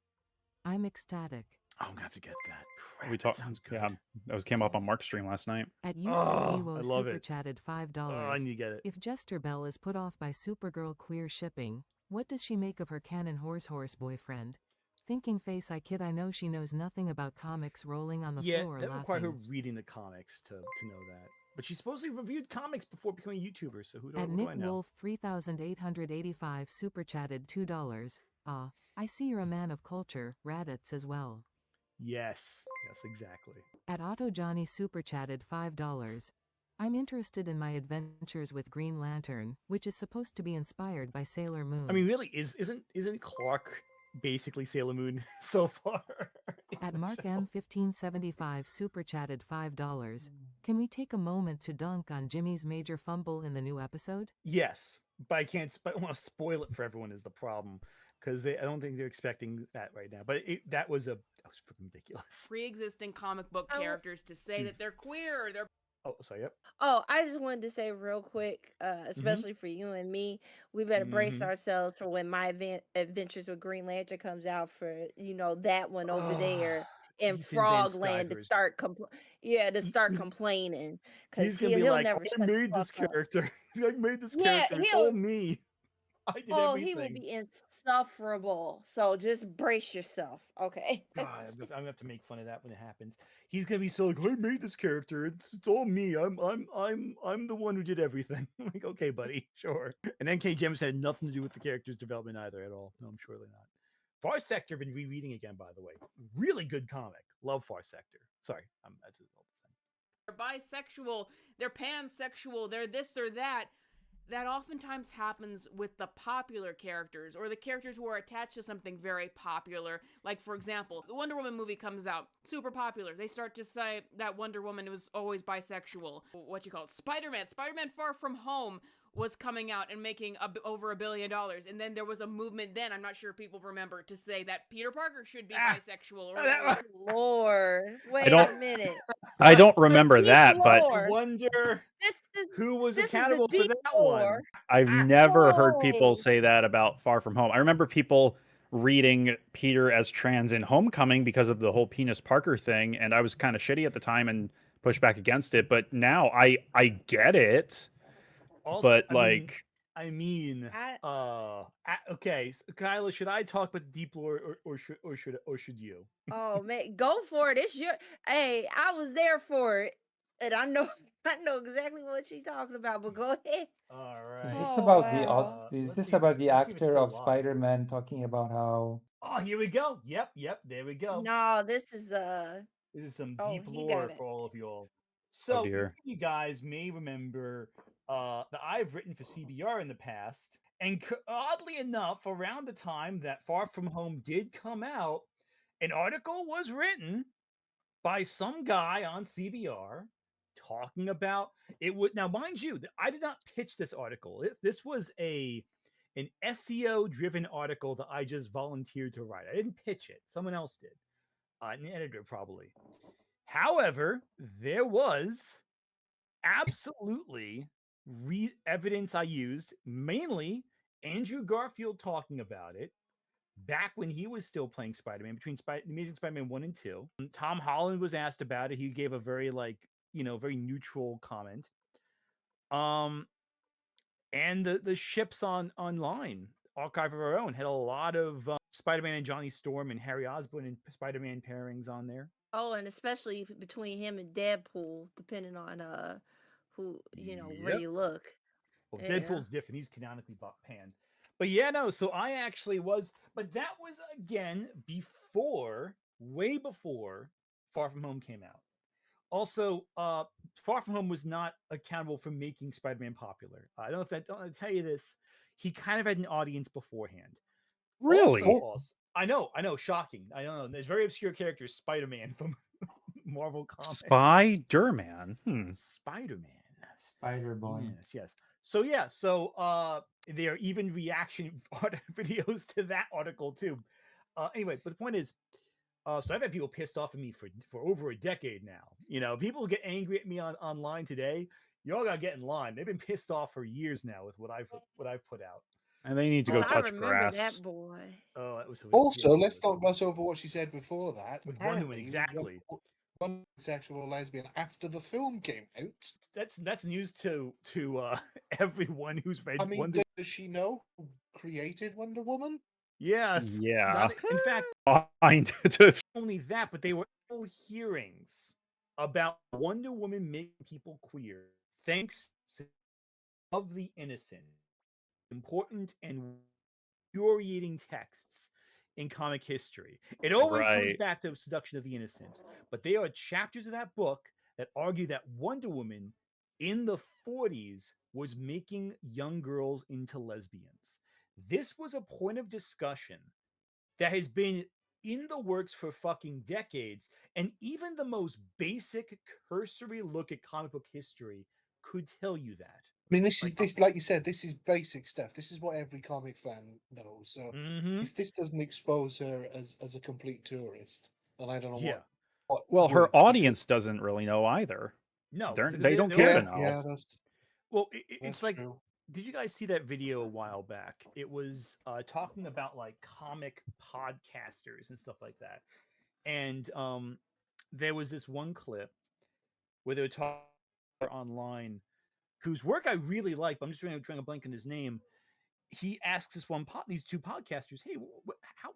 I'm ecstatic. Oh, I'm gonna have to get that. Crap, We that talked. sounds good. Yeah, that came up on Mark's stream last night. At Oh, Eustace I Ewo love super it. chatted Oh, I $5. need to get it. If Jester Bell is put off by Supergirl queer shipping, what does she make of her canon horse boyfriend? Thinking face, I kid, I know she knows nothing about comics, rolling on the Yeah, floor that would require her laughing. reading the comics to know that. But she supposedly reviewed comics before becoming a YouTuber, so At what do Nick I know? Wolf 3885 super chatted $2. I see you're a man of culture, Raditz as well. Yes, exactly. At Otto Johnny super chatted $5. I'm interested in my adventures with Green Lantern, which is supposed to be inspired by Sailor Moon. I mean, really, isn't Clark basically Sailor Moon so far? At Mark M1575 super chatted $5. Can we take a moment to dunk on Jimmy's major fumble in the new episode? Yes, but I can't. But I want to spoil it for everyone is the problem because I don't think they're expecting that right now. But that was freaking ridiculous. Pre-existing comic book characters to say that they're queer, they're Oh, sorry. Yep. Oh, I just wanted to say real quick, Mm-hmm. especially for you and me, we better brace ourselves for when my Adventures with Green Lantern comes out for that one over there in Ethan Van Frogland to Sciver is start complaining because he's gonna be he'll like, never I shut the made this fuck up. character. He's like, I made this Yeah, character. It's all me. I did oh, he will everything. be insufferable. So just brace yourself, okay? God, I'm gonna have to make fun of that when it happens. He's gonna be so like, I made this character. It's all me. I'm the one who did everything. I'm like, okay, buddy, sure. And NK Gems had nothing to do with the character's development either at all. No, I'm surely not. Far Sector, been rereading again, by the way. Really good comic. Love Far Sector. Sorry, that's a whole thing. They're bisexual, they're pansexual, they're this or that. That oftentimes happens with the popular characters or the characters who are attached to something very popular. Like, for example, the Wonder Woman movie comes out, super popular. They start to say that Wonder Woman was always bisexual. What you call it? Spider-Man Far From Home was coming out and making over $1 billion. And then there was a movement then, I'm not sure people remember, to say that Peter Parker should be bisexual. Or Lord, wait a minute. I don't remember that, but I wonder who was this accountable is the for deep that one. I've never heard people say that about Far From Home. I remember people reading Peter as trans in Homecoming because of the whole Penis Parker thing, and I was kind of shitty at the time and pushed back against it. But now I get it. Also, but okay, so Kyla, should I talk about deep lore or should you? Oh man, go for it. It's your hey, I was there for it. And I know exactly what she's talking about, but go ahead. All Is right. this about Let's this see, about the let's see if it's actor still of live. Spider-Man talking about how Oh, here we go. Yep, there we go. No, this is some oh, deep he lore got it. for all of y'all. So dear. you guys may remember that I've written for CBR in the past, and oddly enough, around the time that Far From Home did come out, an article was written by some guy on CBR talking about it. Would now, mind you, I did not pitch this article. This was an SEO driven article that I just volunteered to write. I didn't pitch it. Someone else did. An editor probably. However, there was absolutely evidence I used, mainly Andrew Garfield talking about it back when he was still playing Spider-Man, between Amazing Spider-Man 1 and 2. Tom Holland was asked about it. He gave a very very neutral comment. And the ships online, Archive of Our Own, had a lot of Spider-Man and Johnny Storm and Harry Osborn and Spider-Man pairings on there. Oh, and especially between him and Deadpool, depending on who where you look. Well, Yeah. Deadpool's different. He's canonically panned. But yeah, no. So I actually was, but that was again way before Far From Home came out. Also, Far From Home was not accountable for making Spider-Man popular. I don't know if I tell you this. He kind of had an audience beforehand. Really? Also, I know, shocking. I don't know. There's very obscure characters, Spider-Man from Marvel Comics. Spider-Man. Spider-Man. Spider-Boy. Yes. So there are even reaction videos to that article too. Anyway, but the point is, so I've had people pissed off at me for over a decade now. People get angry at me online today. Y'all gotta get in line. They've been pissed off for years now with what I've put out. And they need to go I touch remember grass. that boy. Oh, that was so Also, let's ridiculous. not gloss over what she said before that. With Wonder Woman, Apparently, exactly. one sexual or lesbian after the film came out. That's news to everyone who's read I mean, Wonder. does she know who created Wonder Woman? Yeah, it's Yeah. not. In fact, Behind to not only that, but they were all hearings about Wonder Woman making people queer, thanks to of the innocent, important and infuriating texts in comic history. It always comes Right. back to seduction of the innocent, but there are chapters of that book that argue that Wonder Woman in the 40s was making young girls into lesbians. This was a point of discussion that has been in the works for fucking decades, and even the most basic cursory look at comic book history could tell you that. I mean, like you said, this is basic stuff. This is what every comic fan knows. So if this doesn't expose her as a complete tourist, then I don't know Yeah. what Well, her would, audience doesn't really know either. No, They don't care to know. Yeah, that's well, it's like, true. did you guys see that video a while back? It was talking about like comic podcasters and stuff like that, and there was this one clip where they were talking online whose work I really like, but I'm just trying to blank on his name. He asks these two podcasters, "Hey,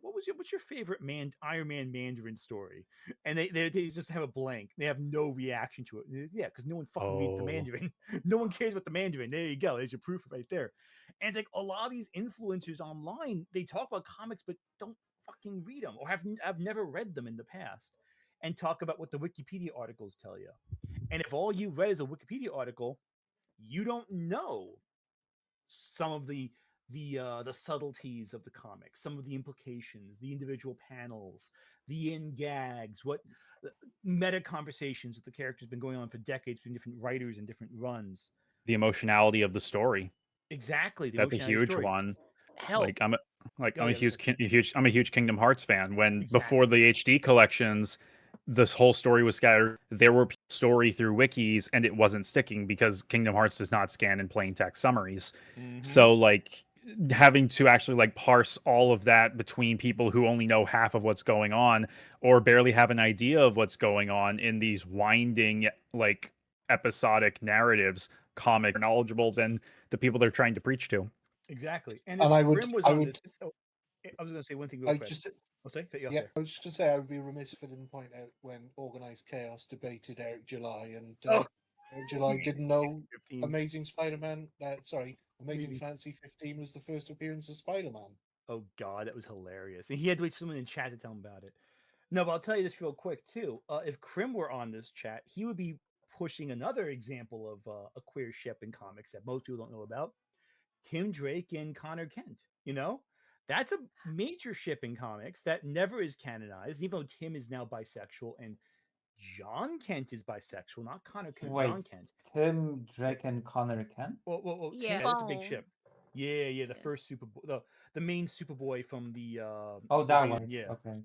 what's your favorite Iron Man Mandarin story?" And they just have a blank. They have no reaction to it. Yeah, because no one fucking reads the Mandarin. No one cares about the Mandarin. There you go. There's your proof right there. And it's like a lot of these influencers online, they talk about comics but don't fucking read them or have never read them in the past, and talk about what the Wikipedia articles tell you. And if all you read is a Wikipedia article, you don't know some of the subtleties of the comics, some of the implications, the individual panels, the in gags, what meta conversations with the characters been going on for decades between different writers and different runs. The emotionality of the story. Exactly, That's a huge one. Hell, Like I'm a yeah, huge Kingdom Hearts fan. When Exactly. before the HD collections, this whole story was scattered. There were story through wikis, and it wasn't sticking because Kingdom Hearts does not scan in plain text summaries. So like having to actually like parse all of that between people who only know half of what's going on or barely have an idea of what's going on in these winding like episodic narratives, comic knowledgeable than the people they're trying to preach to. Exactly. And And if I would, Krim was I on would, this, I was going to say one thing real I quick. just, I'll say, cut you off yeah, there. I was just gonna say I would be remiss if I didn't point out when Organized Chaos debated Eric July, and Eric July didn't know 15. Amazing Spider-Man. Amazing Fantasy 15 was the first appearance of Spider-Man. Oh God, that was hilarious. And he had to wait for someone in chat to tell him about it. No, but I'll tell you this real quick too. If Krim were on this chat, he would be pushing another example of a queer ship in comics that most people don't know about. Tim Drake and Connor Kent. You know, that's a major ship in comics that never is canonized, even though Tim is now bisexual and John Kent is bisexual, not Connor Kent. Wait, John Kent. Tim Drake and Connor Kent? Well, Yeah, that's a big Bone. ship. Yeah, the first Superboy, the main Superboy from the Oh, the that Raven, one. yeah. Okay.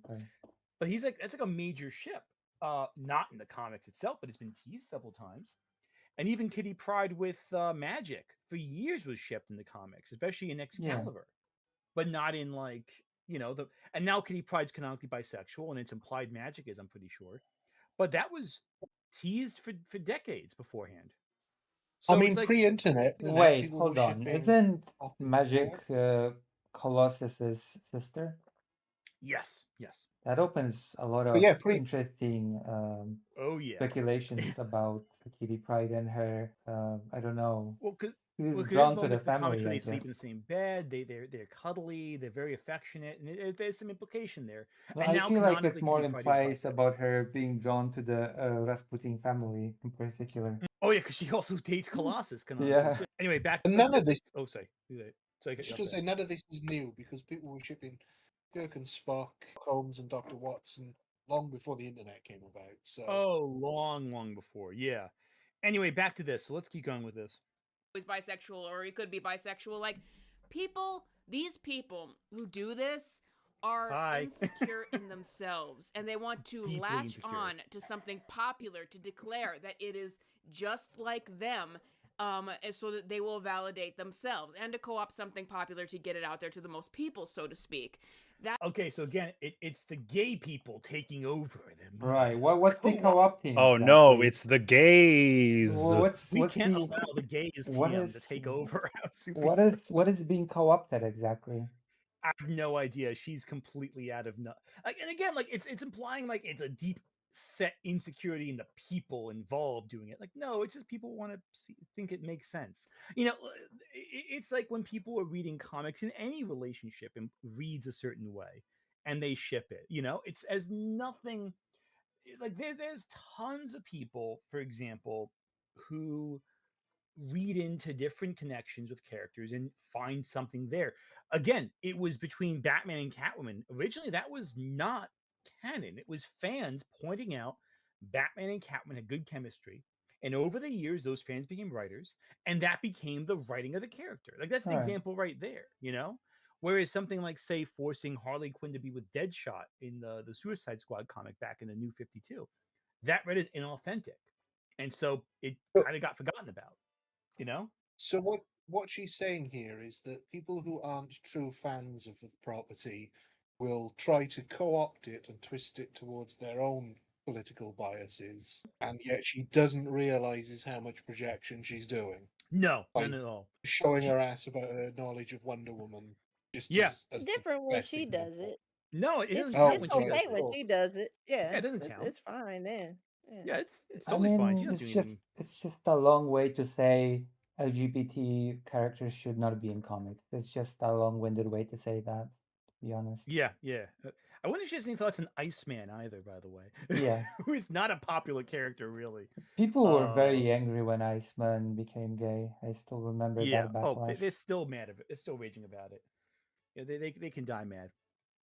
But that's like a major ship. Not in the comics itself, but it's been teased several times. And even Kitty Pryde with Magic for years was shipped in the comics, especially in Excalibur, but not in like the. And now Kitty Pryde's canonically bisexual, and it's implied Magic is, I'm pretty sure. But that was teased for decades beforehand. So I mean, it's like pre-internet, Wait, people hold were on. shipping. Isn't Magic Colossus's sister? Yes. That opens a lot of yeah, interesting Oh yeah. speculations about Kitty Pryde and her. I don't know. Well, because He's there's drawn to the moments in the comics family, where I they sleep in the guess. same bed. They're cuddly. They're very affectionate, and there's some implication there. No, And I now feel like canonically, it more Kitty Pryde is implies bisexual. about her being drawn to the Rasputin family in particular. Oh yeah, because she also dates Colossus canonically. Yeah. Too. Anyway, back. And none of this. Oh, sorry. I was just gonna say none of this is new because people were shipping Kirk and Spock, Holmes and Dr. Watson long before the internet came about. So long before. Yeah. Anyway, back to this. So let's keep going with this. He's bisexual, or he could be bisexual. Like these people who do this are insecure in themselves, and they want to Deeply latch insecure. on to something popular to declare that it is just like them. so that they will validate themselves, and to co-opt something popular to get it out there to the most people, so to speak. That Okay, so again, it's the gay people taking over the Right. media. What's the Co-op. co-opting Oh no, exactly? it's the gays. We What's can't the allow the gays what TM to is take over our what is being co-opted exactly? I have no idea. She's completely out of like, and again, like it's implying like it's a deep set insecurity in the people involved doing it. Like, no, it's just people want to think it makes sense. You know, it's like when people are reading comics in any relationship and reads a certain way, and they ship it. You know, it's as nothing. Like there's tons of people, for example, who read into different connections with characters and find something there. Again, it was between Batman and Catwoman. Originally, that was not canon. It was fans pointing out Batman and Catwoman had good chemistry. And over the years, those fans became writers, and that became the writing of the character. Like that's the All right. example right there, you know? Whereas something like, say, forcing Harley Quinn to be with Deadshot in the Suicide Squad comic back in the New 52, that read as inauthentic. And so it But kind of got forgotten about, you know? so what she's saying here is that people who aren't true fans of the property will try to co-opt it and twist it towards their own political biases, and yet she doesn't realizes how much projection she's doing No, by none at all. showing her ass about her knowledge of Wonder Woman just Yeah. It's as the different when best she does example. it. No, it It's doesn't Oh, count it's when she right, does okay of it. when course. she does it. Yeah, Yeah, it doesn't count. it's fine then. Yeah. Yeah, it's I totally fine. She's mean, not doing anything. it's just a long way to say LGBT characters should not be in comics. It's just a long-winded way to say that, to be honest. Yeah, yeah. I wonder if she has any thoughts on Iceman either, by the way. Yeah. Who is not a popular character, really. People were Uh, very angry when Iceman became gay. I still remember yeah. that Oh, backlash. they're still mad of it. They're still raging about it. Yeah, they can die mad.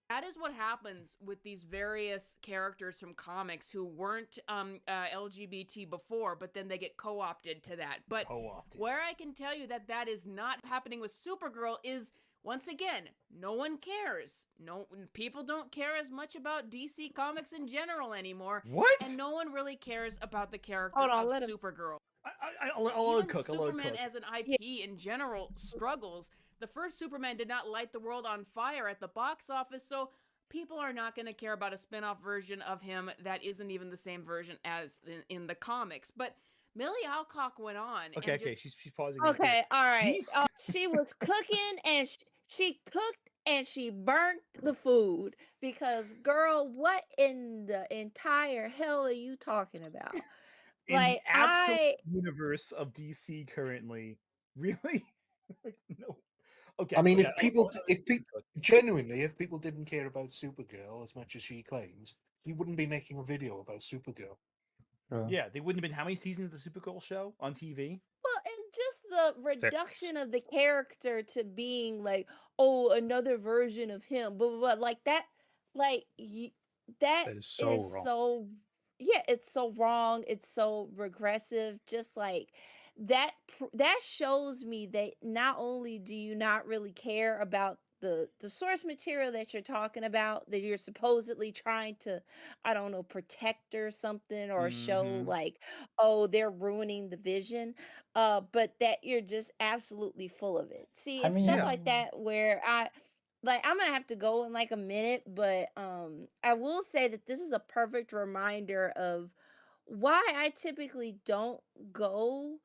That is what happens with these various characters from comics who weren't LGBT before, but then they get co-opted to that. But Co-opted. where I can tell you that that is not happening with Supergirl is, once again, no one cares. No, people don't care as much about DC Comics in general anymore. What? And no one really cares about the character Hold on, of let us. Supergirl. I'll Even cook. I'll Superman cook. as an Yeah. IP in general struggles. The first Superman did not light the world on fire at the box office, so people are not going to care about a spin-off version of him that isn't even the same version as in the comics. But Millie Alcock went on Okay, and okay. just She's pausing. Right Okay, all right. DC. She was cooking and she cooked and she burnt the food because girl, what in the entire hell are you talking about? In the Like absolute universe of DC currently, really? Like, no. Okay, I mean, okay. if people genuinely, if people didn't care about Supergirl as much as she claims, he wouldn't be making a video about Supergirl. True. Yeah, they wouldn't have been how many seasons of the Supergirl show on TV? Well, and just the reduction of the character to being like, oh, another version of him, but like that, like that That is so is wrong. so, yeah, it's so wrong. It's so regressive. Just like that, that shows me that not only do you not really care about the source material that you're talking about, that you're supposedly trying to, I don't know, protect or something, or show Mm-hmm. like, oh, they're ruining the vision, but that you're just absolutely full of it. See, I it's stuff mean, like that where I'm gonna have to go in like a minute, but I will say that this is a perfect reminder of why I typically don't go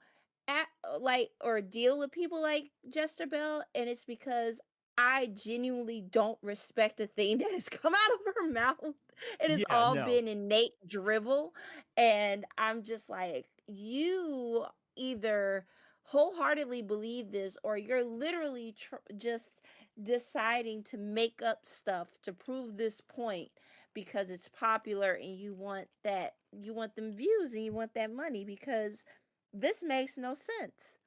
at like or deal with people like Jester Bell, and it's because I genuinely don't respect the thing that has come out of her mouth. It has Yeah, all no. been innate drivel, and I'm just like, you either wholeheartedly believe this, or you're literally just deciding to make up stuff to prove this point because it's popular and you want them views and you want that money, because this makes no sense.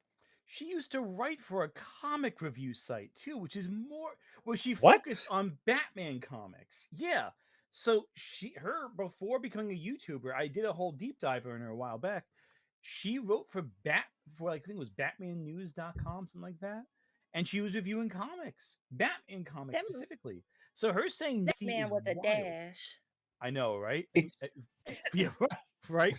She used to write for a comic review site too, which is more where she What? focused on Batman comics. Yeah. So her before becoming a YouTuber, I did a whole deep dive on her a while back. She wrote for like I think it was batmannews.com, something like that. And she was reviewing comics, Batman comics That specifically. So her saying that DC man is with a wild. dash, I know, right? It's Yeah, right.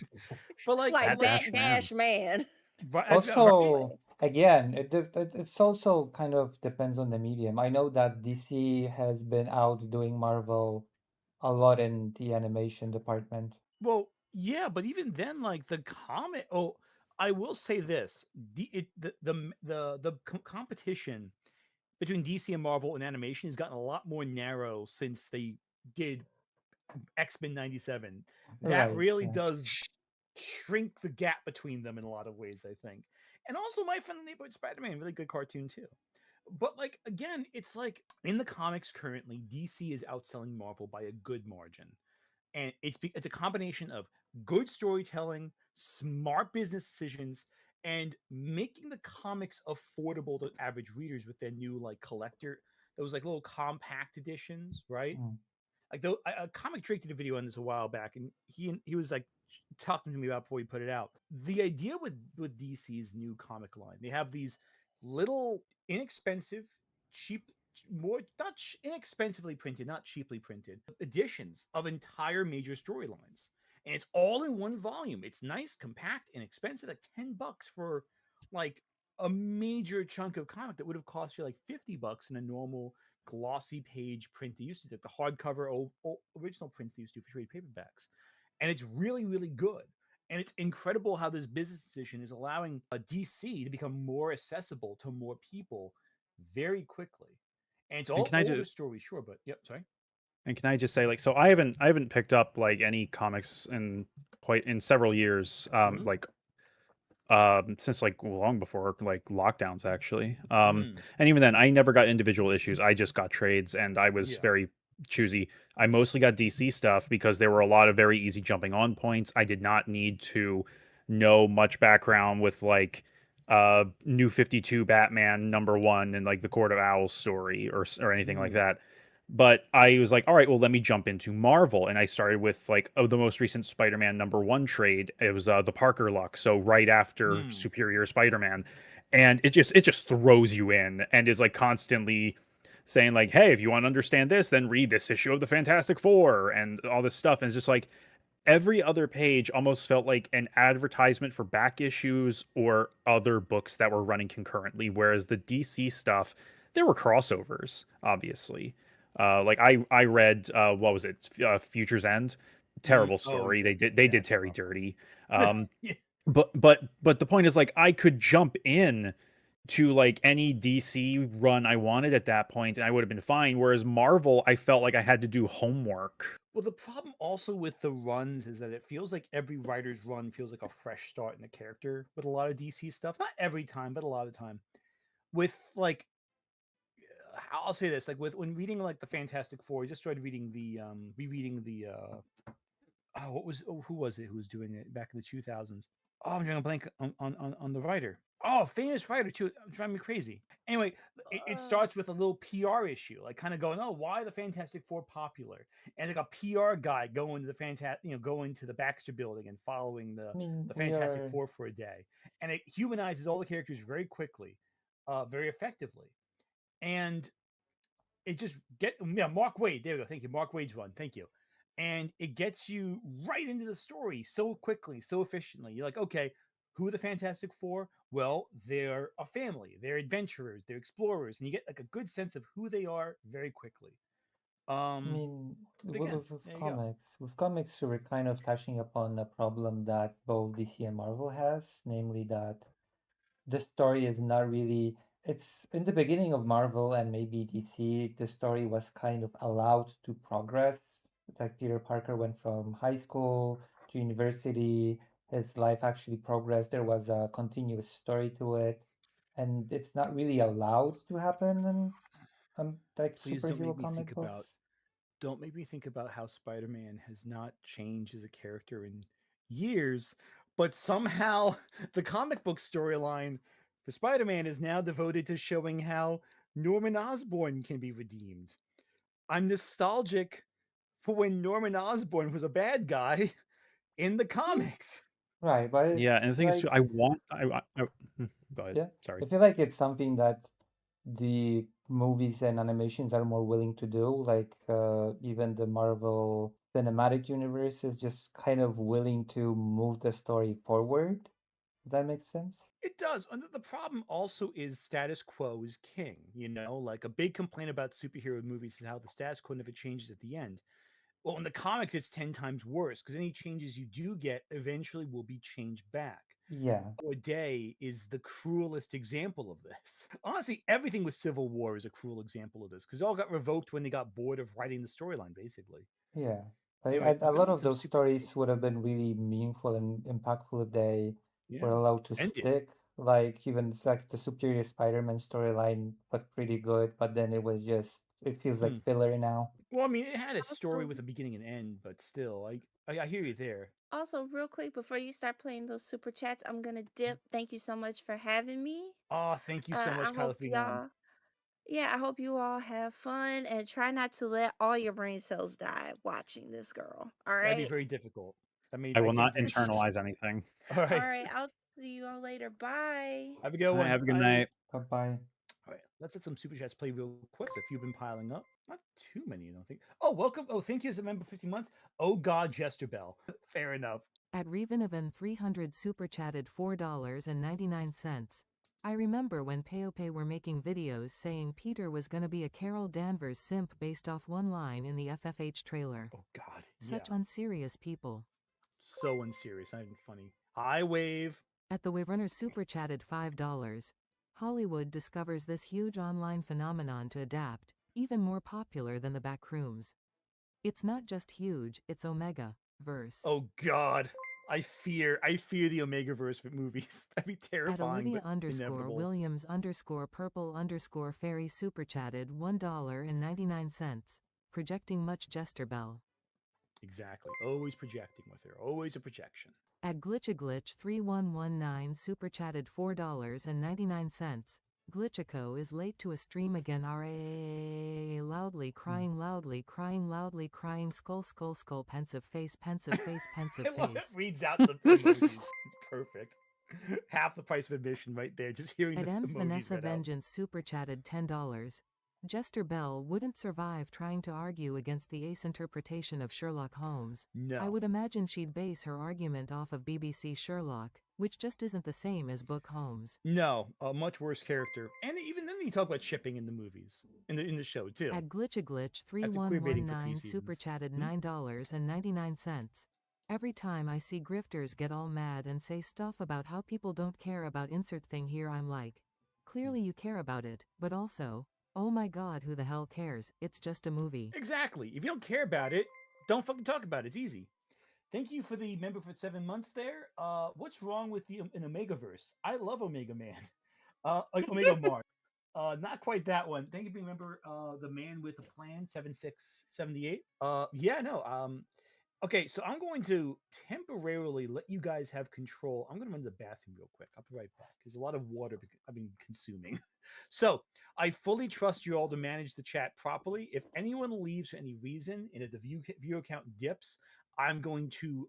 But like like That like Bat Dash man. Dash man. Right. Also, again, it's also kind of depends on the medium. I know that DC has been outdoing Marvel a lot in the animation department. Well, yeah, but even then, like the comic. Oh, I will say this: the competition between DC and Marvel in animation has gotten a lot more narrow since they did X-Men 97. That Right, really yeah. does shrink the gap between them in a lot of ways, I think. And also, My Friendly Neighborhood Spider-Man, really good cartoon too. But like again, it's like in the comics currently, DC is outselling Marvel by a good margin, and it's a combination of good storytelling, smart business decisions, and making the comics affordable to average readers with their new like collector, those like little compact editions, right? Mm. Like though a comic Drake did a video on this a while back, and he was like talking to me about before he put it out. The idea with DC's new comic line, they have these little inexpensive, cheap, more not inexpensively printed, not cheaply printed editions of entire major storylines, and it's all in one volume. It's nice, compact, inexpensive, like $10 for like a major chunk of comic that would have cost you like $50 in a normal glossy page print they used to do, like the hardcover original prints they used to do for trade paperbacks. And it's really, really good. And it's incredible how this business decision is allowing a DC to become more accessible to more people very quickly. And it's And all can I older just stories, sure, but yep, sorry. and can I just say, like, so I haven't picked up like any comics in several years, Mm-hmm. like since like long before like lockdowns actually. Mm. And even then I never got individual issues. I just got trades and I was Yeah. very choosy. I mostly got DC stuff because there were a lot of very easy jumping on points. I did not need to know much background with like New 52 Batman #1 and like the Court of Owls story or anything like Mm. that. But I was like, all right, well, let me jump into Marvel. And I started with like the most recent Spider-Man #1 trade. It was the Parker luck. So right after Mm. Superior Spider-Man. And it just throws you in and is like constantly saying, like, hey, if you want to understand this, then read this issue of the Fantastic Four and all this stuff. And it's just like every other page almost felt like an advertisement for back issues or other books that were running concurrently. Whereas the DC stuff, there were crossovers, obviously. Like I read what was it, Future's End? Mm. Terrible Oh story. yeah. They Yeah, did it's Terry rough. dirty. Yeah. But the point is, like, I could jump in to like any DC run I wanted at that point and I would have been fine. Whereas Marvel, I felt like I had to do homework. Well, the problem also with the runs is that it feels like every writer's run feels like a fresh start in the character with a lot of DC stuff. Not every time, but a lot of the time. With like, I'll say this: like with when reading like the Fantastic Four, I just started reading rereading the what was who was it who was doing it back in the 2000s? Oh, I'm drawing a blank on the writer. Oh, famous writer too. Driving me crazy. Anyway, it starts with a little PR issue, like kind of going, "Oh, why are the Fantastic Four popular?" And like a PR guy going to going to the Baxter Building and following I mean, the we Fantastic are Four for a day, and it humanizes all the characters very quickly, very effectively, and it just get yeah, Mark Wade. There we go. Thank you, Mark Wade's run. Thank you. And it gets you right into the story so quickly, so efficiently. You're like, okay, who are the Fantastic Four? Well, they're a family. They're adventurers. They're explorers, and you get like a good sense of who they are very quickly. I mean, But again, there you go. with comics, we're kind of touching upon a problem that both DC and Marvel has, namely that the story is not really. It's in the beginning of Marvel and maybe DC, the story was kind of allowed to progress. Like Peter Parker went from high school to university, his life actually progressed. There was a continuous story to it, and it's not really allowed to happen in like Please don't make superhero me think comic about books. don't make me think about how Spider-Man has not changed as a character in years, but somehow the comic book storyline for Spider-Man is now devoted to showing how Norman Osborn can be redeemed. I'm nostalgic for when Norman Osborn was a bad guy in the comics. Right, but Yeah, it's and the thing is like too, I want go ahead. yeah, Sorry. I feel like it's something that the movies and animations are more willing to do. Like even the Marvel Cinematic Universe is just kind of willing to move the story forward. That makes sense. It does. And the problem also is status quo is king. Like a big complaint about superhero movies is how the status quo never changes at the end. Well, in the comics, it's 10 times worse because any changes you do get eventually will be changed back. Yeah. A Day is the cruelest example of this. Honestly, everything with Civil War is a cruel example of this because it all got revoked when they got bored of writing the storyline, basically. Yeah. Like Anyway, a I'm gonna lot need of some those super. stories would have been really meaningful and impactful if they were Yeah, allowed to ended. stick. Like even like the Superior Spider-Man storyline was pretty good, but then it feels like Hmm. filler now. Well, I mean, it had a story Also, with a beginning and end, but still, I hear you there. also, real quick before you start playing those super chats, I'm gonna dip. Thank you so much for having me. Oh, thank you so I much, Kyla, hope for being on. y'all, yeah, I hope you all have fun and try not to let all your brain cells die watching this girl. All That'd be right. very difficult. I I will can't not do that. internalize anything. All All right. right. I'll see you all later. Bye. Have a good All right, one. have a good Bye. night. Bye-bye. All right, let's let some super chats play real quick. A few have been piling up. Not too many, I don't think. Oh, welcome. Oh, thank you as a member 15 months. Oh God, Jester Bell. Fair enough. At Revenevan 300 super chatted $4.99. I remember when Peyope were making videos saying Peter was gonna be a Carol Danvers simp based off one line in the FFH trailer. Oh God, yeah. Such unserious people. So unserious, not even funny. Hi, Wave. At the Waverner super chatted $5. Hollywood discovers this huge online phenomenon to adapt, even more popular than the Backrooms. It's not just huge, it's Omega verse. Oh God, I fear the Omegaverse with movies. That'd be At terrifying, Olivia but underscore inevitable. Williams underscore purple underscore fairy super chatted $1.99. Projecting much Jester Bell. Exactly. Always projecting with her. Always a projection. At Glitchaglitch 3119 super chatted $4.99. Glitchico is late to a stream again. Loudly crying, skull, skull, skull, pensive face, pensive face, pensive I love it. face. Reads out the emojis. It's perfect. Half the price of admission right there, just hearing At the M's emojis Vanessa read out. Vengeance super chatted $10. Jester Bell wouldn't survive trying to argue against the Ace interpretation of Sherlock Holmes. No. I would imagine she'd base her argument off of BBC Sherlock, which just isn't the same as Book Holmes. No, a much worse character. And even then you talk about shipping in the movies, in the show too. At Glitchaglitch After queer baiting for 3 3119 super seasons. chatted $9.99. Every time I see grifters get all mad and say stuff about how people don't care about insert thing here, I'm like, clearly you care about it, but also, oh my god, who the hell cares? It's just a movie. Exactly. If you don't care about it, don't fucking talk about it. It's easy. Thank you for the member for 7 months there. What's wrong with the an Omegaverse? I love Omega Man. Omega Mars. Not quite that one. Thank you for remember the man with a plan 7678. Yeah, no. Okay, so I'm going to temporarily let you guys have control. I'm going to run to the bathroom real quick. I'll be right back. There's a lot of water I've been consuming. So I fully trust you all to manage the chat properly. If anyone leaves for any reason and if the view account dips, I'm going to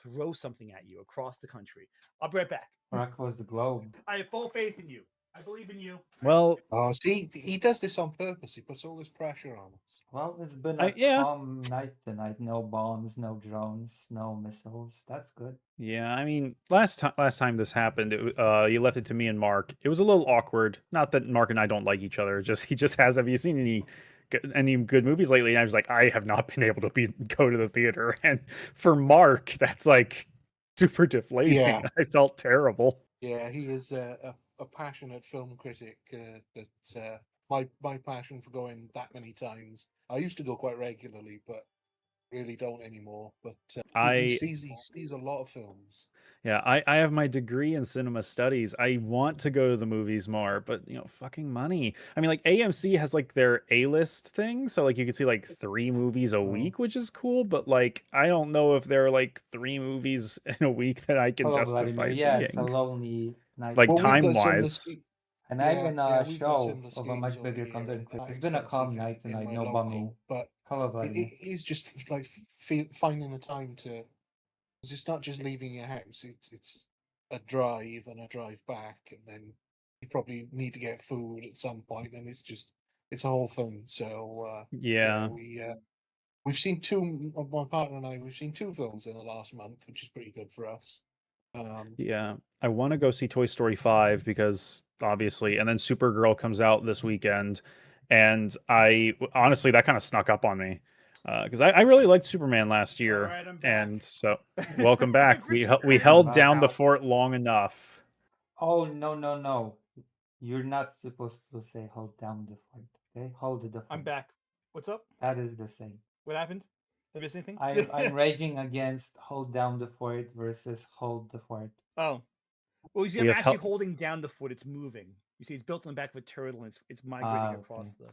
throw something at you across the country. I'll be right back. Or across the globe. I have full faith in you. I believe in you. Well, Oh, see, he does this on purpose. He puts all this pressure on us. Well, it's been a yeah. calm night tonight. No bombs, no drones, no missiles. That's good. Yeah, I mean, last time this happened, you left it to me and Mark. It was a little awkward. Not that Mark and I don't like each other. Just he just has. Have you seen any good movies lately? And I was like, I have not been able to go to the theater. And for Mark, that's like super deflating. Yeah. I felt terrible. Yeah, he is a passionate film critic. My passion for going that many times. I used to go quite regularly, but really don't anymore. But he sees a lot of films. Yeah, I have my degree in cinema studies. I want to go to the movies more, but fucking money. I mean, like AMC has like their A-list thing, so like you can see like 3 movies a week, which is cool, but like I don't know if there are like 3 movies in a week that I can Hello, Vladimir. justify Yeah, it's a seeing. lonely night. Like Well, we've got time-wise. And I'm in a we've got show similar of a schemes much over bigger here. content creator. Not It's been a calm expensive night in tonight, my no bombing. local, but Hello, Vladimir. it is just like finding the time to. Because it's not just leaving your house; it's a drive and a drive back, and then you probably need to get food at some point, and it's a whole thing. So Yeah. we've seen two. My partner and I, we've seen 2 films in the last month, which is pretty good for us. Yeah, I want to go see Toy Story 5 because obviously, and then Supergirl comes out this weekend, and I honestly that kind of snuck up on me because I really liked Superman last All year, right, I'm back. and so welcome back. We returned. held Back down the out. fort long enough. Oh, no. You're not supposed to say hold down the fort, okay? Hold the fort. I'm back. What's up? That is the same. What happened? Did I miss anything? I'm raging against hold down the fort versus hold the fort. Oh. Well, you see, We I'm have actually hel- holding down the foot. It's moving. You see, it's built on the back of a turtle, and it's migrating across the.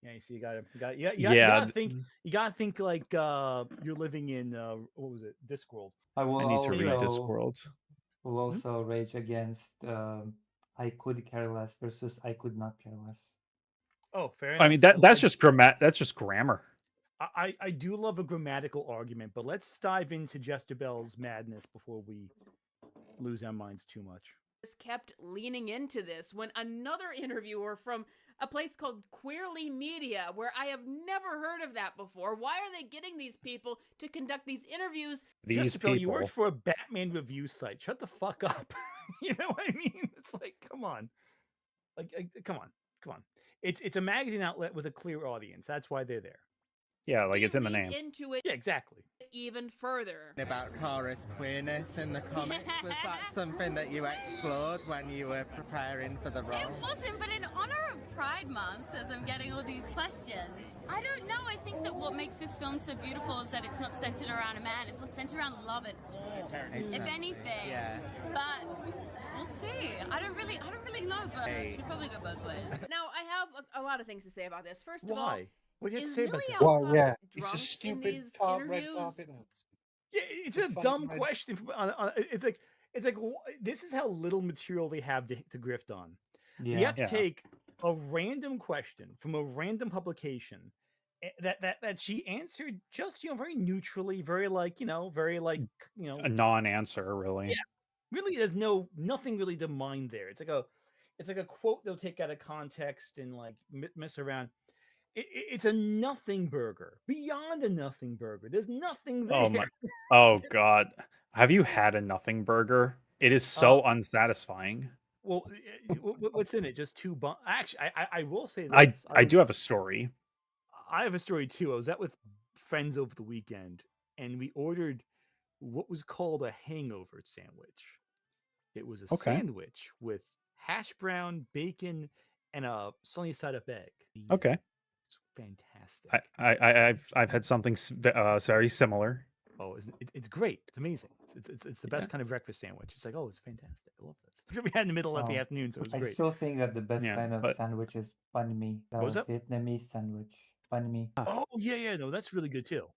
Yeah, you see, you gotta think like you're living in what was it, Discworld. I will I need to read also Discworld. will also rage against I could care less versus I could not care less. Oh, fair I enough. mean that's just grammar. I do love a grammatical argument, but let's dive into Jester Bell's madness before we lose our minds too much. Just kept leaning into this when another interviewer from a place called Queerly Media, where I have never heard of that before. Why are they getting these people to conduct these interviews? These Jester Bell, you people. worked for a Batman review site. Shut the fuck up. You know what I mean? It's like, come on. Come on. It's a magazine outlet with a clear audience. That's why they're there. Yeah, like They it's in the leaned name. into it Yeah, exactly. even further. About Kara's queerness in the comics, was that something that you explored when you were preparing for the role? It wasn't, but in honor of Pride Month, as I'm getting all these questions, I don't know. I think that what makes this film so beautiful is that it's not centered around a man. It's not centered around love at all. If anything. Yeah. But we'll see. I don't really know, but it should probably go both ways. Now, I have a lot of things to say about this. First of all, Why? What do you have to is say about Millie that? Alcock yeah. It's a drunk in stupid these red interviews? carpet answer. Yeah, it's It's a fine, dumb man. question. It's like this is how little material they have to grift on. Yeah. You have to Yeah. take a random question from a random publication that she answered just very neutrally, very A non-answer, really. Yeah. Really, there's nothing really to mind there. It's like a quote they'll take out of context and like mess around. It's a nothing burger, beyond a nothing burger. There's nothing there. Oh my. Oh god. Have you had a nothing burger? It is so unsatisfying. Well, what's in it? Just two buns. Actually, I will say I this. do have a story. I have a story too. I was out with friends over the weekend, and we ordered what was called a hangover sandwich. It was a Okay. sandwich with hash brown, bacon, and a sunny side up egg. Okay. It's fantastic. I've had something very similar. Oh, it's great. It's amazing. It's the best kind of breakfast sandwich. It's like, oh, it's fantastic. I love this. We had in the middle of the afternoon, so it was I great. still think that the best Yeah, kind of but- sandwich is banh mi. What was that? Vietnamese sandwich. Banh mi. Oh yeah, no, that's really good too.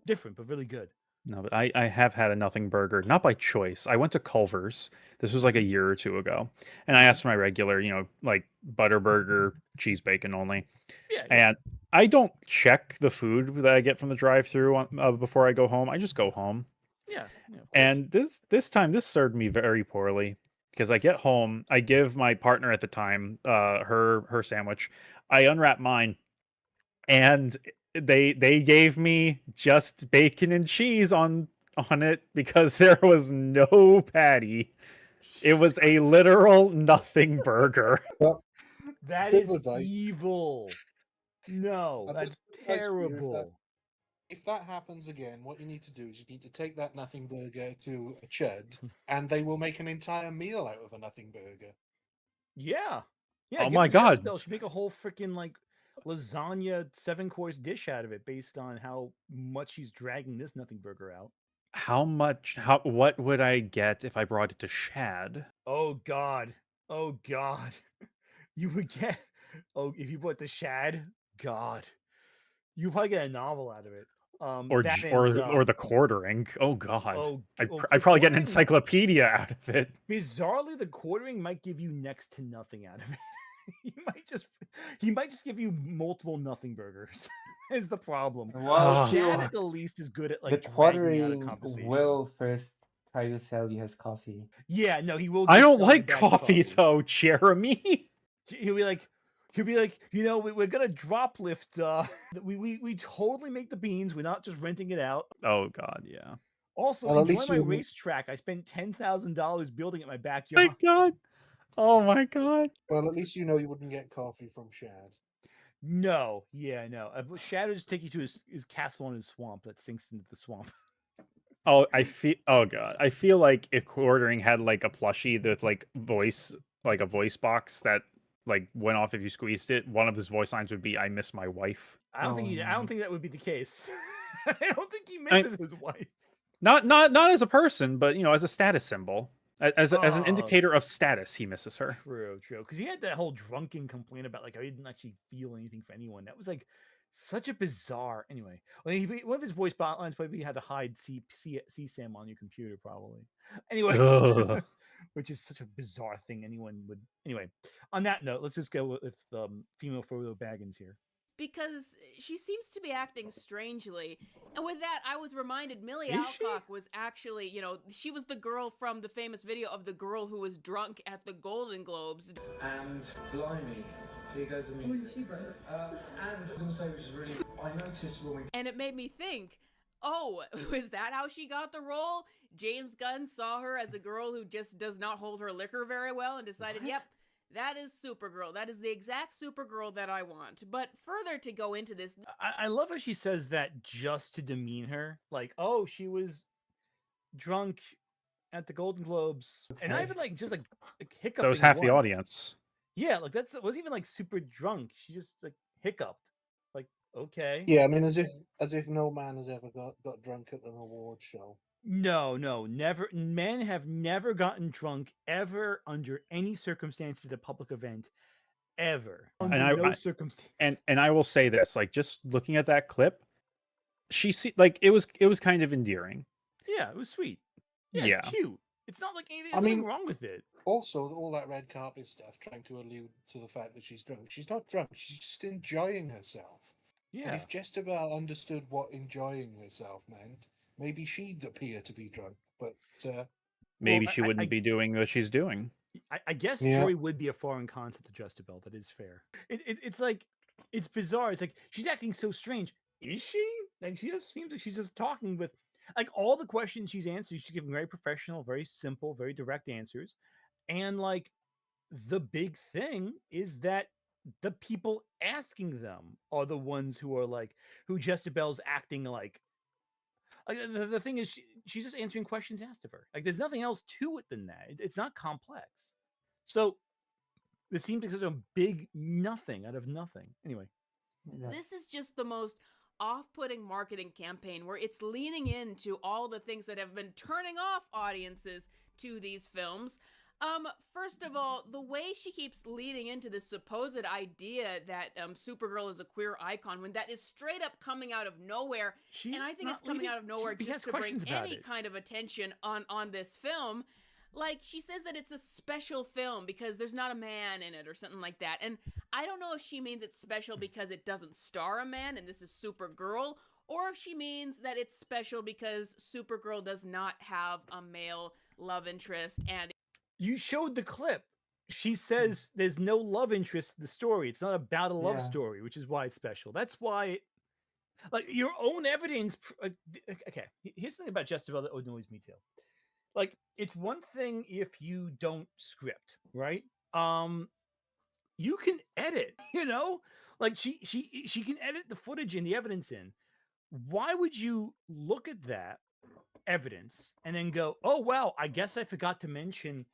Different, but really good. No, but I have had a nothing burger, not by choice. I went to Culver's. This was like a year or two ago, and I asked for my regular, like butter burger, cheese bacon only. Yeah. And I don't check the food that I get from the drive-through before I go home. I just go home. Yeah. Of course. And this time, this served me very poorly because I get home, I give my partner at the time her sandwich, I unwrap mine, and they gave me just bacon and cheese on it because there was no patty. It was a literal nothing burger. That Good is advice. evil. No, A bit that's of advice for you, terrible. If that happens again, what you need to do is you need to take that nothing burger to a chud, and they will make an entire meal out of a nothing burger. Yeah. Oh give my it to God. Jezebel. She make a whole freaking like lasagna 7-course dish out of it based on how much she's dragging this nothing burger out. What would I get if I brought it to Shad? Oh God. You would get if you bought the shad, God. You probably get a novel out of it. Or that or and, the quartering. Oh god. oh, I'd the probably get an quartering- encyclopedia out of it. bizarrely, the quartering might give you next to nothing out of it. he might just give you multiple nothing burgers. Is the problem. Well, Shad at the least is good at like the dragging out a quartering conversation. will first try to sell you his coffee. Yeah, no, he will. I just don't sell you a like bag of coffee though, Jeremy. He'll be like, we're gonna drop lift. We totally make the beans. We're not just renting it out. Oh god, yeah. Also, Well, at enjoy least my you. racetrack. I spent $10,000 building it in my My backyard. God. Oh my God. Well, at least you know you wouldn't get coffee from Shad. No, yeah, no. Shadows take you to his castle in his swamp that sinks into the swamp. Oh, oh God. I feel like if Quartering had like a plushie with like a voice box that like went off if you squeezed it, one of his voice lines would be "I miss my wife." I don't think that would be the case. I don't think he I- misses his wife. Not as a person, but as a status symbol. As an Oh. indicator of status, he misses her. True. Because he had that whole drunken complaint about like I didn't actually feel anything for anyone. That was like such a bizarre. Anyway, one of his voice lines probably had to hide CSAM on your computer, probably. Anyway, Ugh. which is such a bizarre thing anyone would. Anyway, on that note, let's just go with female Frodo Baggins here. Because she seems to be acting strangely. And with that, I was reminded Millie Is she? Alcock was actually, she was the girl from the famous video of the girl who was drunk at the Golden Globes. And blimey, here goes the music. And I was going to say, which is really, I noticed when we... And it made me think, oh, is that how she got the role? James Gunn saw her as a girl who just does not hold her liquor very well and decided, yep, that is Supergirl. That is the exact Supergirl that I want. But further to go into this... I love how she says that just to demean her. Like, oh, she was drunk at the Golden Globes. And I even just hiccuping. That was half the once. audience. Yeah, like that wasn't even like super drunk. She just like hiccuped. Like, okay. Yeah, I mean, as if no man has ever got drunk at an award show. No, never. Men have never gotten drunk ever under any circumstance at a public event, ever. Under no circumstance. And I will say this, like just looking at that clip, it was kind of endearing. Yeah, it was sweet. Yeah, it's cute. It's not like there's nothing wrong with it. Also, all that red carpet stuff trying to allude to the fact that she's drunk. She's not drunk. She's just enjoying herself. Yeah. And if Jezebel understood what enjoying herself meant, maybe she'd appear to be drunk. But maybe she wouldn't be doing what she's doing. I guess joy would be a foreign concept to Jezebel. That is fair. It's like it's bizarre. It's like she's acting so strange. Is she? Like she just seems like she's just talking with like all the questions she's answering. She's giving very professional, very simple, very direct answers. And like the big thing is that the people asking them are the ones who are like who Jezebel's acting like. The thing is, she's just answering questions asked of her. Like, there's nothing else to it than that. It's not complex. So, this seems like such a big nothing out of nothing. Anyway. This is just the most off-putting marketing campaign where it's leaning into all the things that have been turning off audiences to these films. First of all, the way she keeps leading into this supposed idea that Supergirl is a queer icon when that is straight up coming out of nowhere, and I think it's coming out of nowhere just to bring any kind of attention on this film. Like, she says that it's a special film because there's not a man in it or something like that, and I don't know if she means it's special because it doesn't star a man and this is Supergirl, or if she means that it's special because Supergirl does not have a male love interest and... You showed the clip. She says there's no love interest in the story. It's not about a love story, which is why it's special. That's why, like, your own evidence. Okay, here's the thing about Jezebel that annoys me too. Like, it's one thing if you don't script, right? You can edit, like she can edit the footage and the evidence in. Why would you look at that evidence and then go, oh wow, I guess I forgot to mention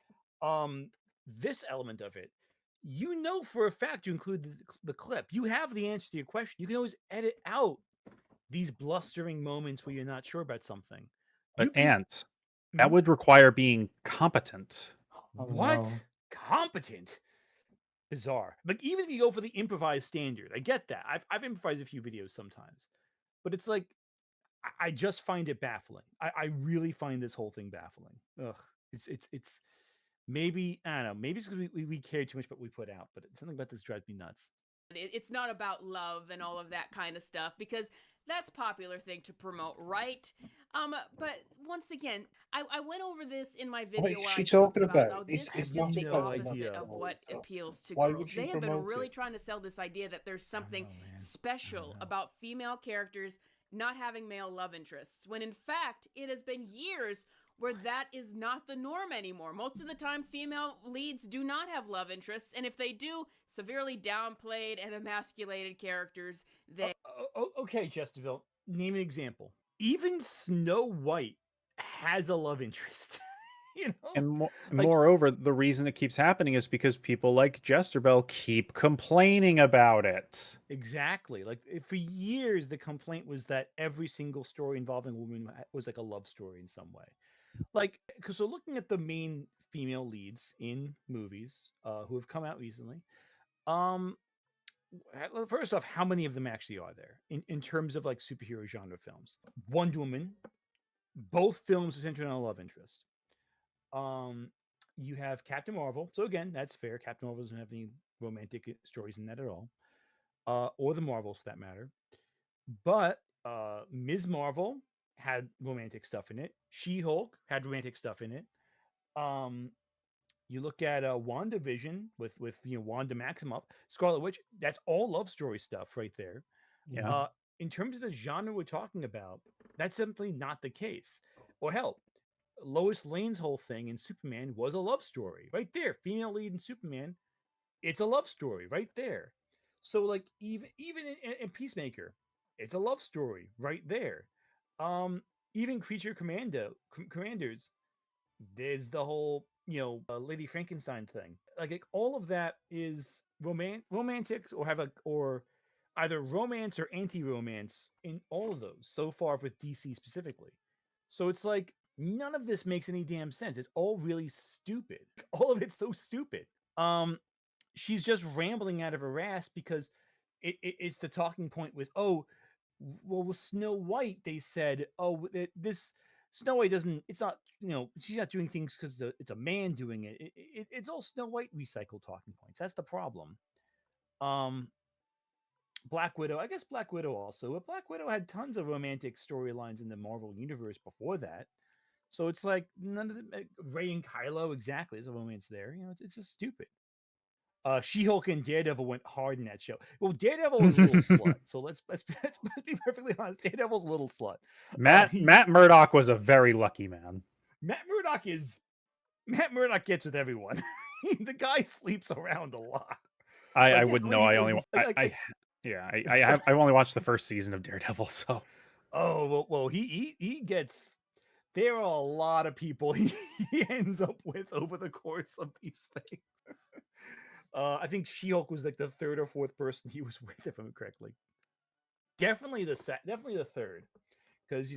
this element of it? You know for a fact you include the clip. You have the answer to your question. You can always edit out these blustering moments where you're not sure about something. But that would require being competent. What? No. Competent? Bizarre. Like, even if you go for the improvised standard, I get that. I've improvised a few videos sometimes, but it's like I just find it baffling. I really find this whole thing baffling. Ugh. It's maybe, I don't know, maybe it's because we care too much about what we put out, but something about this drives me nuts. It's not about love and all of that kind of stuff, because that's a popular thing to promote, right? But once again, I went over this in my video where I talked about how this is just the opposite of what appeals to girls. They have been really trying to sell this idea that there's something special about female characters not having male love interests, when in fact, it has been years where that is not the norm anymore. Most of the time, female leads do not have love interests, and if they do, severely downplayed and emasculated characters. Okay, Chesterville, name an example. Even Snow White has a love interest. You know, And like, moreover, the reason it keeps happening is because people like Jesterbell keep complaining about it. exactly. Like for years, the complaint was that every single story involving a woman was like a love story in some way. Like, because so looking at the main female leads in movies who have come out recently, um, first off, how many of them actually are there in terms of like superhero genre films? Wonder Woman, both films are centered on a love interest. Um, you have Captain Marvel. So again, that's fair. Captain Marvel doesn't have any romantic stories in that at all, or the Marvels for that matter. But Ms. Marvel had romantic stuff in it. She Hulk had romantic stuff in it. Um, you look at WandaVision with Wanda Maximoff, Scarlet Witch. That's all love story stuff right there. Yeah. In terms of the genre we're talking about, that's simply not the case. Or hell, Lois Lane's whole thing in Superman was a love story right there. Female lead in Superman, it's a love story right there. So like even in Peacemaker, it's a love story right there. Even Creature Commanders, there's the whole Lady Frankenstein thing. Like all of that is romantics or have a or either romance or anti-romance in all of those so far with DC specifically. So it's like none of this makes any damn sense. It's all really stupid. All of it's so stupid. She's just rambling out of her ass because it's the talking point with well with Snow White they said this Snow White doesn't it's not she's not doing things because it's a man doing it. It's all Snow White recycled talking points. That's the problem. Um, Black Widow, I guess Black Widow also, but Black Widow had tons of romantic storylines in the Marvel universe before that. So it's like none of the Ray and Kylo exactly. There's a romance there. It's just stupid. She-Hulk and Daredevil went hard in that show. Well, Daredevil was a little slut. So let's be perfectly honest. Daredevil's a little slut. Matt Murdock was a very lucky man. Matt Murdock gets with everyone. The guy sleeps around a lot. I wouldn't know. I only I've only watched the first season of Daredevil. So well he gets. There are a lot of people he ends up with over the course of these things. I think She-Hulk was like the third or fourth person he was with, if I'm correctly. Definitely the third, because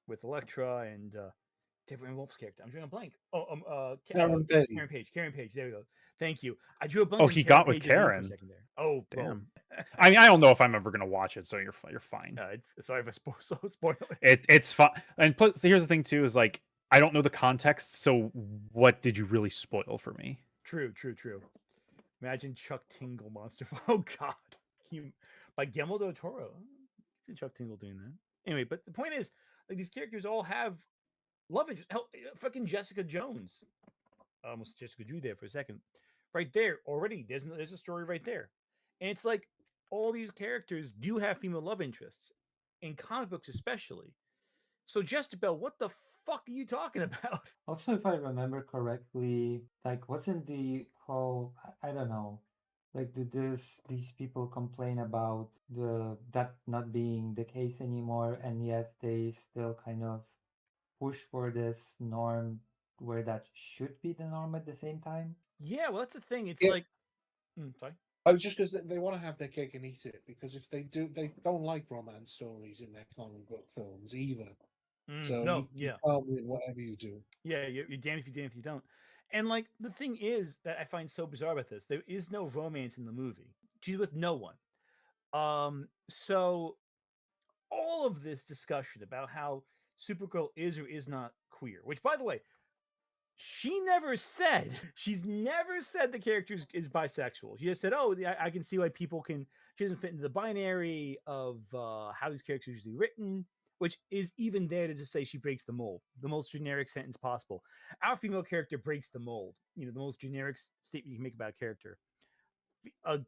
with Elektra and Deborah Wolf's character. I'm drawing a blank. Karen Page. Karen Page. There we go. Thank you. I drew a blank. Oh, he got with Karen. For a second there. Oh, damn. I mean, I don't know if I'm ever gonna watch it, so you're fine. It's sorry if I spoil it. It's fine. And plus, here's the thing too: is like I don't know the context. So what did you really spoil for me? True. Imagine Chuck Tingle monster. Oh God, by Guillermo del Toro. See Chuck Tingle doing that. Anyway, but the point is, like these characters all have love interest. Hell, fucking Jessica Jones. Almost Jessica Drew there for a second. Right there already. There's a story right there, and it's like all these characters do have female love interests in comic books, especially. So, Jesterbell, what the fuck are you talking about? Also, if I remember correctly, like wasn't the whole I don't know, like did these people complain about that not being the case anymore, and yet they still kind of push for this norm where that should be the norm at the same time? Yeah, well, that's the thing. It's like, sorry. I was just because they want to have their cake and eat it. Because if they don't like romance stories in their comic book films either. So you can't win whatever you do. Yeah, you're damned if you damned if you don't. And like the thing is that I find so bizarre about this, there is no romance in the movie. She's with no one. So all of this discussion about how Supergirl is or is not queer, which by the way, she's never said the character is bisexual. She just said, "Oh, I can see why people can." She doesn't fit into the binary of how these characters are usually written, which is even there to just say she breaks the mold, the most generic sentence possible. Our female character breaks the mold. The most generic statement you can make about a character.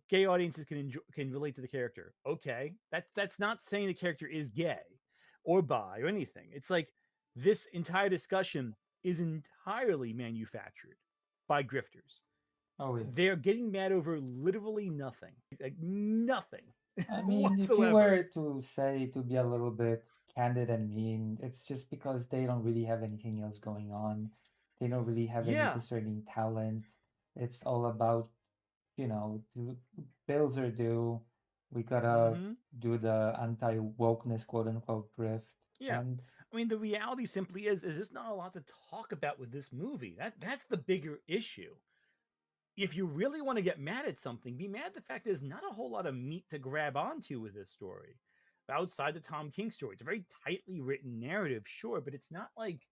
gay audiences can relate to the character. Okay, that's not saying the character is gay or bi or anything. It's like this entire discussion is entirely manufactured by grifters. Oh yeah. They're getting mad over literally nothing, like nothing I mean, if you whatsoever. were to say, to be a little bit candid and mean, it's just because they don't really have anything else going on. They don't really have any Yeah. discerning talent. It's all about, bills are due. We gotta Hmm. do the anti-wokeness, quote unquote, grift. Yeah. And I mean, the reality simply is there's not a lot to talk about with this movie. That's the bigger issue. If you really want to get mad at something, be mad at the fact there's not a whole lot of meat to grab onto with this story. Outside the Tom King story, it's a very tightly written narrative, sure, but it's not like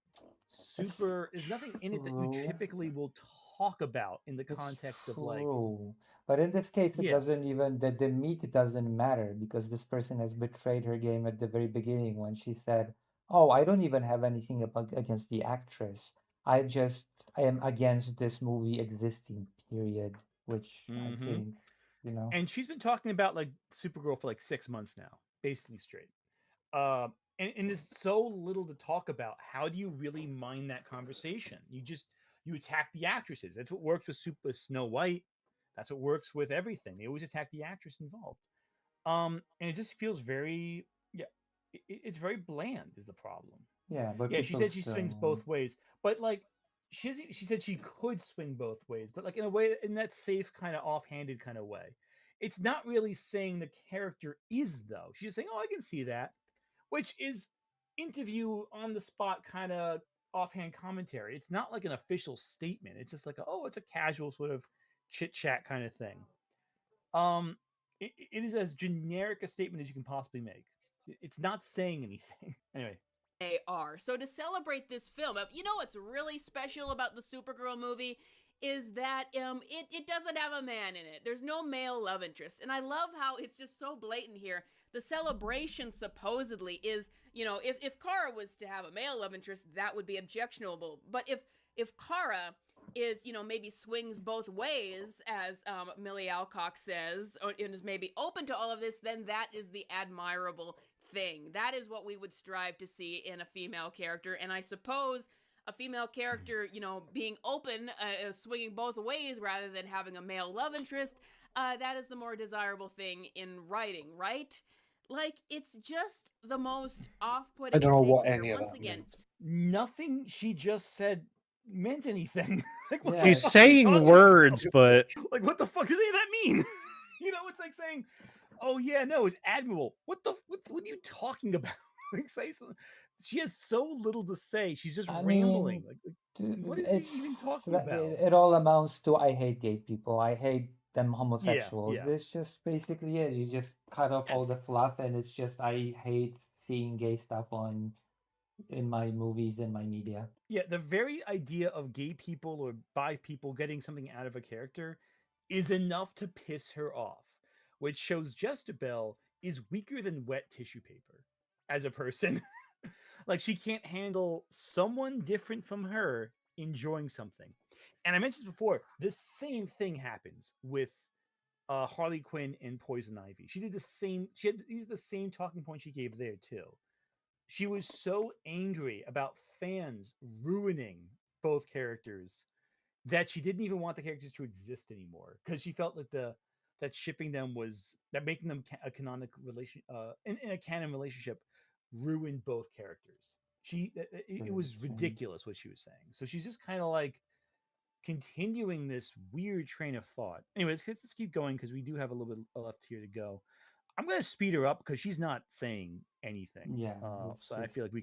it's super. There's nothing in it that you true. typically will talk about in the It's context of like, true. But in this case, it yeah, doesn't even, the meat doesn't matter because this person has betrayed her game at the very beginning when she said, "Oh, I don't even have anything against the actress. I just, I am against this movie existing, period." Which I mm-hmm. think, you know, And she's been talking about like Supergirl for like 6 months now, basically straight. Uh, and there's so little to talk about. How do you really mind that conversation? You attack the actresses. That's what works with Super Snow White. That's what works with everything. They always attack the actress involved. And it just feels very, yeah, it's very bland is the problem. yeah, but Yeah, she people said she swings still, both ways, but like she said she could swing both ways, but like in a way, in that safe kind of offhanded kind of way. It's not really saying the character is though. She's saying, "Oh, I can see that," which is interview on the spot kind of offhand commentary. It's not like an official statement. It's just like, oh, it's a casual sort of chit chat kind of thing. It is as generic a statement as you can possibly make. It's not saying anything. Anyway, they are. So to celebrate this film, you know what's really special about the Supergirl movie is that it doesn't have a man in it. There's no male love interest. And I love how it's just so blatant here. The celebration supposedly is, if Kara was to have a male love interest, that would be objectionable. But if Kara is, maybe swings both ways, as Millie Alcock says, and is maybe open to all of this, then that is the admirable thing. That is what we would strive to see in a female character. And I suppose a female character, being open, swinging both ways rather than having a male love interest, that is the more desirable thing in writing, right? Like, it's just the most off-putting I don't know thing what here. any of Once that again, means. nothing she just said meant anything. Like, what Yeah, the She's fuck are you saying talking words, about? but Like, what the fuck does any of that mean? It's like saying, "Oh yeah, no, it's admirable." What are you talking about? Like, say something. She has so little to say. She's just I rambling. mean, What is he it's even talking that about? it all amounts to I hate gay people. I hate them Yeah, homosexuals. yeah. That's just basically it. You just cut off all That's the fluff, and it's just I hate seeing gay stuff on in my movies and my media. Yeah, the very idea of gay people or bi people getting something out of a character is enough to piss her off, which shows Jezebel is weaker than wet tissue paper as a person. Like, she can't handle someone different from her enjoying something. And I mentioned this before, the same thing happens with Harley Quinn and Poison Ivy. She did the same. These are the same talking points she gave there too. She was so angry about fans ruining both characters that she didn't even want the characters to exist anymore because she felt that that shipping them was that making them a canonical relation in a canon relationship ruined both characters. It Very was strange. ridiculous what she was saying. So she's just kind of like continuing this weird train of thought. Anyway, let's keep going because we do have a little bit left here to go. I'm going to speed her up because she's not saying anything. Yeah, it's So I just feel like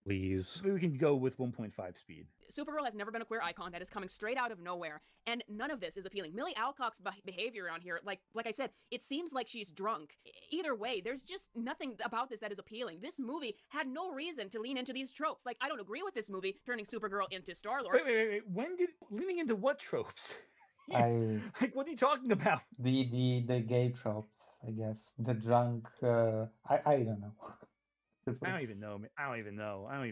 please. we can go with 1.5 speed. Supergirl has never been a queer icon that is coming straight out of nowhere, and none of this is appealing. Millie Alcock's behavior around here, like I said, it seems like she's drunk. Either way, there's just nothing about this that is appealing. This movie had no reason to lean into these tropes. Like, I don't agree with this movie turning Supergirl into Star-Lord. Wait. When did leaning into what tropes? I Like, what are you talking about? the gay tropes, I guess. The drunk I don't know. I don't even know. I don't even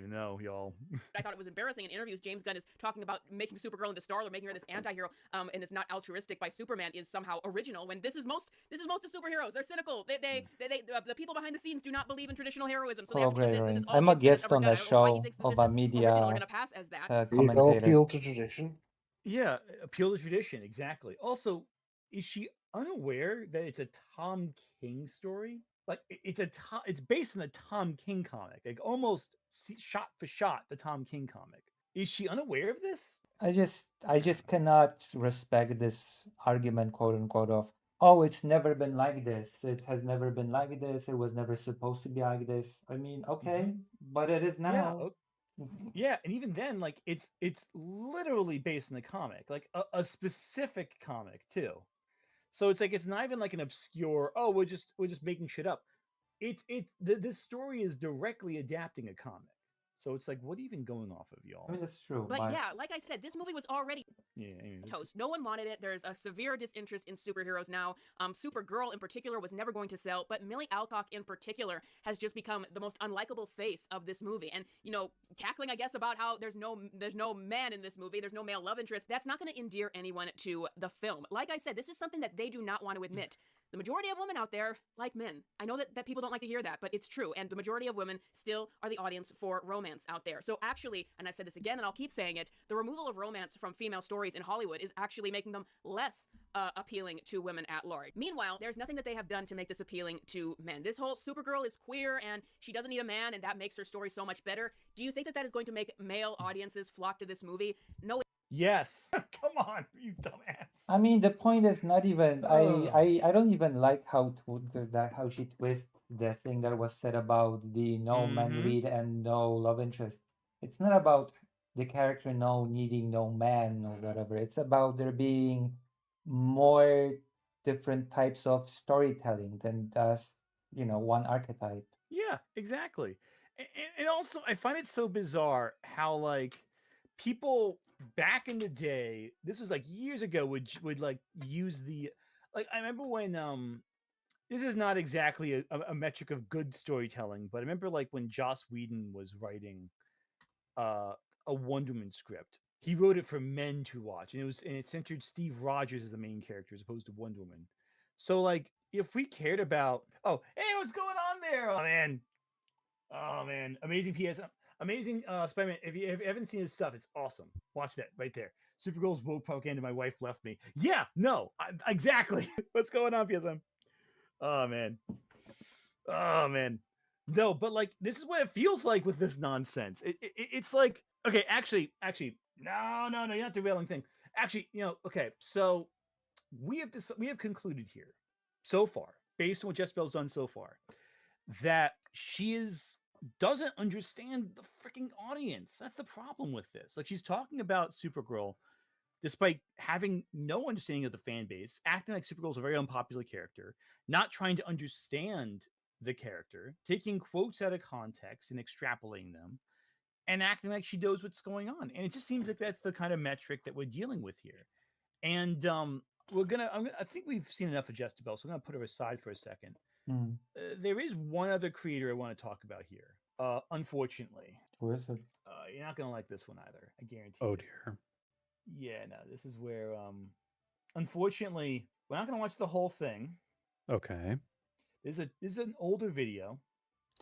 know, y'all. I thought it was embarrassing in interviews. James Gunn is talking about making Supergirl into Starler, making her this anti-hero, and it's not altruistic by Superman is somehow original. When this is most of superheroes. They're cynical. The people behind the scenes do not believe in traditional heroism, so they have to give this. This is all I'm a James Gunn's guest on ever a done. I don't know why he show thinks that of this a is original or media gonna pass as that. You know, commentator. appeal to tradition. Yeah, appeal to tradition, exactly. Also, is she unaware that it's a Tom King story? Like it's based on a Tom King comic, like almost shot for shot the Tom King comic. Is she unaware of this? I just cannot respect this argument, quote unquote, of oh, it's never been like this. It has never been like this. It was never supposed to be like this. I mean, okay, but it is Yeah, now. yeah, and even then, like it's literally based on the comic, like a specific comic too. So it's like it's not even like an obscure. Oh, we're just making shit up. This story is directly adapting a comic. So it's like, what even going off of, y'all? I mean, that's true. But yeah, like I said, this movie was already yeah, toast. No one wanted it. There's a severe disinterest in superheroes now. Supergirl in particular was never going to sell, but Millie Alcock in particular has just become the most unlikable face of this movie. And you know, cackling, I guess, about how there's no man in this movie, there's no male love interest. That's not going to endear anyone to the film. Like I said, this is something that they do not want to admit. The majority of women out there like men. I know that people don't like to hear that, but it's true. And the majority of women still are the audience for romance out there. So actually, and I said this again and I'll keep saying it, the removal of romance from female stories in Hollywood is actually making them less appealing to women at large. Meanwhile, there's nothing that they have done to make this appealing to men. This whole Supergirl is queer and she doesn't need a man and that makes her story so much better. Do you think that is going to make male audiences flock to this movie? No. Yes. Come on, you dumbass. I mean, the point is not even. I don't even like how how she twists the thing that was said about the no man lead and no love interest. It's not about the character no needing no man or whatever. It's about there being more different types of storytelling than just one archetype. Yeah, exactly. And also, I find it so bizarre how like people back in the day, this was like years ago, would like use the like. I remember when this is not exactly a metric of good storytelling, but I remember like when Joss Whedon was writing uh, a Wonder Woman script. He wrote it for men to watch, and it centered Steve Rogers as the main character as opposed to Wonder Woman. So like, if we cared about, oh hey, what's going on there? Oh man, amazing amazing Spider-Man. If you haven't seen his stuff, it's awesome. Watch that right there. Supergirl's woke propaganda. My wife left me. Yeah, no, exactly. What's going on, PSM? Oh man. Oh man. No, but like this is what it feels like with this nonsense. It's like okay, actually, no, you're not derailing thing. Actually, okay, so we have concluded here so far, based on what Jezebel's done so far, that she doesn't understand the freaking audience. That's the problem with this. Like she's talking about Supergirl despite having no understanding of the fan base, acting like Supergirl's a very unpopular character, not trying to understand the character, taking quotes out of context and extrapolating them, and acting like she knows what's going on. And it just seems like that's the kind of metric that we're dealing with here. And I think we've seen enough of Jezebel, so I'm gonna put her aside for a second. There is one other creator I want to talk about here. Unfortunately, who is it? You're not gonna like this one either. I guarantee. Oh dear. Yeah, no, this is where unfortunately we're not gonna watch the whole thing. Okay. This is an older video.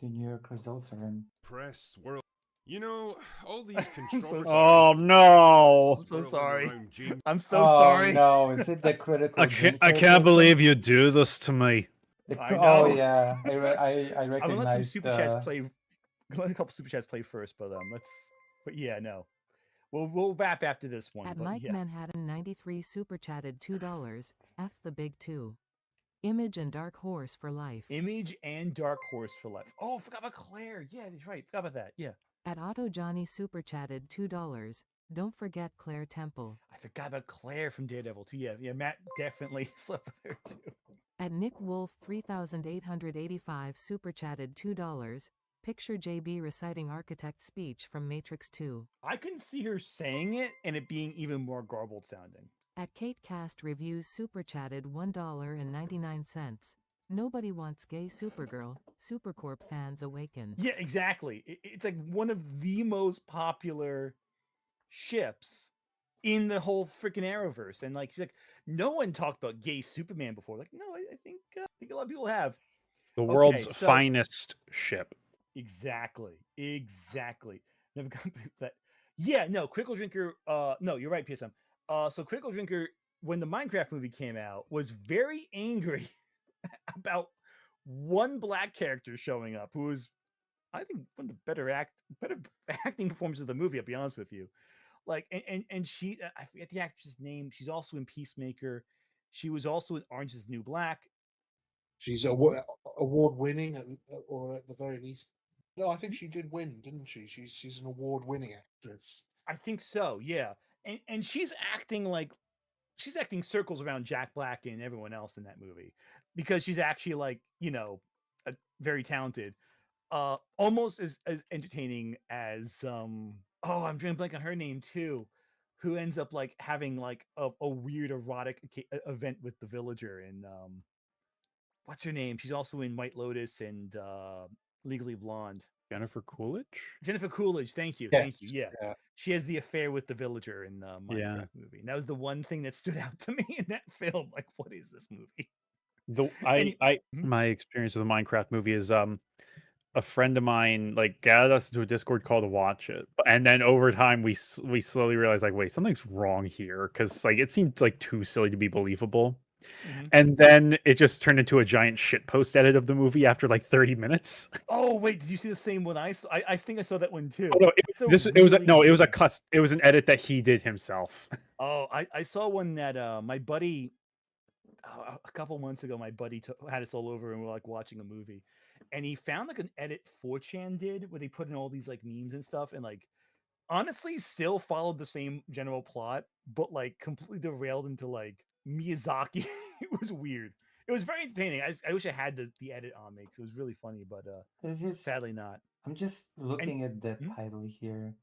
The New York results are in. Press swirl. You know, all these controversies. Oh no! I'm so sorry. I'm Oh so sorry. no! Is it the critical? I can't believe you do this to me. Oh yeah, I I'm recognize. gonna let some super chats play. Let a couple super chats play first, but But yeah, no. We'll wrap after this one. At but Mike yeah. Manhattan 93 super chatted $2. F the big two. Image and Dark Horse for life. Image and Dark Horse for life. Oh, forgot about Claire. Yeah, that's right. Forgot about that. Yeah. At Otto Johnny super chatted $2. Don't forget Claire Temple. I forgot about Claire from Daredevil too. Yeah, Matt definitely slept with her too. At Nick Wolf 3885 super chatted $2. Picture JB reciting architect speech from Matrix 2. I can see her saying it and it being even more garbled sounding. At Kate Cast Reviews super chatted $1.99. Nobody wants gay Supergirl. Supercorp fans awaken. Yeah, exactly. It's like one of the most popular ships in the whole freaking Arrowverse, and like she's like, no one talked about gay Superman before. Like, no, I think a lot of people have. The Okay, world's so finest ship. exactly. Never got that. Yeah, no, Critical Drinker. No, you're right, PSM. So Critical Drinker, when the Minecraft movie came out, was very angry about one black character showing up, who was, I think, one of the better acting performances of the movie. I'll be honest with you. Like, and she, I forget the actress's name. She's also in Peacemaker. She was also in Orange Is the New Black. She's award winning, or at the very least, no, I think she did win, didn't she? She's an award winning actress. I think so. Yeah, and she's acting like she's acting circles around Jack Black and everyone else in that movie, because she's actually, like, very talented, almost as entertaining as oh, I'm drawing a blank on her name too, who ends up like having like a weird erotic event with the villager, and what's her name? She's also in White Lotus and Legally Blonde. Jennifer Coolidge. Jennifer Coolidge, thank you, Yes, yeah. yeah. She has the affair with the villager in the Yeah. Minecraft movie, and that was the one thing that stood out to me in that film. Like, what is this movie? My experience with the Minecraft movie is a friend of mine like gathered us into a Discord call to watch it, and then over time we slowly realized, like, wait, something's wrong here, because like it seemed like too silly to be believable. Mhm. And then it just turned into a giant shitpost edit of the movie after like 30 minutes. Oh wait, did you see the same one I saw? I think I saw that one too. Oh, no, It's a it was really it was an edit that he did himself. Oh, I saw one that my buddy, a couple months ago, my buddy had us all over and we're like watching a movie, and he found like an edit 4chan did where they put in all these like memes and stuff, and like honestly still followed the same general plot, but like completely derailed into like Miyazaki. It was weird. It was very entertaining. I wish I had the edit on me because it was really funny, but sadly not. I'm just looking at the title here.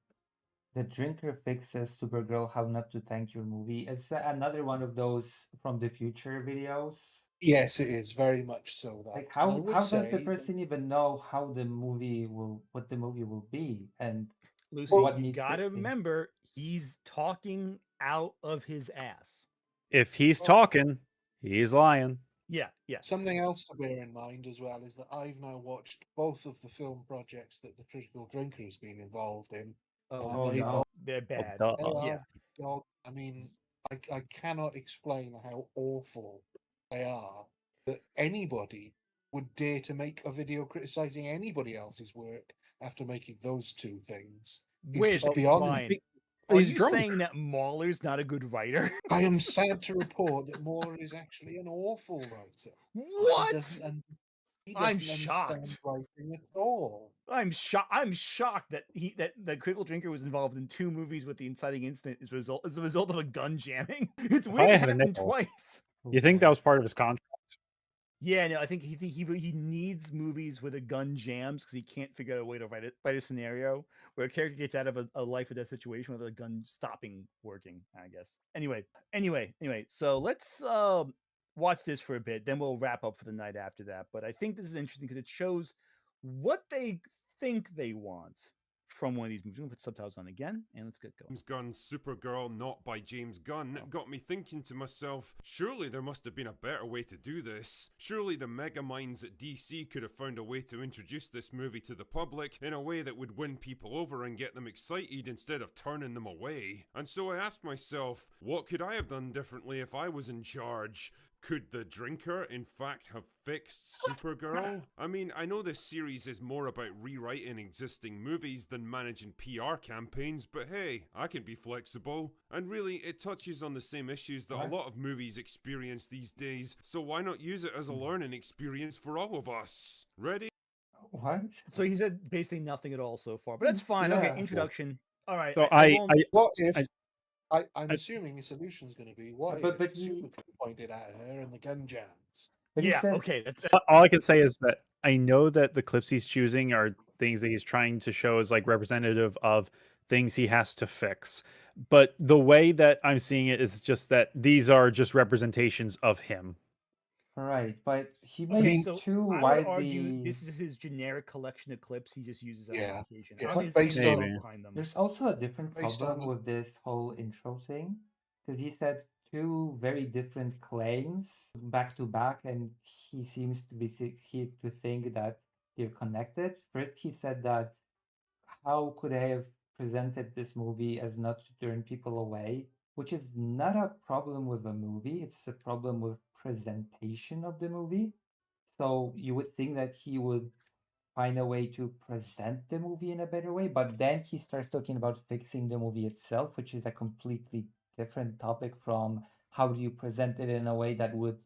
The Drinker Fixes Supergirl How Not to Tank Your Movie. It's another one of those from the future videos. Yes, it is very much so. That Like And I how would does the say person even know what the movie will be and Lucy, what you needs gotta fixing? remember, he's talking out of his ass. If he's talking, he's lying. Yeah. Something else to bear in mind as well is that I've now watched both of the film projects that the Critical Drinker has been involved in. Oh, They no. both- They're bad. they Yeah. are dog. I mean, I cannot explain how awful they are that anybody would dare to make a video criticizing anybody else's work after making those two things. It's Wait, just beyond Ryan, me. are He's you drunk. saying that Mahler's not a good writer? I am sad to report that Moore is actually an awful writer. What? He doesn't I'm understand shocked. writing at all. I'm shocked that that Critical Drinker was involved in 2 movies with the inciting incident as the result of a gun jamming. It's If weird I it had a happened nickel. twice. You think that was part of his contract? Yeah, no, I think he needs movies where the gun jams because he can't figure out a way to write a scenario where a character gets out of a life or death situation with a gun stopping working, I guess. Anyway. So let's watch this for a bit, then we'll wrap up for the night after that. But I think this is interesting because it shows what they think they want from one of these movies. I'm gonna put subtitles on again, and let's get going. James Gunn's Supergirl, not by James Gunn, got me thinking to myself, surely there must have been a better way to do this. Surely the mega minds at DC could have found a way to introduce this movie to the public in a way that would win people over and get them excited instead of turning them away. And so I asked myself, what could I have done differently if I was in charge? Could the Drinker, in fact, have fixed Supergirl? I mean, I know this series is more about rewriting existing movies than managing PR campaigns, but hey, I can be flexible. And really, it touches on the same issues that a lot of movies experience these days, so why not use it as a learning experience for all of us? Ready? What? So he said basically nothing at all so far, but that's fine. Okay, Yeah. introduction. All right. So What if I'm assuming the solution's going to be what But if you- Supergirl pointed at her and the gun jams? But he Yeah, said- okay, that's All I can say is that I know that the clips he's choosing are things that he's trying to show as like representative of things he has to fix. But the way that I'm seeing it is just that these are just representations of him. Right, but he Okay, made so two I would argue widely. this is his generic collection of clips he just uses as Yeah, on occasion. I yeah. don't think Based there's any on thought Maybe. behind them. There's also a different based problem on with this whole intro thing, because he said two very different claims back to back, and he seems to be to think that they're connected. First, he said that how could I have presented this movie as not to turn people away, which is not a problem with the movie, it's a problem with presentation of the movie. So you would think that he would find a way to present the movie in a better way, but then he starts talking about fixing the movie itself, which is a completely different topic from how do you present it in a way that would,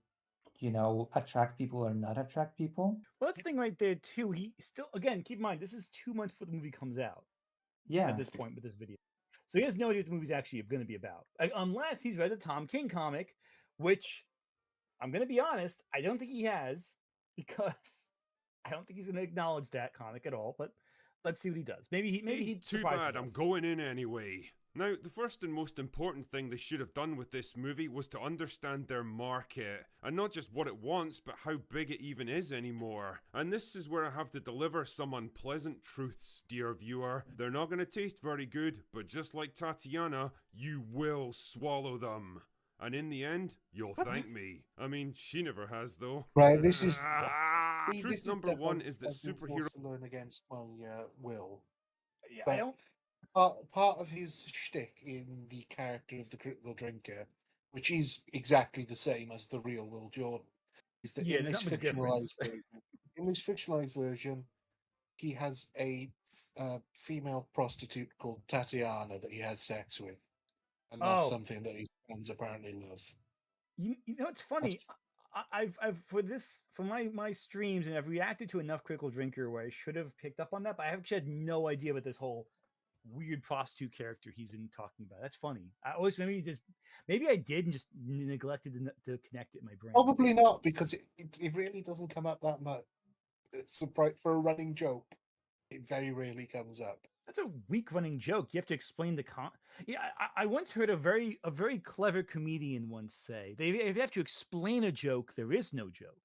attract people or not attract people. Well, that's the thing right there too. He still, again, keep in mind this is 2 months before the movie comes out Yeah. at this point with this video, so he has no idea what the movie's actually going to be about, unless he's read the Tom King comic, which I'm going to be honest, I don't think he has, because I don't think he's going to acknowledge that comic at all. But let's see what he does. Maybe he Too surprises bad, I'm us. going in anyway. Now, the first and most important thing they should have done with this movie was to understand their market, and not just what it wants, but how big it even is anymore. And this is where I have to deliver some unpleasant truths, dear viewer. They're not going to taste very good, but just like Tatiana, you will swallow them. And in the end, you'll thank me. I mean, she never has, though. right. This is Truth this is number one definitely is that I've been superhero. forced to learn against my will. Yeah, I But don't. part of his shtick in the character of the Critical Drinker, which is exactly the same as the real Will Jordan, is that Yeah, there's not much difference. in this fictionalized version, he has a female prostitute called Tatiana that he has sex with, and that's Oh, something that his fans apparently love. you know, it's funny. That's I've for my streams, and I've reacted to enough Critical Drinker where I should have picked up on that, but I actually had no idea about this whole weird prostitute character he's been talking about. That's funny. I always maybe I did and just neglected to connect it in my brain. probably not, because it really doesn't come up that much. It's for a running joke. It very rarely comes up. That's a weak running joke. You have to explain the con. Yeah, I once heard a very clever comedian once say, if you have to explain a joke, there is no joke.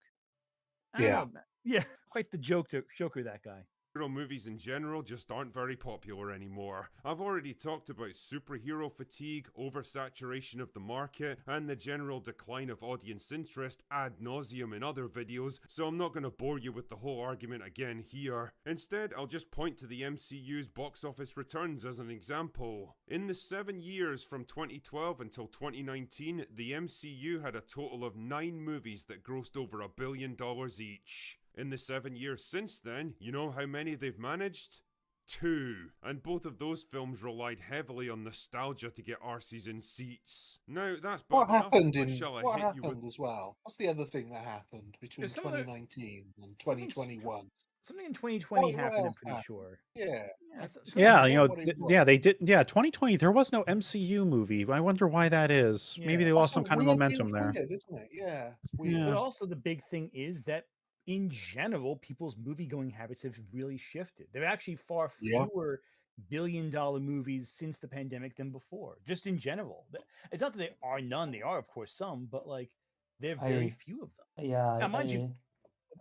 I don't Yeah. know. Yeah, quite the joker, that guy. Superhero movies in general just aren't very popular anymore. I've already talked about superhero fatigue, oversaturation of the market, and the general decline of audience interest ad nauseum in other videos, so I'm not going to bore you with the whole argument again here. Instead, I'll just point to the MCU's box office returns as an example. In the 7 years from 2012 until 2019, the MCU had a total of 9 movies that grossed over $1 billion each. In the 7 years since then, you know how many they've managed? 2. And both of those films relied heavily on nostalgia to get arses in seats. Now, that's bad What enough, happened but shall I what hit you with... happened as well? What's the other thing that happened between There's some other 2019 and something 2021? something in 2020 What happened. I'm else pretty happened? sure. Yeah. Yeah, I something Yeah, forget you know, what it was. yeah, they did. Yeah, 2020, there was no MCU movie. I wonder why that is. Maybe Yeah. they lost That's some a kind of weird, momentum it's there. weird, isn't it? Yeah, it's Yeah. But weird. also the big thing is that in general, people's movie going habits have really shifted. There are actually far Yeah. fewer billion-dollar movies since the pandemic than before. Just in general, it's not that there are none. There are, of course, some, but like there are very I few of them. yeah, Now, mind you,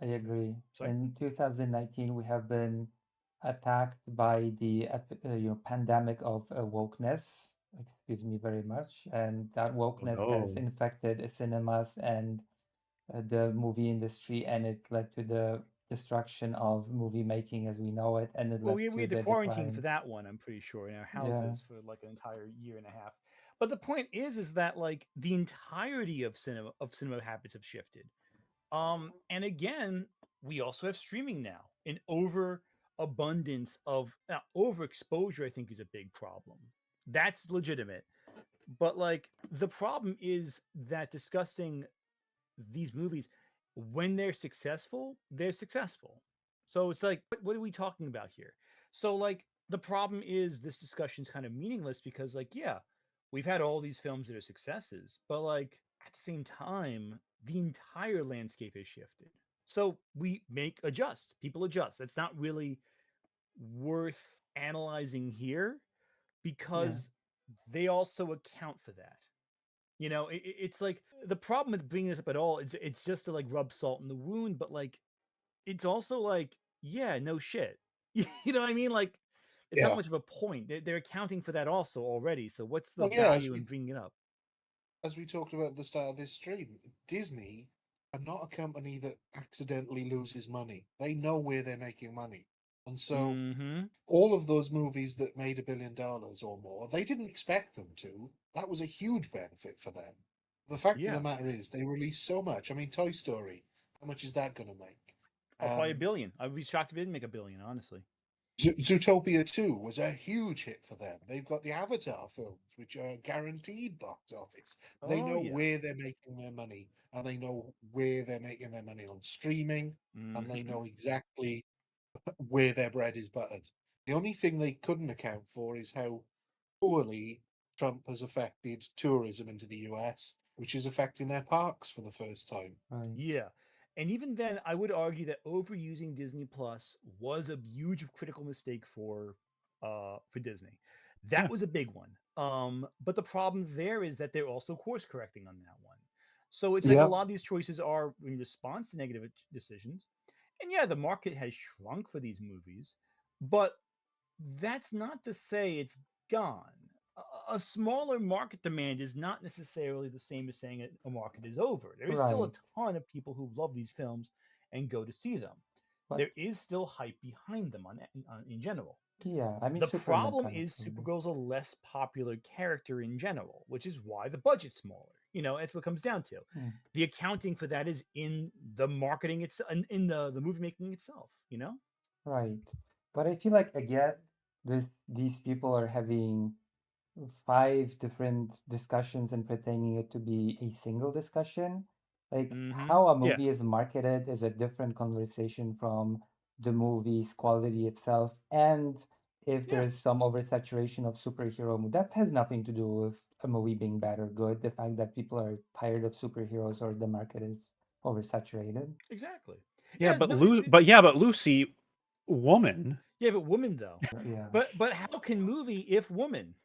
I agree. sorry. In 2019, we have been attacked by the pandemic of wokeness. Excuse me very much, and that wokeness has Oh. infected cinemas and the movie industry, and it led to the destruction of movie making as we know it, and it Well, led we to had to the quarantine decline. for that one. I'm pretty sure in our Yeah, houses for like an entire year and a half. But the point is that like the entirety of cinema habits have shifted. And again, we also have streaming now. An overabundance of overexposure, I think, is a big problem. That's legitimate. But like the problem is that discussing these movies, when they're successful, they're successful. So it's like, what are we talking about here? So like the problem is this discussion's kind of meaningless because like, yeah, we've had all these films that are successes, but like at the same time, the entire landscape has shifted. So we adjust. People adjust. That's not really worth analyzing here yeah, because they also account for that. It's like the problem with bringing this up at all. It's just to like rub salt in the wound, but like it's also like, yeah, no shit. You know what I mean? Like it's not Yeah. much of a point. They're accounting for that also already. So what's the Well, yeah, value in bringing it up? as we talked about at the start of this stream, Disney are not a company that accidentally loses money. They know where they're making money. And so Mm-hmm. all of those movies that made $1 billion or more, they didn't expect them to. That was a huge benefit for them. The fact of Yeah. the matter is, they released so much. I mean, Toy Story, how much is that going to make? Oh, probably $1 billion. I would be shocked if it didn't make $1 billion, honestly. Zootopia 2 was a huge hit for them. They've got the Avatar films, which are guaranteed box office. They Oh know yeah. where they're making their money, and they know where they're making their money on streaming, and they Mm-hmm. know exactly where their bread is buttered. The only thing they couldn't account for is how poorly Trump has affected tourism into the US, which is affecting their parks for the first time. Right. Yeah. And even then, I would argue that overusing Disney Plus was a huge critical mistake for Disney. That Yeah. was a big one. But the problem there is that they're also course correcting on that one. So it's like a Yeah. lot of these choices are in response to negative decisions. And yeah, the market has shrunk for these movies, but that's not to say it's gone. A smaller market demand is not necessarily the same as saying a market is over. There is still a Right. ton of people who love these films and go to see them. But There is still hype behind them in general. yeah, I mean, The Superman problem kind of is thing. Supergirl's a less popular character in general, which is why the budget's smaller. That's what it comes down to. Hmm. The accounting for that is in the marketing itself, in the movie making itself. Right. But I feel like again, these people are having 5 different discussions and pretending it to be a single discussion. Like Mm-hmm. how a Yeah. movie is marketed is a different conversation from the movie's quality itself. And if Yeah. there's some oversaturation of that has nothing to do with a movie being bad or good. The fact that people are tired of superheroes or the market is oversaturated. Exactly. Yeah, Yeah. but No. Lucy, woman. Yeah, but woman though. Yeah, But how can movie if woman?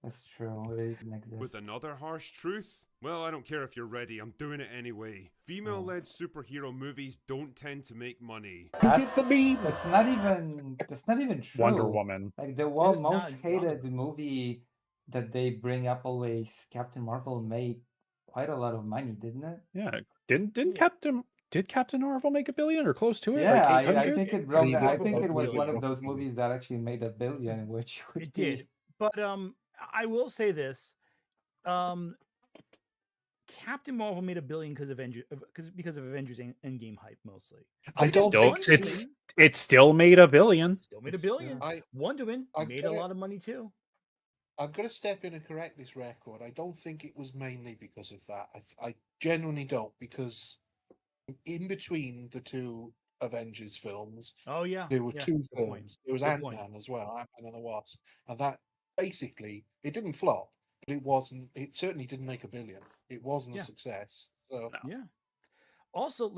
that's true. It is like With this. another harsh truth? Well, I don't care if you're ready, I'm doing it anyway. Female led superhero movies don't tend to make money. That's not even Wonder true. Woman. Like the It one is not most a lot of hated them. movie that they bring up always, Captain Marvel made quite a lot of money, didn't it? Yeah. Didn't Yeah. Captain Marvel make $1 billion or close to it? Yeah, Like I 800? think it It broke. believe it it, I broke think above I a it was believe one it of billion. broke those a billion. movies that actually made $1 billion, which would It be did. But I will say this. Um, Captain Marvel made $1 billion because of Avengers Endgame hype mostly. I But again, don't Still, think Wonder see, Woman it still made $1 billion. still made $1 that's billion. true. Wonder Woman I've made got a to lot of money too. I've got to step in and correct this record. I don't think it was mainly because of that. I genuinely don't, because in between the two Avengers films, Oh yeah, there were yeah. two Good point. films. There was Good point. Ant-Man as well, Ant-Man and the Wasp, and that basically it didn't flop, but it wasn't. It certainly didn't make $1 billion. It wasn't a Yeah, success. So No. yeah. Also,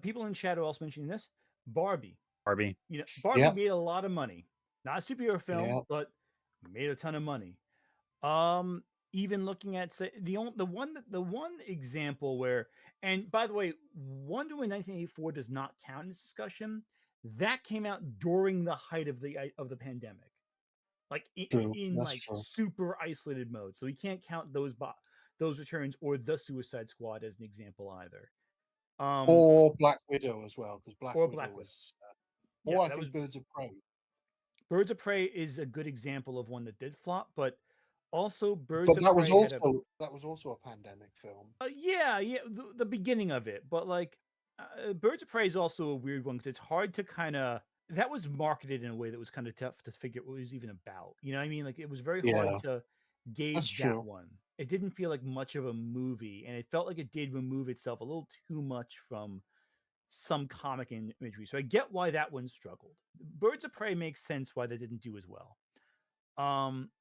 people in chat are also mentioning this. Barbie. Barbie. Barbie yeah, made a lot of money. Not a superhero film, yeah, but made a ton of money. Um, Even looking at say the one example where, and by the way, Wonder Woman 1984 does not count in this discussion. That came out during the height of the pandemic, like true. in That's like true. super isolated mode. So we can't count those returns or the Suicide Squad as an example either. Um, Or Black Widow as well, because Black or Widow Black Widow. was, Yeah, or I that think was Birds of Prey. Birds of Prey is a good example of one that did flop, but also Birds But of Prey had a that was also a pandemic film. yeah, the beginning of it, but like Birds of Prey is also a weird one because it's hard to kind of that was marketed in a way that was kind of tough to figure what it was even about. You know what I mean? Like it was very hard Yeah, to that's gauge that true. one. It didn't feel like much of a movie, and it felt like it did remove itself a little too much from some comic imagery. So I get why that one struggled. Birds of Prey makes sense why they didn't do as well. Um,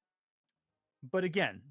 But again,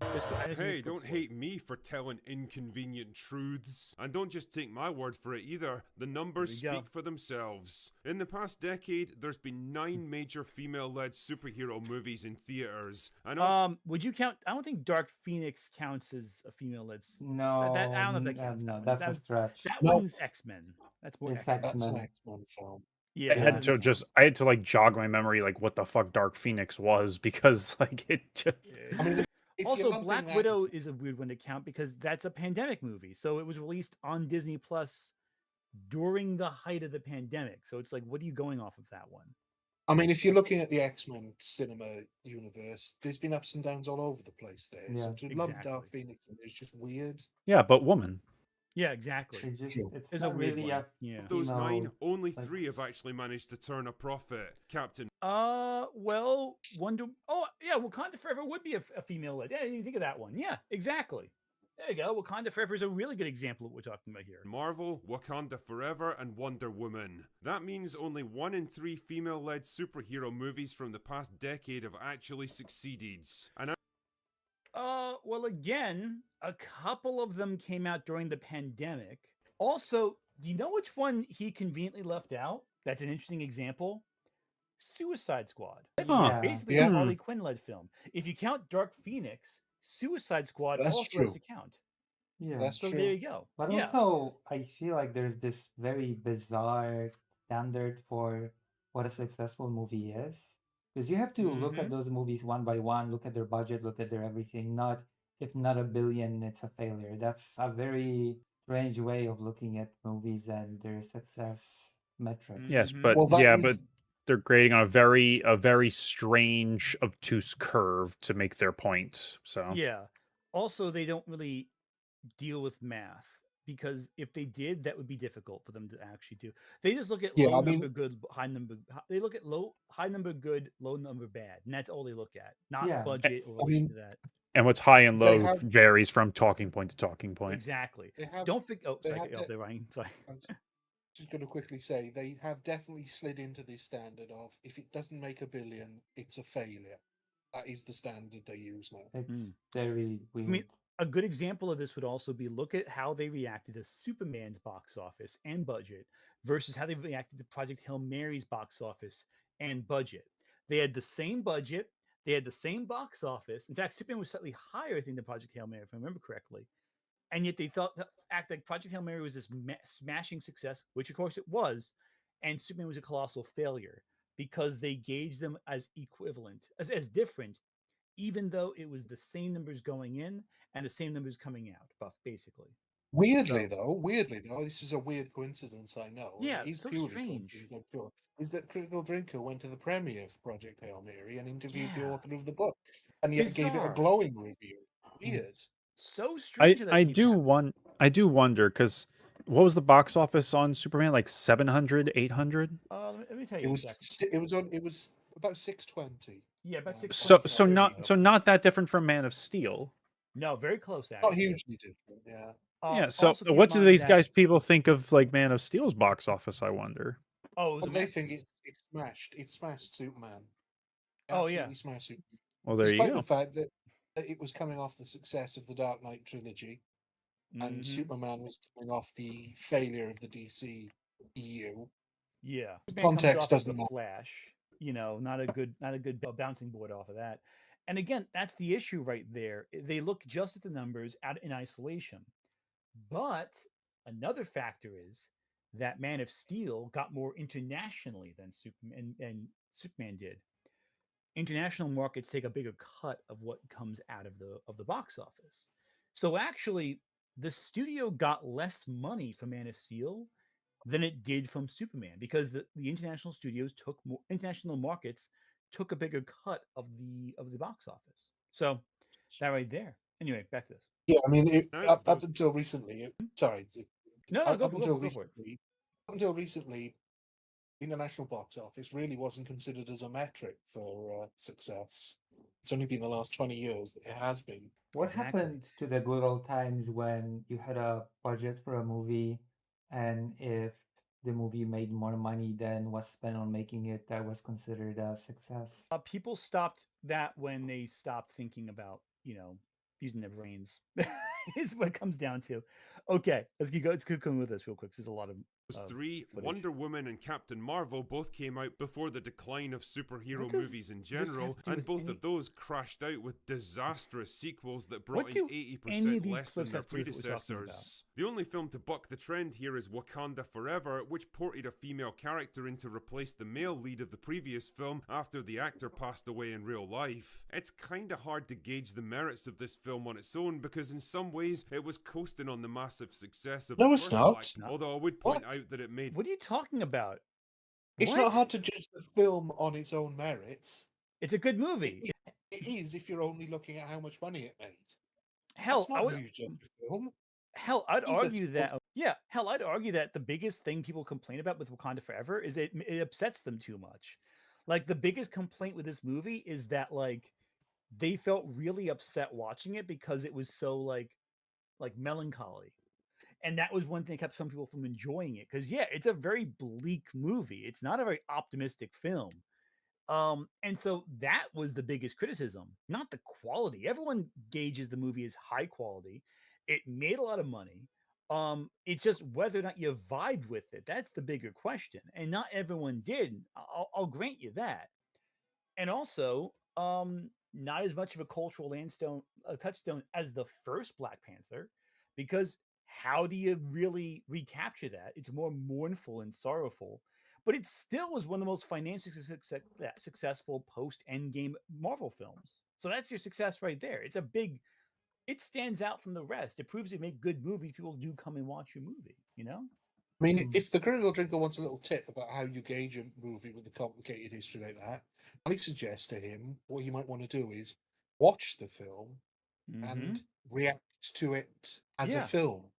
Hey, don't hate me for telling inconvenient truths. And don't just take my word for it either. The numbers speak for themselves. In the past decade, there's been 9 major female-led superhero movies in theaters. And would you count? I don't think Dark Phoenix counts as a female-led. No, I don't know if that counts. no, That that's one. a stretch. That one's X-Men. That's more It's X-Men. That's an X-Men. X-Men film. Yeah, I had to I had to like jog my memory like what the fuck Dark Phoenix was because like it just... I mean, if also, you're Black lumping Widow is a weird one to count because that's a pandemic movie. So it was released on Disney Plus during the height of the pandemic. So it's like, what are you going off of that one? I mean, if you're looking at the X-Men cinema universe, there's been ups and downs all over the place there. Yeah. So to lump Dark Phoenix in is just weird. Yeah, but woman. Yeah, exactly. It's a not weird really one. a Yeah. of those 9, only like- 3 have actually managed to turn a profit. Captain Well, Wonder. Oh, yeah, Wakanda Forever would be a female led. Yeah, I didn't even think of that one. Yeah, exactly. There you go. Wakanda Forever is a really good example of what we're talking about here. Marvel, Wakanda Forever, and Wonder Woman. That means only 1 in 3 female-led superhero movies from the past decade have actually succeeded. And Well, again, a couple of them came out during the pandemic. Also, do you know which one he conveniently left out? That's an interesting example. Suicide Squad. That's basically a Harley Quinn led film. If you count Dark Phoenix, Suicide Squad That's also true. has to count. Yeah. That's So true. there you go. But Yeah. also, I feel like there's this very bizarre standard for what a successful movie is. Because you have to look at those movies one by one, look at their budget, look at their everything. Not if not a billion, it's a failure. That's a very strange way of looking at movies and their success metrics. Yes, but Well, that yeah, is- but they're grading on a very strange, obtuse curve to make their point. So Yeah. Also, they don't really deal with math because if they did, that would be difficult for them to actually do. They just look at Yeah, low I mean- number good, high number. They look at high number good, low number bad, and that's all they look at, not Yeah. budget or I relation mean- to that. and what's high and They low have- varies from talking point to talking point. Exactly. They have- Don't forget. Oh, they sorry, have cut you off there, Ryan. Sorry. I'm just going to quickly say they have definitely slid into this standard of if it doesn't make a billion, it's a failure. That is the standard they use now. It's very weird. I mean, a good example of this would also be look at how they reacted to Superman's box office and budget versus how they reacted to Project Hail Mary's box office and budget. They had the same budget, they had the same box office. In fact, Superman was slightly higher, I think, than Project Hail Mary, if I remember correctly. And yet they felt to act like Project Hail Mary was this smashing success, which of course it was, and Superman was a colossal failure because they gauged them as equivalent, as different, even though it was the same numbers going in and the same numbers coming out, basically. Weirdly though, this is a weird coincidence. I know. Yeah, it is so purely strange. coincidence, I'm sure. Is that Critical Drinker went to the premiere of Project Hail Mary and interviewed the Yeah. author of the book, and yet gave it a Bizarre. glowing review. Weird. So strange that I keeps do happening. I do wonder because what was the box office on Superman, like 700, 800? Let me tell you It in a was second. it was about 620. Yeah, about 6. So not that different from Man of Steel. No, very close. Not Actually. hugely different. Yeah. Yeah. So Also keep what in do mind these that- guys people think of like Man of Steel's box office? I wonder. Oh, it was But a they massive think hit. it smashed. It smashed Superman. Oh, yeah. Absolutely smashed Superman. Well, there you Despite go. the fact that it was coming off the success of the Dark Knight trilogy, and Mhm. Superman was coming off the failure of the DC EU. Yeah, The Superman comes context off as doesn't the matter. Flash. Not a good bouncing board off of that. And again, that's the issue right there. They look just at the numbers out in isolation. But another factor is that Man of Steel got more internationally than Superman did. International markets take a bigger cut of what comes out of the box office. So actually, the studio got less money from Man of Steel than it did from Superman because the international studios took more international markets took a bigger cut of the box office. So that right there. Anyway, back to this. Yeah, I mean, No, up those- until recently, sorry, No, up go until for it. recently, up until recently, international box office really wasn't considered as a metric for success. It's only been the last 20 years that it has been. What Exactly. happened to the good old times when you had a budget for a movie, and if the movie made more money than was spent on making it, that was considered a success? People stopped that when they stopped thinking about you know, using their brains is what it comes down to. Okay, let's keep going with this real quick. 'Cause there's a lot Those of three, footage. Wonder Woman and Captain Marvel, both came out before the decline of superhero What does movies in this have general, to do and with both any? of those crashed out with disastrous sequels that brought What in do any 80% of these less than clips their have to do with what we're talking about? predecessors. The only film to buck the trend here is Wakanda Forever, which ported a female character in to replace the male lead of the previous film after the actor passed away in real life. It's kinda hard to gauge the merits of this film on its own because in some ways it was coasting on the massive success of No, the it's first not. although I would point What? out that it made What are you talking about? It's What? not hard to judge the film on its own merits. It's a good movie. It is if you're only looking at how much money it made. Hell, That's I not would. how you judge a film. Hell, I'd These are argue supposed that. Yeah, hell, I'd argue that the biggest thing people complain about with Wakanda Forever is it upsets them too much. Like the biggest complaint with this movie is that like they felt really upset watching it because it was so like melancholy. And that was one thing that kept some people from enjoying it. Because yeah, it's a very bleak movie. It's not a very optimistic film. And so that was the biggest criticism, not the quality. Everyone gauges the movie as high quality. It made a lot of money. It's just whether or not you vibed with it. That's the bigger question. And not everyone did. I'll grant you that. And also, not as much of a cultural touchstone as the first Black Panther, because how do you really recapture that? It's more mournful and sorrowful, but it still was one of the most financially successful post Endgame Marvel films. So that's your success right there. It's a big. It stands out from the rest. It proves you make good movies. People do come and watch your movie. You know. I mean, if the critical drinker wants a little tip about how you gauge a movie with a complicated history like that, I suggest to him what he might want to do is watch the film and react to it as a Yeah. film.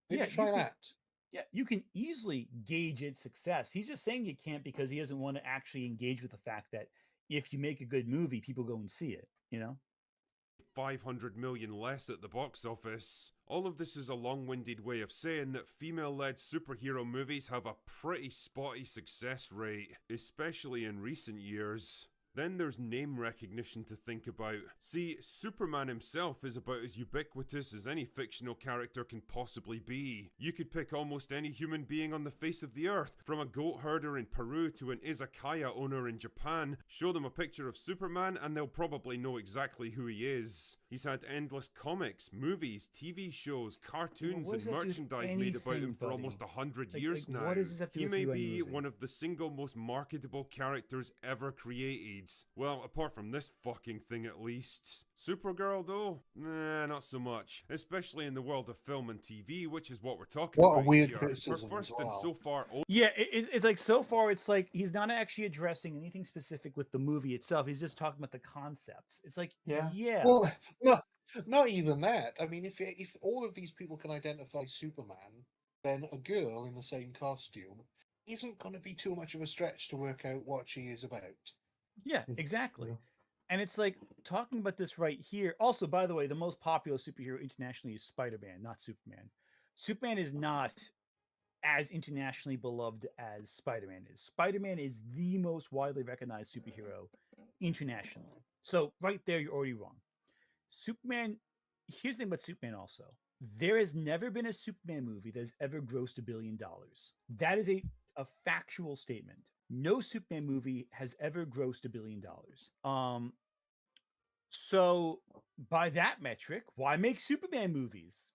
Maybe Yeah, try that. Yeah, you can easily gauge its success. He's just saying you can't because he doesn't want to actually engage with the fact that if you make a good movie, people go and see it, you know? 500 million less at the box office. All of this is a long-winded way of saying that female-led superhero movies have a pretty spotty success rate, especially in recent years. Then there's name recognition to think about. See, Superman himself is about as ubiquitous as any fictional character can possibly be. You could pick almost any human being on the face of the earth, from a goat herder in Peru to an izakaya owner in Japan. Show them a picture of Superman and they'll probably know exactly who he is. He's had endless comics, movies, TV shows, cartoons what and does that do with merchandise made about him anything, for buddy? almost 100 Like, years what now. does this have to do He with may you and your be movie? one of the single most marketable characters ever created. Well, apart from this fucking thing at least. Supergirl though? Nah, not so much. Especially in the world of film and TV, which is what we're talking What a about weird here. Her criticism first as and well. so far Yeah, it's like so far, it's like he's not actually addressing anything specific with the movie itself. He's just talking about the concepts. It's like, yeah. Well, not even that. I mean, if all of these people can identify Superman, then a girl in the same costume isn't going to be too much of a stretch to work out what she is about. Yeah, exactly. And it's like talking about this right here. Also, by the way, the most popular superhero internationally is Spider-Man, not Superman. Superman is not as internationally beloved as Spider-Man is. Spider-Man is the most widely recognized superhero internationally. So right there, you're already wrong. Superman. Here's the thing about Superman. Also, there has never been a Superman movie that has ever grossed $1 billion. That is a factual statement. No Superman movie has ever grossed $1 billion. So by that metric, why make Superman movies?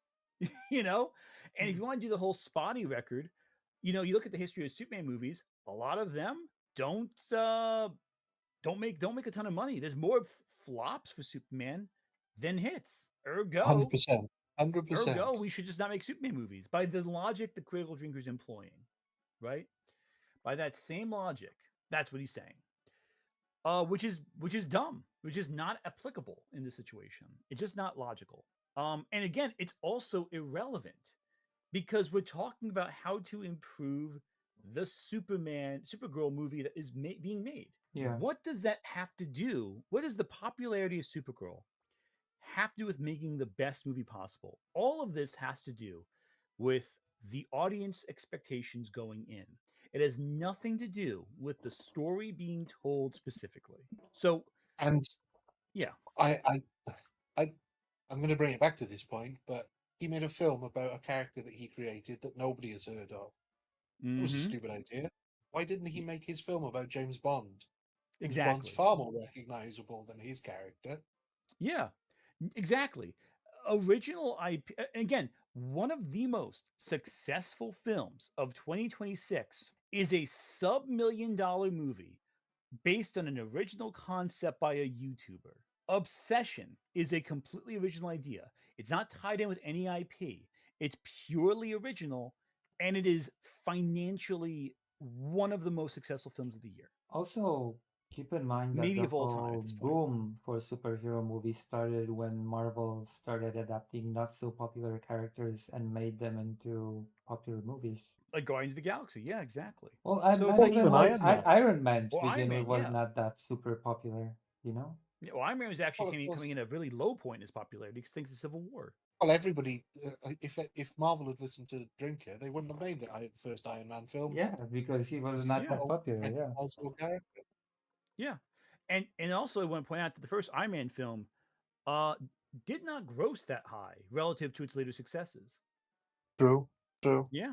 you know, and if you want to do the whole spotty record, you look at the history of Superman movies. A lot of them don't make a ton of money. There's more flops for Superman than hits. Ergo, 100%. 100%. we should just not make Superman movies. By the logic the critical drinker's employing, right? By that same logic, that's what he's saying. Which is dumb, which is not applicable in this situation. It's just not logical. And again, it's also irrelevant because we're talking about how to improve the Supergirl movie that is being made. Yeah. What does that have to do? What does the popularity of Supergirl have to do with making the best movie possible? All of this has to do with the audience expectations going in. It has nothing to do with the story being told specifically. So, And yeah, I I'm going to bring it back to this point, but he made a film about a character that he created that nobody has heard of. It was a Mm-hmm. stupid idea. Why didn't he make his film about James Bond? James Bond's Exactly. far more recognizable than his character. Yeah, exactly. Original IP. Again, one of the most successful films of 2026 is a sub-$1 million movie based on an original concept by a YouTuber. Obsession is a completely original idea. It's not tied in with any IP. It's purely original, and it is financially one of the most successful films of the year, Also, keep in mind that maybe the of all time at whole this point. boom for superhero movies started when Marvel started adapting not so popular characters and made them into popular movies. Like Guardians of the Galaxy, yeah, exactly. Well, So it's and like even Even like Iron Man. Iron Man to Well, Iron begin with Man, was yeah. not that super popular, you know? Yeah, well, Iron Man was actually Well, of course. coming in at a really low point in his popularity because thanks to Civil War. Well, everybody, if Marvel had listened to Drinker, they wouldn't have named it the first Iron Man film. Yeah, because he was This is not a that whole popular, yeah. recognizable character. Yeah, and also I want to point out that the first Iron Man film did not gross that high relative to its later successes. True, true. Yeah,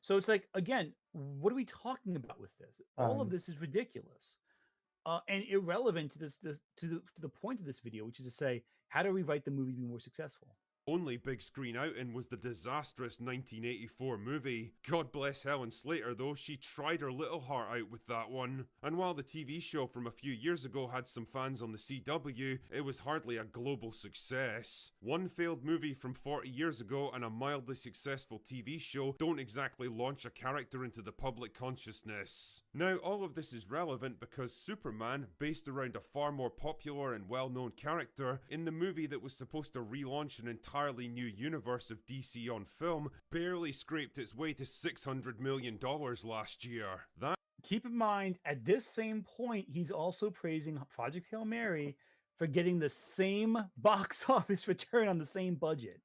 so it's like again, what are we talking about with this? All of Right. this is ridiculous. And irrelevant to to the point of this video, which is to say, how to rewrite the movie to be more successful. Only big screen outing was the disastrous 1984 movie. God bless Helen Slater though, she tried her little heart out with that one. And while the TV show from a few years ago had some fans on the CW, it was hardly a global success. One failed movie from 40 years ago and a mildly successful TV show don't exactly launch a character into the public consciousness. Now all of this is relevant because Superman, based around a far more popular and well-known character, in the movie that was supposed to relaunch an entirely new universe of DC on film, barely scraped its way to $600 million last year. That Keep in mind, at this same point, he's also praising Project Hail Mary for getting the same box office return on the same budget.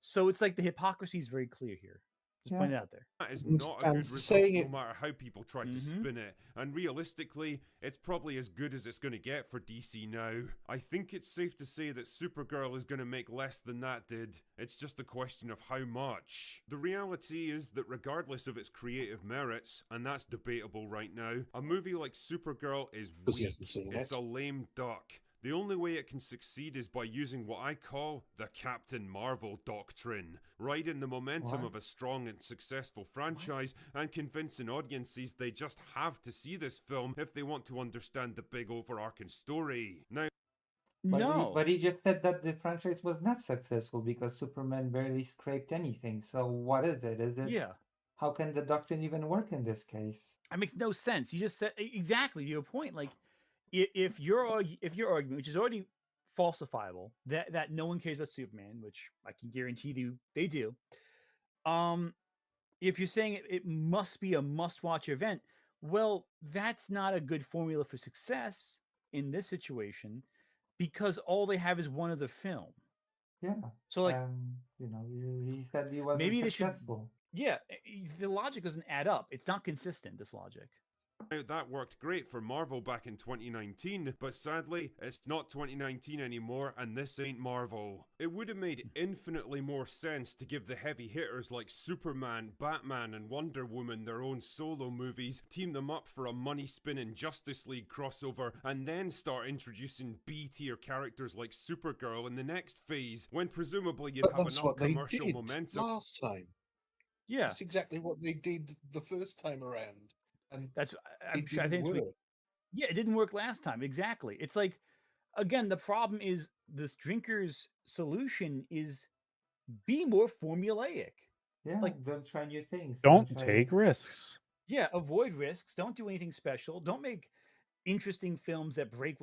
So it's like the hypocrisy is very clear here. Just point it out there. That is not a And good result, saying no it- matter how people try to spin it. And realistically, it's probably as good as it's going to get for DC now. I think it's safe to say that Supergirl is going to make less than that did. It's just a question of how much. The reality is that regardless of its creative merits, and that's debatable right now, a movie like Supergirl is 'Cause he weak. hasn't seen It's it. a lame duck. The only way it can succeed is by using what I call the Captain Marvel doctrine, riding the momentum What? of a strong and successful franchise and convincing audiences they just have to see this film if they want to understand the big overarching story. Now, But he just said that the franchise was not successful because Superman barely scraped anything. So what is it? Is it Yeah. How can the doctrine even work in this case? That makes no sense. You just said exactly to your point. Like, if your argument, which is already falsifiable, that no one cares about Superman, which I can guarantee you they do. If you're saying it must be a must-watch event, well, that's not a good formula for success in this situation because all they have is one other film. Yeah. So like, You know, he said he wasn't maybe they should. successful. Yeah, the logic doesn't add up. It's not consistent. This logic. that worked great for Marvel back in 2019, but sadly, it's not 2019 anymore, and this ain't Marvel. It would have made infinitely more sense to give the heavy hitters like Superman, Batman, and Wonder Woman their own solo movies, team them up for a money-spinning Justice League crossover, and then start introducing B-tier characters like Supergirl in the next phase, when presumably you'd But have that's enough what they commercial did momentum. last time. Yeah, That's exactly what they did the first time around, and that's. it didn't think work. yeah, it didn't work last time. Exactly. It's like, again, the problem is this drinker's solution is be more formulaic. Yeah, Like, don't try new things. Don't try- take risks. Yeah, avoid risks. Don't do anything special. Don't make interesting films that break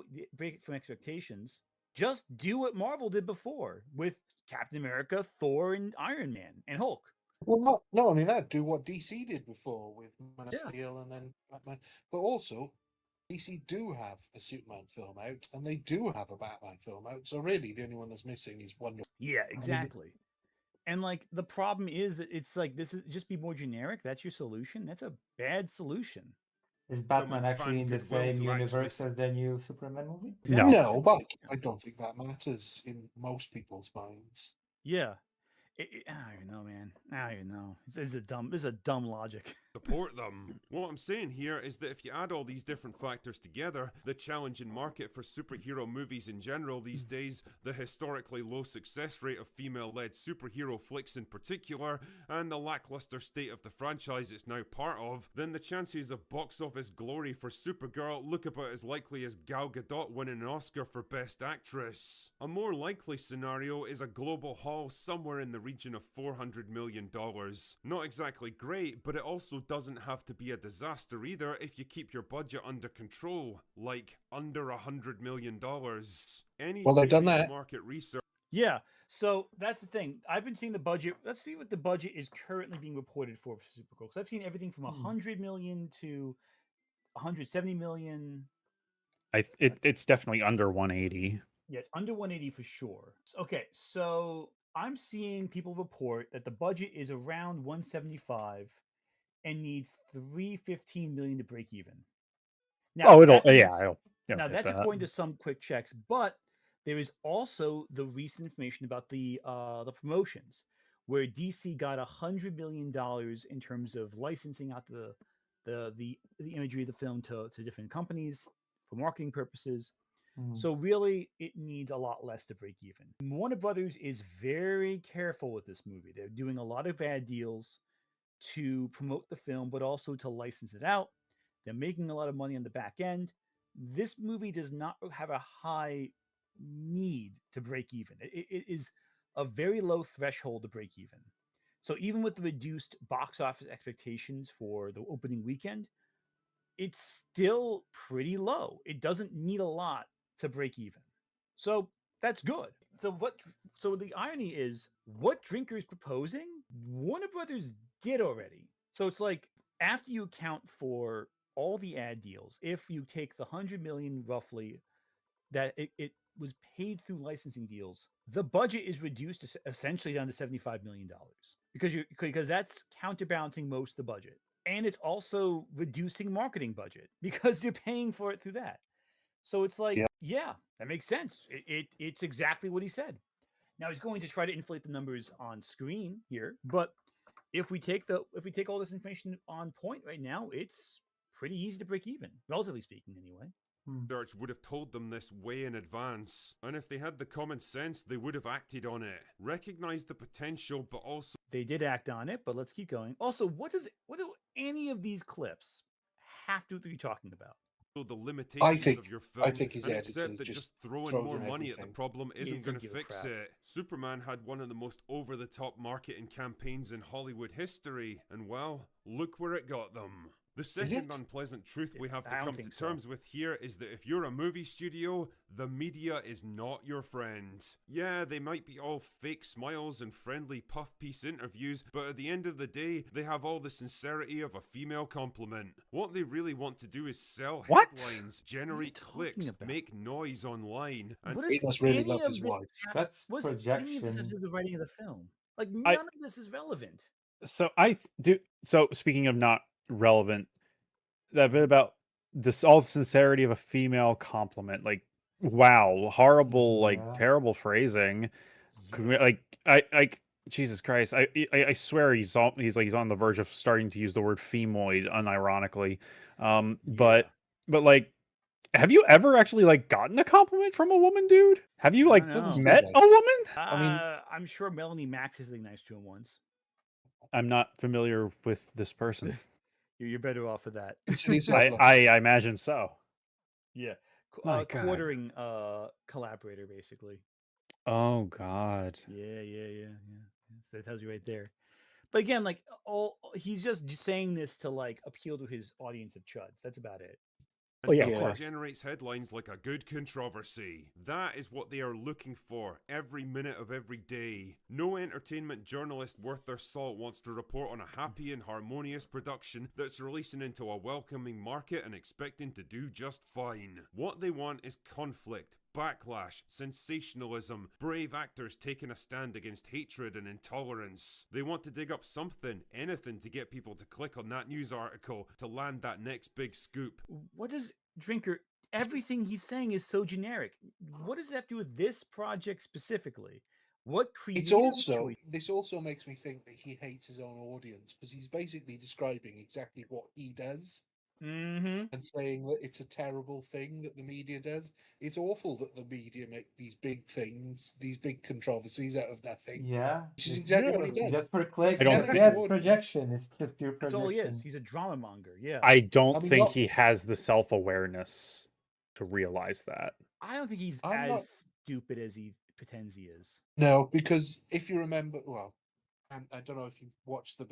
from expectations. Just do what Marvel did before with Captain America, Thor, and Iron Man, and Hulk. Well, not only that, do what DC did before with Man of Yeah. Steel and then Batman, but also DC do have a Superman film out and they do have a Batman film out. So really, the only one that's missing is Wonder. Yeah, exactly. And like the problem is that it's like this is just be more generic. That's your solution. That's a bad solution. Is Batman comic actually fan in the goodwill same to actually universe as the new Superman movie? No. No, but I don't think that matters in most people's minds. Yeah. I don't even know, man. I don't even know. It's a dumb logic. support them. What I'm saying here is that if you add all these different factors together, the challenging market for superhero movies in general these days, the historically low success rate of female-led superhero flicks in particular, and the lackluster state of the franchise it's now part of, then the chances of box office glory for Supergirl look about as likely as Gal Gadot winning an Oscar for Best Actress. A more likely scenario is a global haul somewhere in the region of $400 million. Not exactly great, but it also doesn't have to be a disaster either if you keep your budget under control, like under $100 million. Any Well, they've done serious that. market research. Yeah, so that's the thing. I've been seeing the budget. Let's see what the budget is currently being reported for Supergirl. Because I've seen everything from 100 million to 170 million. It's definitely under 180. Yeah, it's under 180 for sure. Okay, so I'm seeing people report that the budget is around 175 and needs 315 million to break even. Oh, it'll that yeah, is- it'll now hit that's that. according to some quick checks, but there is also the recent information about the promotions, where DC got $100 million in terms of licensing out the imagery of the film to different companies for marketing purposes. So really, it needs a lot less to break even. Warner Brothers is very careful with this movie. They're doing a lot of ad deals to promote the film, but also to license it out. They're making a lot of money on the back end. This movie does not have a high need to break even. It is a very low threshold to break even. So even with the reduced box office expectations for the opening weekend, it's still pretty low. It doesn't need a lot to break even. So that's good. So the irony is what Drinker is proposing, Warner Brothers did already. So it's like after you account for all the ad deals, if you take the 100 million roughly that it was paid through licensing deals, the budget is reduced to essentially down to $75 million because that's counterbalancing most of the budget. And it's also reducing marketing budget because you're paying for it through that. So it's like, yeah, that makes sense. It's exactly what he said. Now he's going to try to inflate the numbers on screen here, but if we take all this information on point right now, it's pretty easy to break even, relatively speaking, anyway. Research would have told them this way in advance, and if they had the common sense, they would have acted on it. Recognized the potential, but also they did act on it. But let's keep going. Also, what do any of these clips have to do with what you're talking about? the limitations of your film, I think his and editor accept that just throwing throws more in money at the everything. problem He isn't doesn't going to give a fix crap. it. Superman had one of the most over-the-top marketing campaigns in Hollywood history, and well, look where it got them. The second unpleasant truth we have to I don't come to think so. terms with here is that if you're a movie studio, the media is not your friend. Yeah, they might be all fake smiles and friendly puff piece interviews, but at the end of the day, they have all the sincerity of a female compliment. What they really want to do is sell headlines, generate clicks, make noise online, and What He does must really any love of his this wife. have- That's what does any of this have to do projection. with the writing of the film? Like none of this is relevant. So speaking of not relevant, that bit about this all sincerity of a female compliment, like wow, horrible, like terrible phrasing. Like I Jesus Christ, I swear he's on the verge of starting to use the word femoid unironically. But like, have you ever actually like gotten a compliment from a woman, dude? Have you like met a woman? I'm sure Melanie Max is nice to him once. I'm not familiar with this person. You're better off with that. I imagine so. Yeah, My God. quartering collaborator basically. Oh God. Yeah. So that tells you right there. But again, like he's just saying this to like appeal to his audience of chuds. That's about it. Oh yeah, and of it course. generates headlines like a good controversy. That is what they are looking for every minute of every day. No entertainment journalist worth their salt wants to report on a happy and harmonious production that's releasing into a welcoming market and expecting to do just fine. What they want is conflict, backlash, sensationalism, brave actors taking a stand against hatred and intolerance. They want to dig up something, anything to get people to click on that news article to land that next big scoop. What does Drinker? Everything he's saying is so generic. What does that have to do with this project specifically? What It's creative also choice? this also makes me think that he hates his own audience because he's basically describing exactly what he does Mm-hmm. and saying that it's a terrible thing that the media does. It's awful that the media make these big things, these big controversies out of nothing. Yeah, Which is it's exactly what he does. just for He's clicks. telling his Yeah, it's audience. projection. It's just pure That's all he is. projection. He's a drama monger. Yeah. I don't I mean, think not- he has the self-awareness to realize that. I don't think he's I'm as not- stupid as he pretends he is. No, because if you remember, well, and I don't know if you've watched the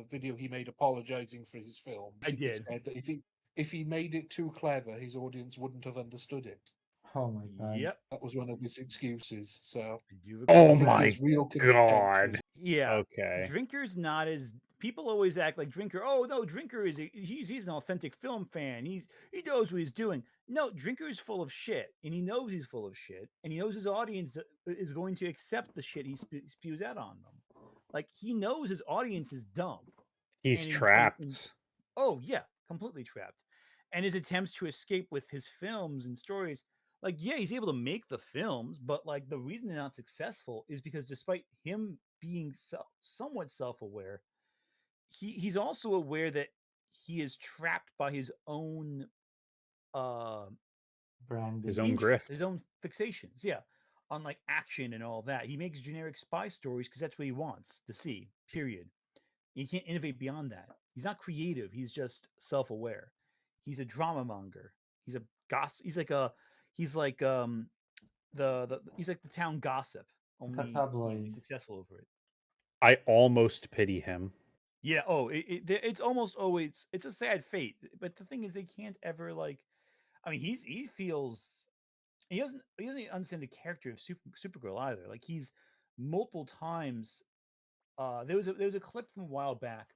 video he made apologizing for his films. I He did. said that if he made it too clever, his audience wouldn't have understood it. Oh my god. Yep. That was one of his excuses. So I do Oh I think he my has real contempt for god. his- Yeah. Okay. Drinker's not as people always act like Drinker. Oh no, Drinker is he's an authentic film fan. He knows what he's doing. No, Drinker is full of shit, and he knows he's full of shit, and he knows his audience is going to accept the shit he spews out on them. Like he knows his audience is dumb. He's And- trapped. Oh yeah, completely trapped. And his attempts to escape with his films and stories, like yeah, he's able to make the films, but like the reason they're not successful is because despite him being somewhat self-aware, he's also aware that he is trapped by his own Branding. His own grift. his own fixations. Yeah, on like action and all that. He makes generic spy stories because that's what he wants to see. Period. He can't innovate beyond that. He's not creative. He's just self-aware. He's a drama monger. He's a gossip. He's like he's like the town gossip. Only tabloid. he's successful over it. I almost pity him. Yeah. Oh, it's almost always it's a sad fate. But the thing is, they can't ever like. I mean, he feels he doesn't understand the character of Supergirl either. Like he's multiple times. There was a clip from a while back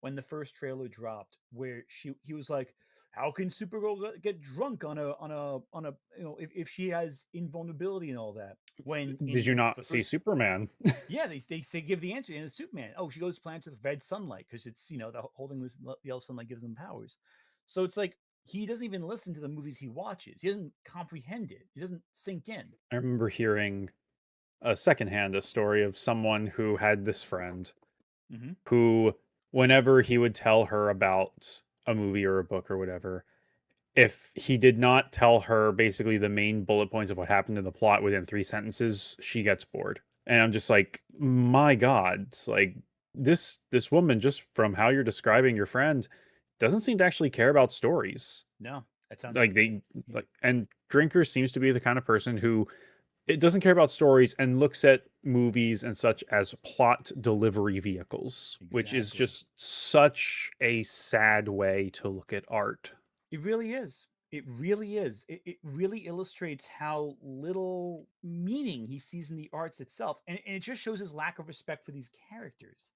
when the first trailer dropped where he was like, "How can Supergirl get drunk on a if she has invulnerability and all that?" When Did you not see Superman? Yeah, they say give the answer in the Superman. Oh, she goes to planet with red sunlight because it's the whole thing was the yellow sunlight gives them powers. So it's like he doesn't even listen to the movies he watches. He doesn't comprehend it. He doesn't sink in. I remember hearing secondhand a story of someone who had this friend Mhm. who, whenever he would tell her about a movie or a book or whatever, if he did not tell her basically the main bullet points of what happened in the plot within 3 sentences, she gets bored. And I'm just like, my God, like this woman, just from how you're describing your friend, doesn't seem to actually care about stories. No, that sounds Like and Drinker seems to be the kind of person who it doesn't care about stories and looks at movies and such as plot delivery vehicles, which is Exactly. just such a sad way to look at art. It really is. It really is. It really illustrates how little meaning he sees in the arts itself. And it just shows his lack of respect for these characters.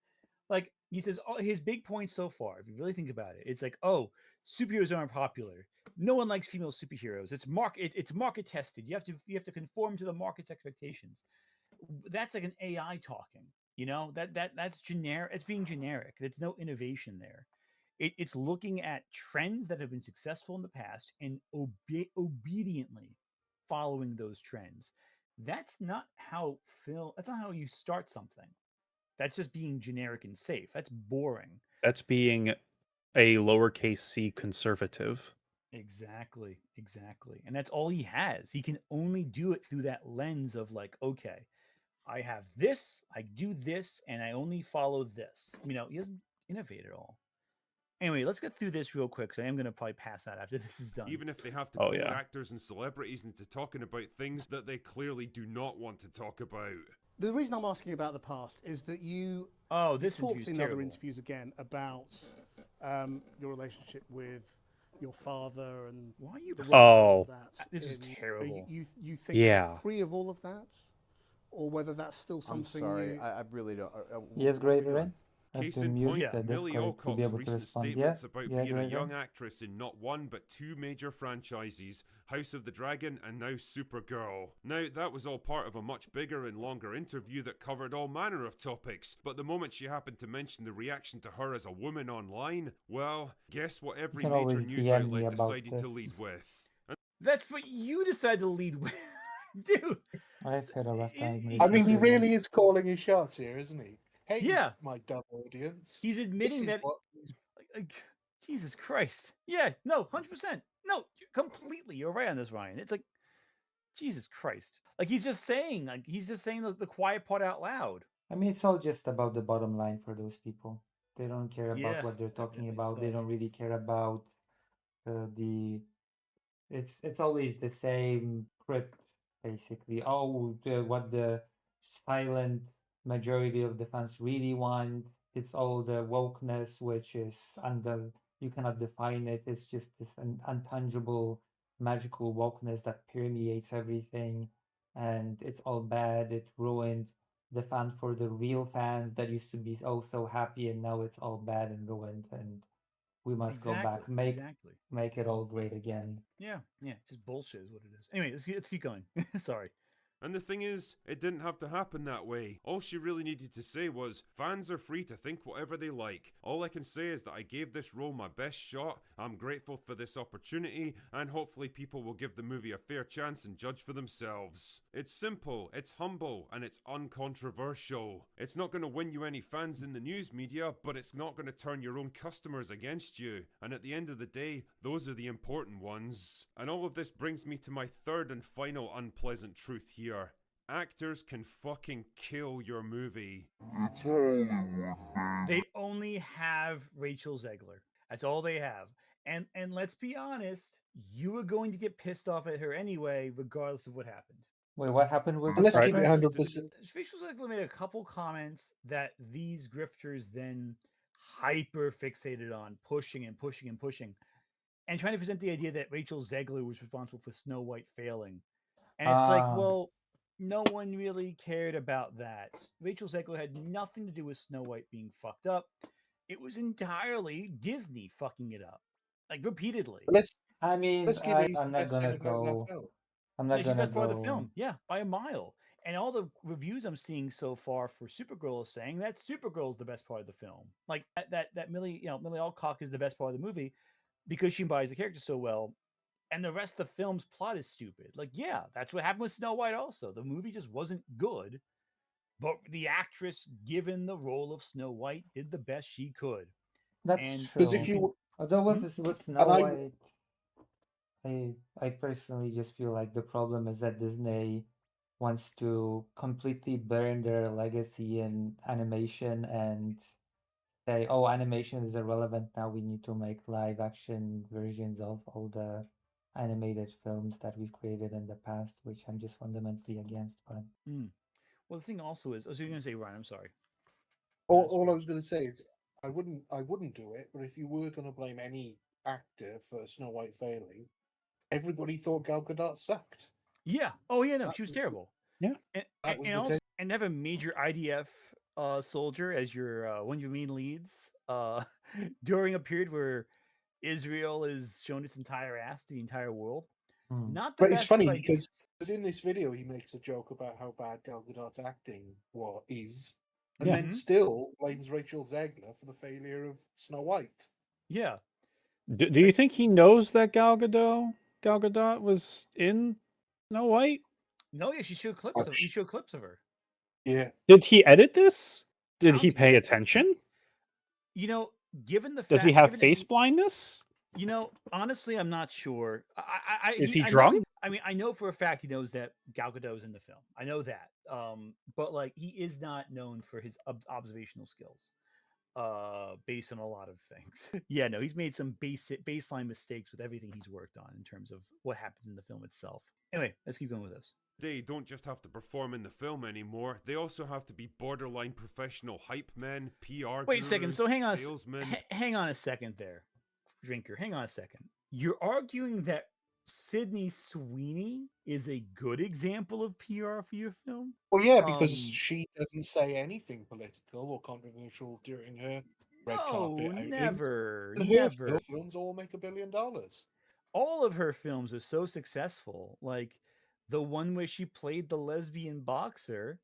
Like he says, oh, his big point so far, if you really think about it, it's like, oh, superheroes aren't popular. No one likes female superheroes. It's market tested. You have to conform to the market's expectations. That's like an AI talking. That's generic. It's being generic. There's no innovation there. It's looking at trends that have been successful in the past and obediently following those trends. That's not how That's not how you start something. That's just being generic and safe. That's boring. That's being a lowercase c conservative. Exactly. And that's all he has. He can only do it through that lens of like, okay, I have this, I do this, and I only follow this. He doesn't innovate at all. Anyway, let's get through this real quick, because I am going to probably pass out after this is done. Even if they have to pull actors and celebrities into talking about things that they clearly do not want to talk about. The reason I'm asking about the past is that you this talked in terrible. other interviews again about your relationship with your father and why are you that. This is terrible. You think you're free of all of that, or whether that's still something? I'm sorry, you... I really don't. Yes, great, right? Case to in mute point, the Millie Discord to be Alcock's able to recent respond. statements Yeah, about yeah, being a Gregor? young actress in not one but two major franchises, House of the Dragon and now Supergirl. Now, that was all part of a much bigger and longer interview that covered all manner of topics, but the moment she happened to mention the reaction to her as a woman online, well, guess what You every can major always news DM me outlet about decided this. to lead with. That's what you decided to lead with, dude. I've had a rough time I mean, he recently. really is calling his shots here, isn't he? Hey, Yeah. my dumb audience. He's admitting this is that. what Jesus Christ. Yeah, no, 100%. No, completely. You're right on this, Ryan. It's like, Jesus Christ. Like he's just saying the quiet part out loud. I mean, it's all just about the bottom line for those people. They don't care about Yeah, what they're talking evidently about. They so. don't really care about the. It's always the same script, basically. Oh, what the silent majority of the fans really want. It's all the wokeness, which is under you cannot define it. It's just this untangible, magical wokeness that permeates everything, and it's all bad. It ruined the fans for the real fans that used to be oh so happy, and now it's all bad and ruined, and we must go back, make it all great again. Yeah, just bullshit is what it is. Anyway, let's keep going. Sorry. And the thing is, it didn't have to happen that way. All she really needed to say was, fans are free to think whatever they like. All I can say is that I gave this role my best shot, I'm grateful for this opportunity, and hopefully people will give the movie a fair chance and judge for themselves. It's simple, it's humble, and it's uncontroversial. It's not going to win you any fans in the news media, but it's not going to turn your own customers against you. And at the end of the day, those are the important ones. And all of this brings me to my third and final unpleasant truth here. Actors can fucking kill your movie. They only have Rachel Zegler. That's all they have. And let's be honest, you were going to get pissed off at her anyway, regardless of what happened. Wait, what happened with Let's keep it the 100%. Rachel Zegler made a couple comments that these grifters then hyper fixated on, pushing and pushing and pushing, and trying to present the idea that Rachel Zegler was responsible for Snow White failing. And it's like, well, no one really cared about that. Rachel Zegler had nothing to do with Snow White being fucked up. It was entirely Disney fucking it up, like repeatedly. I mean, let's give I'm not gonna go. I'm not She's gonna best part of go. the film, yeah, by a mile. And all the reviews I'm seeing so far for Supergirl is saying that Supergirl is the best part of the film. Like that Millie Alcock is the best part of the movie because she embodies the character so well. And the rest of the film's plot is stupid. Like, yeah, that's what happened with Snow White also. The movie just wasn't good, but the actress given the role of Snow White did the best she could. That's true. Although with Snow White, I personally just feel like the problem is that Disney wants to completely burn their legacy in animation and say, oh, animation is irrelevant now. We need to make live action versions of all the animated films that we've created in the past, which I'm just fundamentally against. But well, the thing also is, I was going to say, Ryan, I'm sorry. All I was going to say is, I wouldn't do it. But if you were going to blame any actor for Snow White failing, everybody thought Gal Gadot sucked. Yeah. Oh yeah, no, she was terrible. Yeah. And have a major IDF soldier as your one of your main leads during a period where Israel is shown its entire ass to the entire world. Not the But best it's funny of ideas. because in this video he makes a joke about how bad Gal Gadot's acting is, and Yeah. then still blames Rachel Zegler for the failure of Snow White. Yeah. Do you think he knows that Gal Gadot was in Snow White? No, yeah, she showed clips of. He showed clips of her. Yeah. Did he edit this? Did he pay attention? You know, given the Does he have face blindness? You know, honestly, I'm not sure. Is he drunk? I mean, I know for a fact he knows that Gal Gadot is in the film. I know that. But like, he is not known for his observational skills. Based on a lot of things. Yeah, no, he's made some baseline mistakes with everything he's worked on in terms of what happens in the film itself. Anyway, let's keep going with this. They don't just have to perform in the film anymore, they also have to be borderline professional hype men, PR Wait a second, so hang on salesmen. hang on a second there, Drinker. Hang on a second. You're arguing that Sydney Sweeney is a good example of PR for your film. Well, yeah, because Um, she doesn't say anything political or controversial during her red no, carpet outings. never, And her never. films all make $1 billion. All of her films are so successful. Like the one where she played the lesbian boxer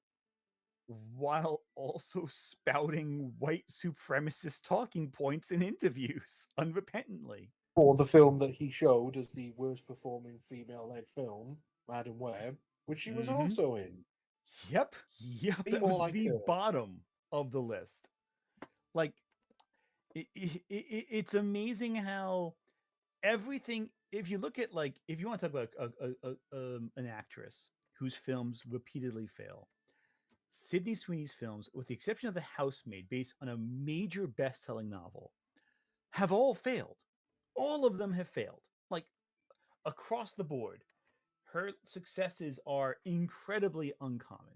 while also spouting white supremacist talking points in interviews unrepentantly. Or the film that he showed as the worst performing female led film, Madam Web, which she was Mhm. also in. Yep. Yep. Be That was more like the her. bottom of the list. Like, it's amazing how everything. If you look at like, if you want to talk about an actress whose films repeatedly fail, Sydney Sweeney's films, with the exception of The Housemaid, based on a major best-selling novel, have all failed. All of them have failed, like across the board. Her successes are incredibly uncommon.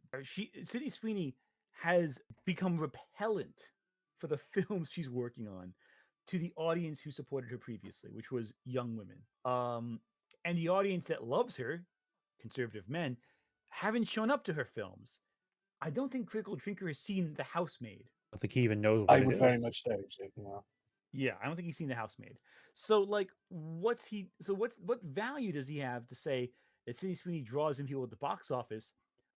Sydney Sweeney has become repellent for the films she's working on to the audience who supported her previously, which was young women. And the audience that loves her, conservative men, haven't shown up to her films. I don't think Critical Drinker has seen The Housemaid. I think he even knows I what it would very is. much doubt it. Yeah. Yeah, I don't think he's seen The Housemaid. So, like, what's he? So, what value does he have to say that Sydney Sweeney draws in people at the box office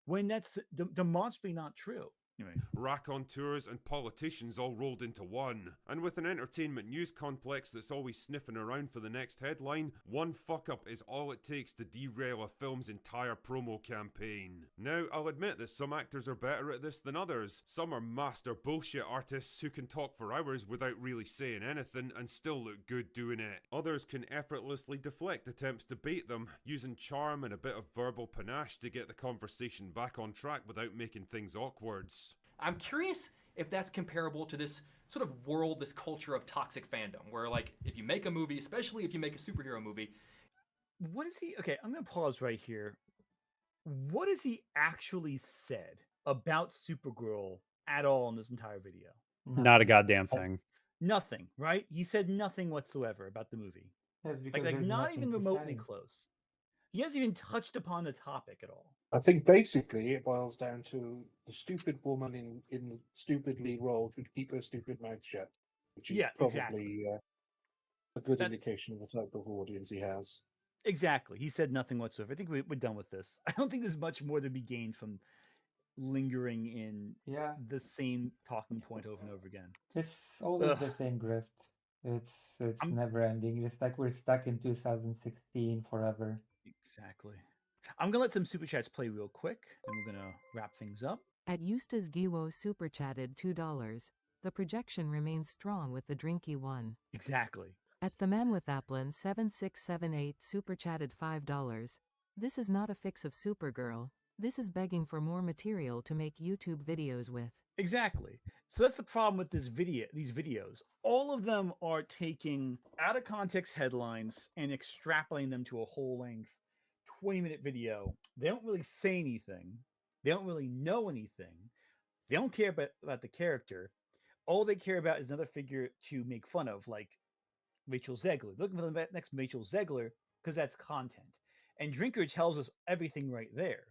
when that's demonstrably not true? Anyway, Raconteurs and politicians all rolled into one. And with an entertainment news complex that's always sniffing around for the next headline, one fuck up is all it takes to derail a film's entire promo campaign. Now, I'll admit that some actors are better at this than others. Some are master bullshit artists who can talk for hours without really saying anything and still look good doing it. Others can effortlessly deflect attempts to bait them, using charm and a bit of verbal panache to get the conversation back on track without making things awkward. I'm curious if that's comparable to this sort of world, this culture of toxic fandom, where like if you make a movie, especially if you make a superhero movie. what is he? Okay, I'm going to pause right here. What has he actually said about Supergirl at all in this entire video? Not a goddamn thing. Nothing, right? He said nothing whatsoever about the movie. Yes, because Like there's not nothing even to remotely say. close. He hasn't even touched upon the topic at all. I think basically it boils down to the stupid woman in the stupid lead role should keep her stupid mouth shut, which is probably a good indication of the type of audience he has. Exactly. He said nothing whatsoever. I think we're done with this. I don't think there's much more to be gained from lingering in the same talking point over and over again. It's always the same grift. It's never ending. It's like we're stuck in 2016 forever. Exactly. I'm gonna let some super chats play real quick, and we're gonna wrap things up. At Eustace Giwo super chatted $2. The projection remains strong with the drinky one. Exactly. At the man with Applin 7678 super chatted $5. This is not a fix of Supergirl. This is begging for more material to make YouTube videos with. Exactly. So that's the problem with these videos. All of them are taking out of context headlines and extrapolating them to a whole length 20-minute video. They don't really say anything. They don't really know anything. They don't care about the character. All they care about is another figure to make fun of, like Rachel Zegler. Looking for the next Rachel Zegler because that's content. And Drinker tells us everything right there.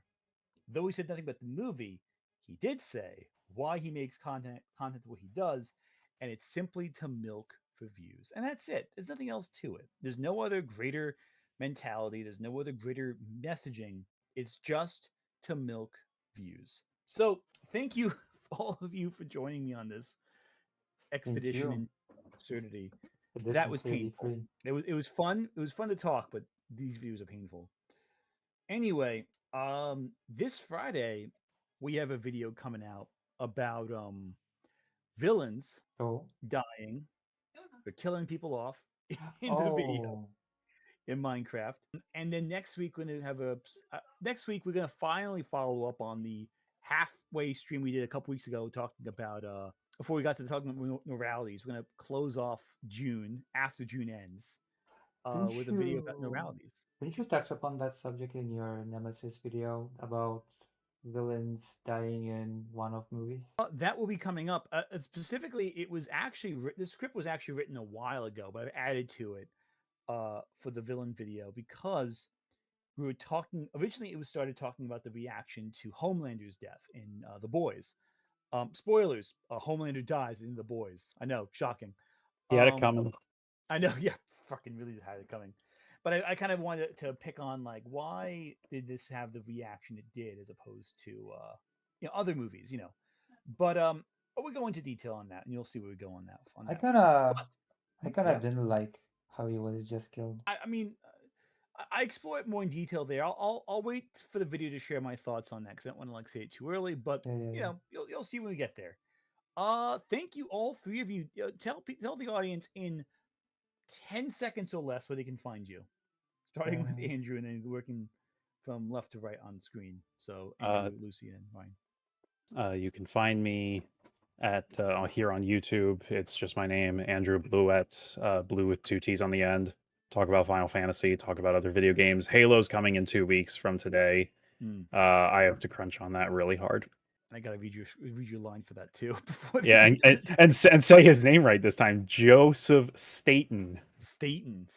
Though he said nothing about the movie, he did say why he makes content what he does, and it's simply to milk for views. And that's it. There's nothing else to it. There's no other greater mentality. There's no other greater messaging. It's just to milk views. So thank you, all of you, for joining me on this expedition in absurdity. That was painful. It was fun. It was fun to talk, but these videos are painful. Anyway, this Friday we have a video coming out about villains dying or killing people off in the video in Minecraft. And then next week we're gonna have we're gonna finally follow up on the halfway stream we did a couple weeks ago talking about before we got to talking about neuralities. We're gonna close off June after June ends with a video about neuralities. Didn't you touch upon that subject in your Nemesis video about villains dying in one-off movies? That will be coming up. Specifically, it was actually the script was actually written a while ago, but I've added to it for the villain video because we were talking originally. It was started talking about the reaction to Homelander's death in The Boys. Spoilers: Homelander dies in The Boys. I know, shocking. He had it Um, coming. I know, yeah, fucking really had it coming. But I kind of wanted to pick on like why did this have the reaction it did as opposed to other movies, but we'll go into detail on that, and you'll see where we go on that. I Front. kind of, I Hmm, kind yeah, of didn't like how he was just killed. I mean, I explore it more in detail there. I'll wait for the video to share my thoughts on that because I don't want to like say it too early. But Yeah. you'll see when we get there. Thank you all three of you. Tell the audience in 10 seconds or less where they can find you. Starting with Andrew and then working from left to right on screen. So Andrew, Lucy, and Ryan. You can find me at here on YouTube. It's just my name, Andrew Bluette, blue with 2 T's on the end. Talk about Final Fantasy, talk about other video games. Halo's coming in 2 weeks from today. I have to crunch on that really hard. I gotta read your line for that too. Before Yeah, and say his name right this time, Joseph Staten. Staten.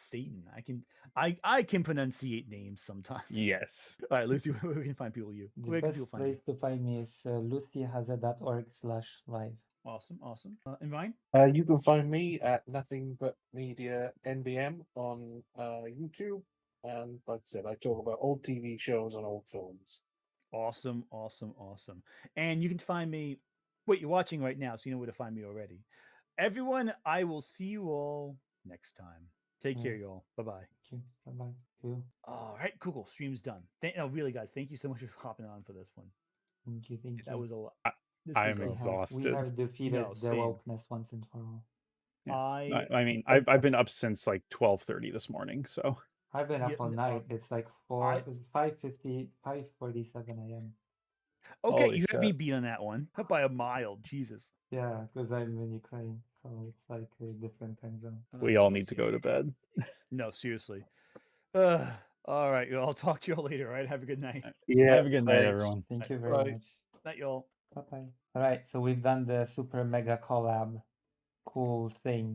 I can pronunciate names sometimes. Yes. All right, Lucy, where we can find people? The best place to find me is lucyhaza.org/live. Awesome. And Ryan? You can find me at Nothing But Media NBM on YouTube. And like I said, I talk about old TV shows and old films. Awesome. And you can find me. Wait, you're watching right now, so you know where to find me already. Everyone, I will see you all next time. Take care, y'all. Bye-bye. Bye-bye. All right, cool. Stream's done. Really, guys, thank you so much for hopping on for this one. Thank you. That was a lot. I'm exhausted. We have defeated the wokeness once and for all. Yeah. I mean, I've been up since like 12:30 this morning, so I've been up all night. It's like 5:47 a.m. Okay, Holy you have me shit. beat on that one by a mile. Jesus. Yeah, because I'm in Ukraine, so it's like a different time zone. We all need to go to bed. No, seriously. All right, I'll talk to y'all later. All right, have a good night. Yeah. Have a good night, everyone. Thank you very much. Night, y'all. Bye-bye. All right, so we've done the super mega collab cool thing.